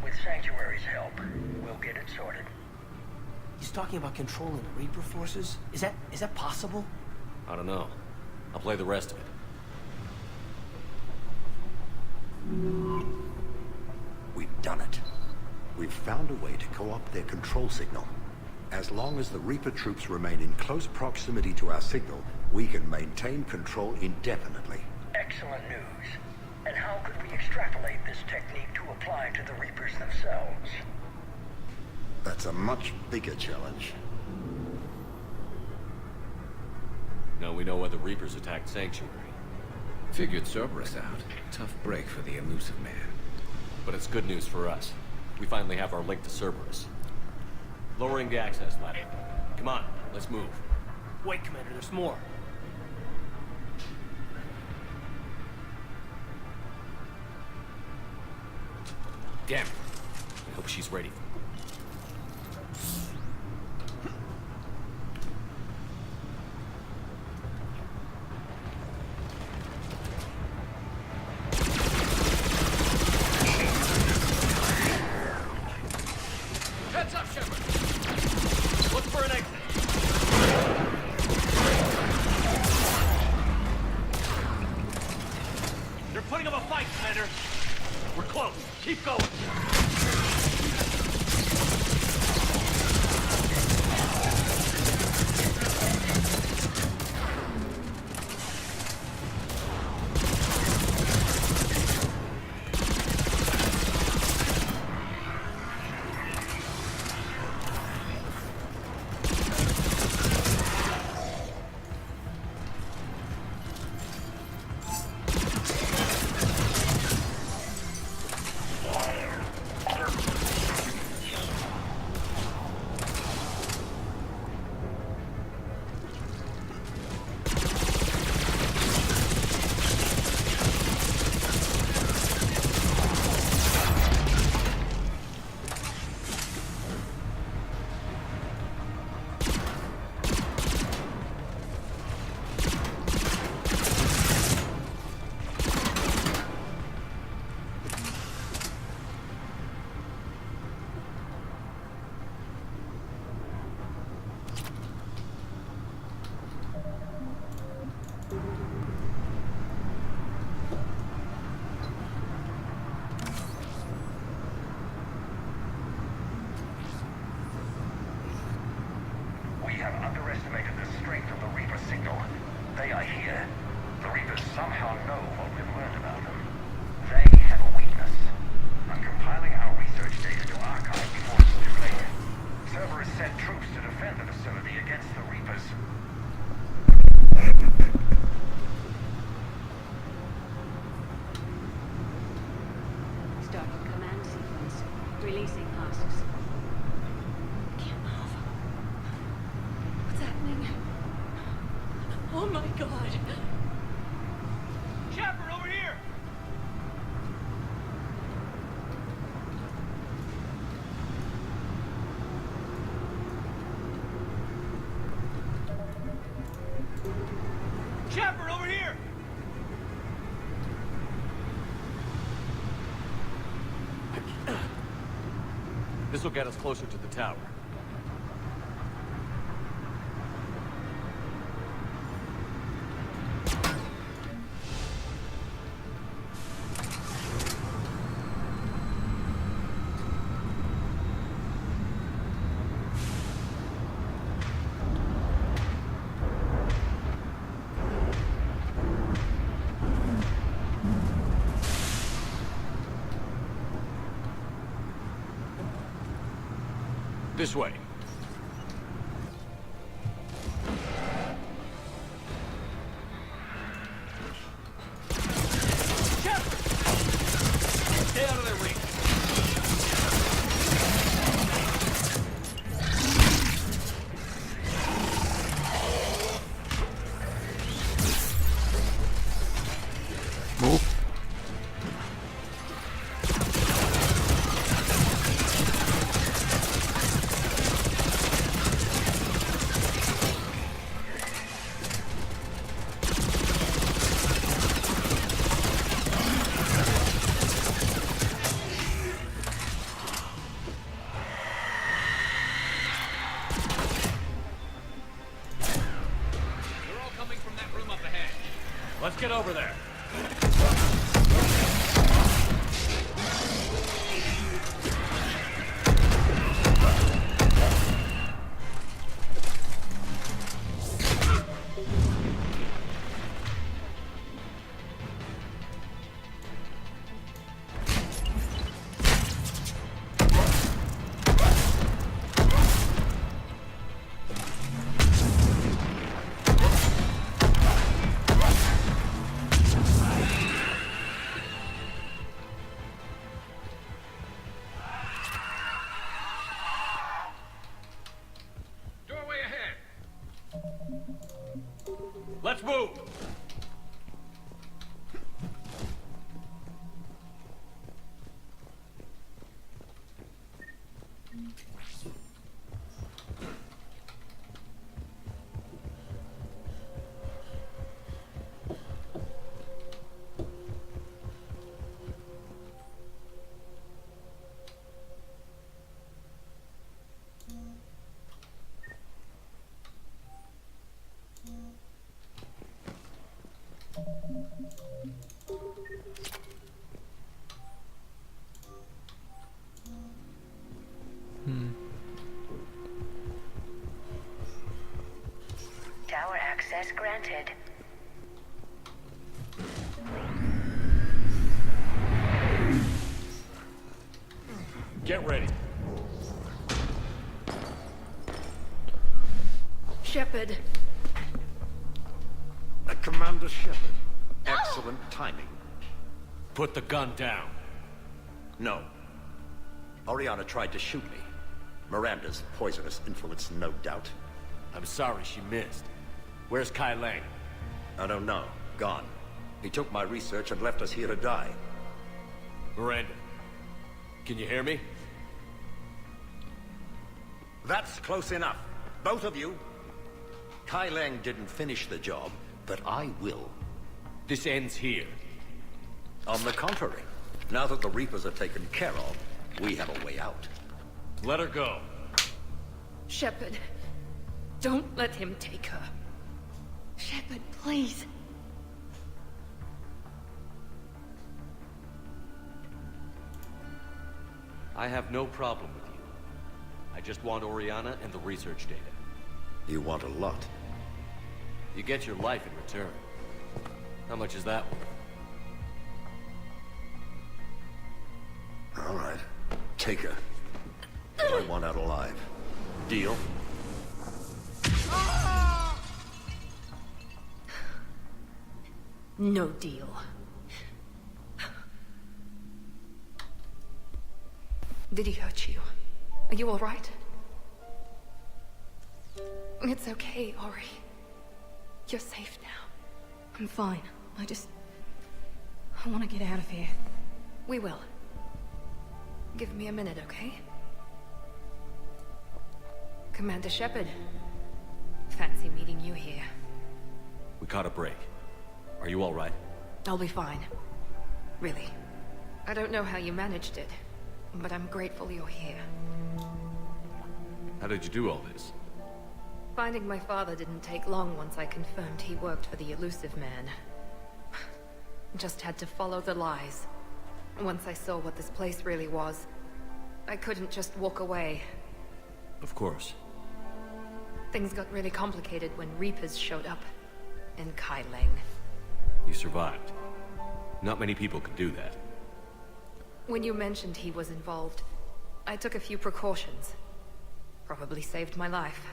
With Sanctuary's help, we'll get it sorted. He's talking about controlling Reaper forces? Is that possible? I don't know. I'll play the rest of it. We've done it. We've found a way to co-opt their control signal. As long as the Reaper troops remain in close proximity to our signal, we can maintain control indefinitely. Excellent news. And how could we extrapolate this technique to apply to the Reapers themselves? That's a much bigger challenge. Now we know why the Reapers attacked Sanctuary. Figured Cerberus out. Tough break for the elusive man. But it's good news for us. We finally have our link to Cerberus. Lowering the access ladder. Come on, let's move. Wait, Commander, there's more. Damn it. I hope she's ready. Heads up, Shepard. Look for an exit. They're putting up a fight, Commander. We're close. Keep going. We have underestimated the strength of the Reaper signal. They are here. The Reapers somehow know what we've learned about them. They have a weakness. I'm compiling our research data to archive before it's too late. Cerberus sent troops to defend the facility against the Reapers. Starting command sequence. Releasing husks. Can't move. What's happening? Oh my god. Shepard, over here! This will get us closer to the tower. This way. Stay out of their reach. Move. Let's get over there. Let's move! Tower access granted. Get ready. Shepard. Commander Shepard. Excellent timing. Put the gun down. No. Oriana tried to shoot me. Miranda's poisonous influence, no doubt. I'm sorry she missed. Where's Kai Lang? I don't know. Gone. He took my research and left us here to die. Miranda, can you hear me? That's close enough. Both of you. Kai Lang didn't finish the job, but I will. This ends here. On the contrary, now that the Reapers are taken care of, we have a way out. Let her go. Shepard, don't let him take her. Shepard, please. I have no problem with you. I just want Oriana and the research data. You want a lot. You get your life in return. How much is that worth? All right. Take her. But I want out alive. Deal? No deal. Did he hurt you? Are you all right? It's okay, Ori. You're safe now. I'm fine. I want to get out of here. We will. Give me a minute, okay? Commander Shepard. Fancy meeting you here. We caught a break. Are you all right? I'll be fine. Really. I don't know how you managed it, but I'm grateful you're here. How did you do all this? Finding my father didn't take long once I confirmed he worked for the elusive man. Just had to follow the lies. Once I saw what this place really was, I couldn't just walk away. Of course. Things got really complicated when Reapers showed up. In Kai Lang. You survived. Not many people can do that. When you mentioned he was involved, I took a few precautions. Probably saved my life.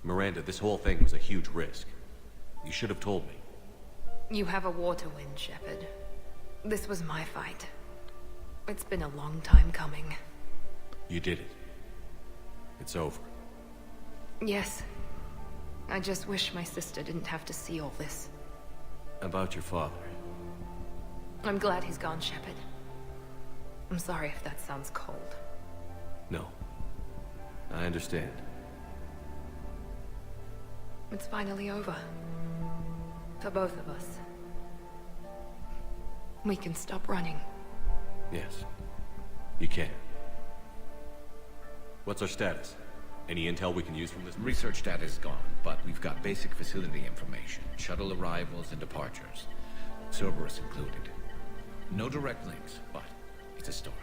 Miranda, this whole thing was a huge risk. You should have told me. You have a war to win, Shepard. This was my fight. It's been a long time coming. You did it. It's over. Yes. I just wish my sister didn't have to see all this. About your father. I'm glad he's gone, Shepard. I'm sorry if that sounds cold. No. I understand. It's finally over. For both of us. We can stop running. Yes. You can. What's our status? Any intel we can use from this? Research data is gone, but we've got basic facility information. Shuttle arrivals and departures. Cerberus included. No direct links, but it's a start.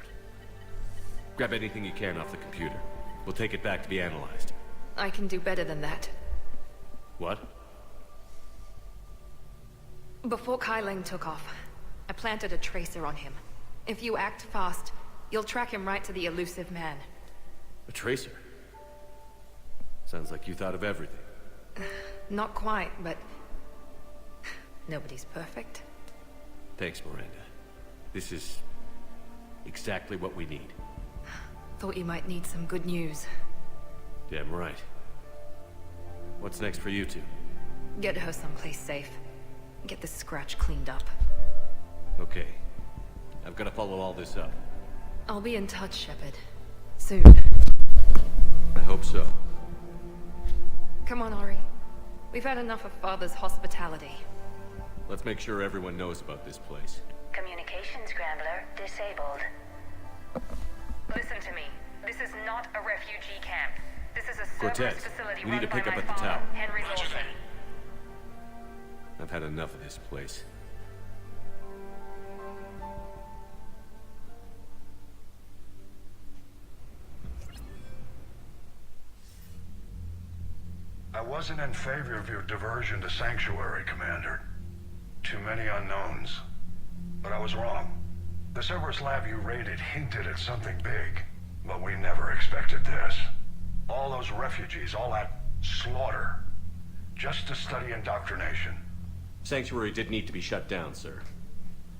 Grab anything you can off the computer. We'll take it back to be analyzed. I can do better than that. What? Before Kai Lang took off, I planted a tracer on him. If you act fast, you'll track him right to the elusive man. A tracer? Sounds like you thought of everything. Not quite, but... nobody's perfect. Thanks, Miranda. This is... exactly what we need. Thought you might need some good news. Damn right. What's next for you two? Get her someplace safe. Get this scratch cleaned up. Okay. I've got to follow all this up. I'll be in touch, Shepard. Soon. I hope so. Come on, Ari. We've had enough of Father's hospitality. Let's make sure everyone knows about this place. Communication scrambler disabled. Listen to me. This is not a refugee camp. This is a Cortez, Cerberus facility we run need to by pick up my at the father, tower. Henry Lawson. I've had enough of this place. I wasn't in favor of your diversion to Sanctuary, Commander. Too many unknowns. But I was wrong. The Cerberus lab you raided hinted at something big, but we never expected this. All those refugees, all that slaughter, just to study indoctrination. Sanctuary did need to be shut down, sir.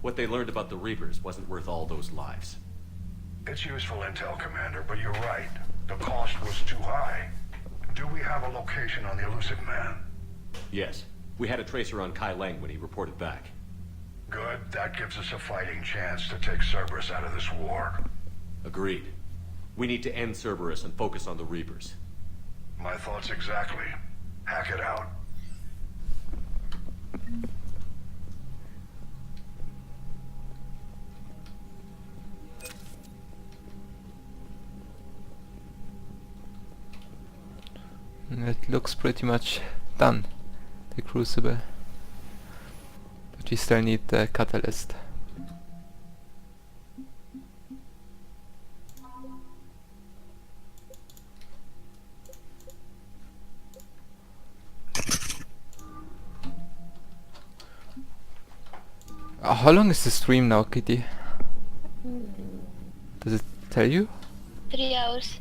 What they learned about the Reapers wasn't worth all those lives. It's useful intel, Commander, but you're right. The cost was too high. Do we have a location on the elusive man? Yes. We had a tracer on Kai Lang when he reported back. Good. That gives us a fighting chance to take Cerberus out of this war. Agreed. We need to end Cerberus and focus on the Reapers. My thoughts exactly. Hack it out. It looks pretty much done, the Crucible. But we still need the catalyst. How long is the stream now, Kitty? Does it tell you? 3 hours.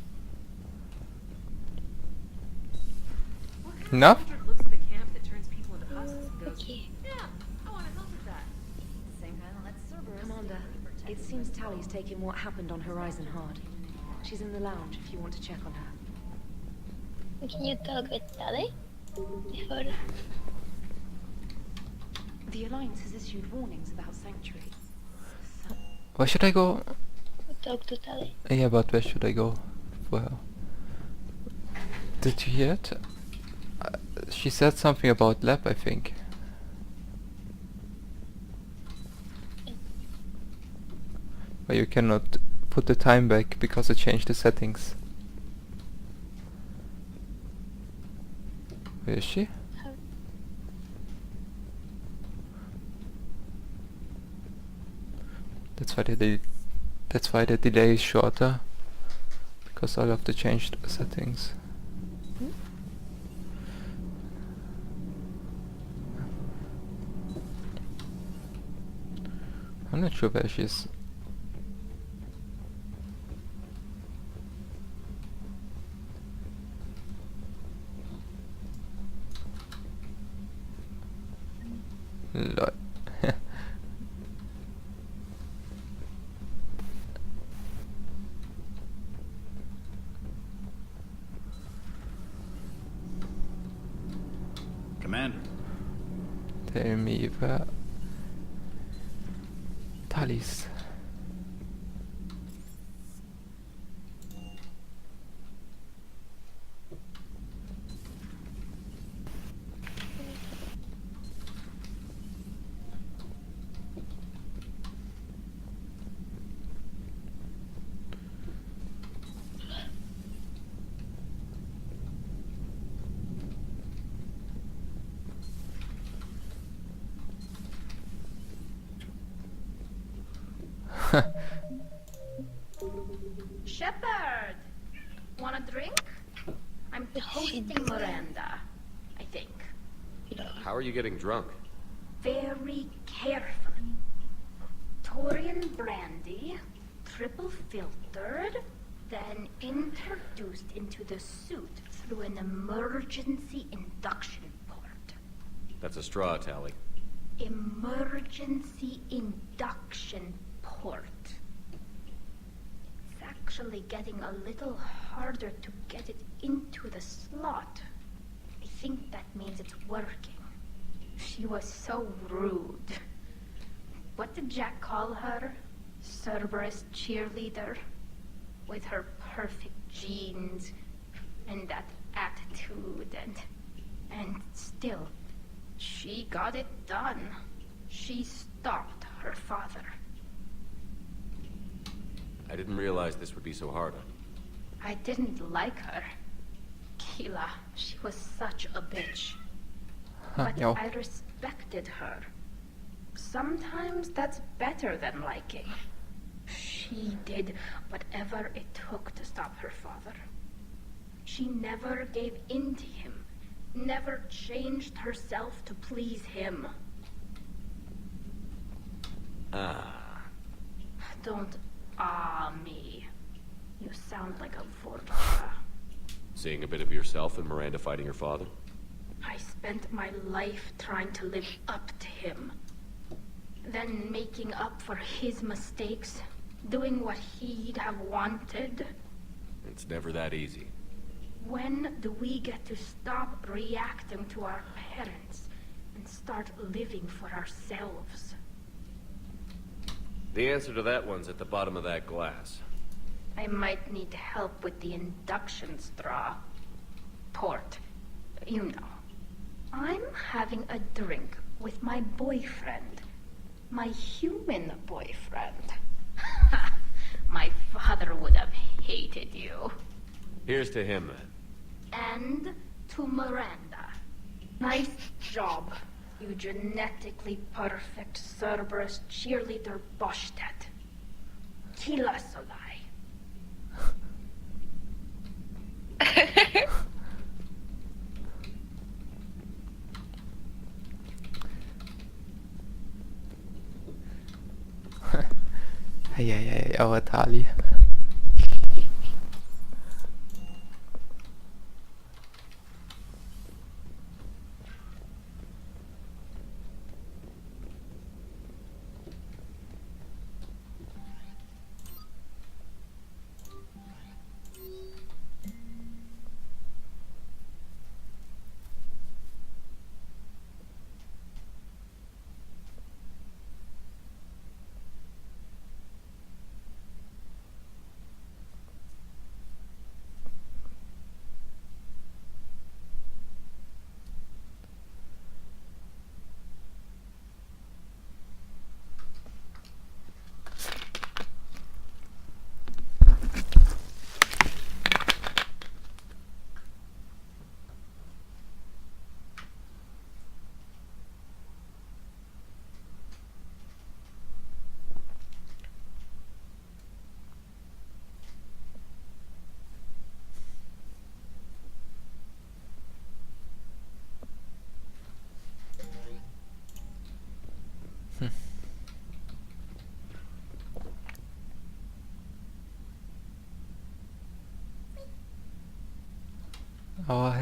Enough? Looks at the camp that turns people into husks and goes, Okay. yeah, I want to help with that. Same kind of let's Cerberus. Commander, it seems Tally's taking what happened on Horizon hard. She's in the lounge if you want to check on her. Can you talk with Tally? Before... The Alliance has issued warnings about Sanctuary. Where should I go? Talk to Tally. Yeah, but where should I go for her? Did you hear it? She said something about lab, I think. But you cannot put the time back because I changed the settings. Where is she? That's why the delay is shorter, because I have to change the settings. I'm not sure where she is. Lol. Commander. Tell me where Tally's. Shepard! Want a drink? I'm toasting Miranda, I think. How are you getting drunk? Very carefully. Torian brandy, triple filtered, then introduced into the suit through an emergency induction port. That's a straw, Tally. Emergency induction port. It's actually getting a little harder to get it into the slot. I think that means it's working. She was so rude. What did Jack call her? Cerberus cheerleader? With her perfect genes and that attitude and still, she got it done. She stopped her father. I didn't realize this would be so hard on you. I didn't like her. Keela, she was such a bitch. But Yo. I respected her. Sometimes that's better than liking. She did whatever it took to stop her father. She never gave in to him, never changed herself to please him. Don't me. You sound like a vodka. Seeing a bit of yourself in Miranda fighting her father? I spent my life trying to live up to him. Then making up for his mistakes, doing what he'd have wanted. It's never that easy. When do we get to stop reacting to our parents and start living for ourselves? The answer to that one's at the bottom of that glass. I might need help with the induction straw. Port. You know. I'm having a drink with my boyfriend. My human boyfriend. My father would have hated you. Here's to him, then. And to Miranda. Nice job, you genetically perfect Cerberus cheerleader Boshtet. Kila Solai. Hey, our Tali.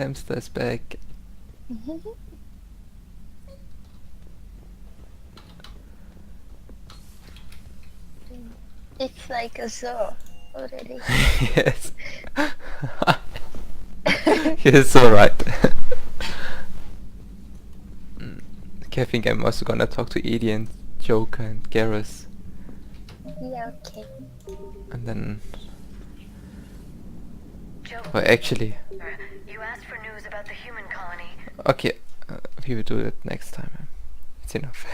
hamster is back. It's like a zoo already. Yes. You're so right. Okay, I think I'm also gonna talk to Edie and Joker and Garrus. Yeah, okay. And then... Well, actually... You asked for news about the human colony. Okay, we will do it next time. It's enough.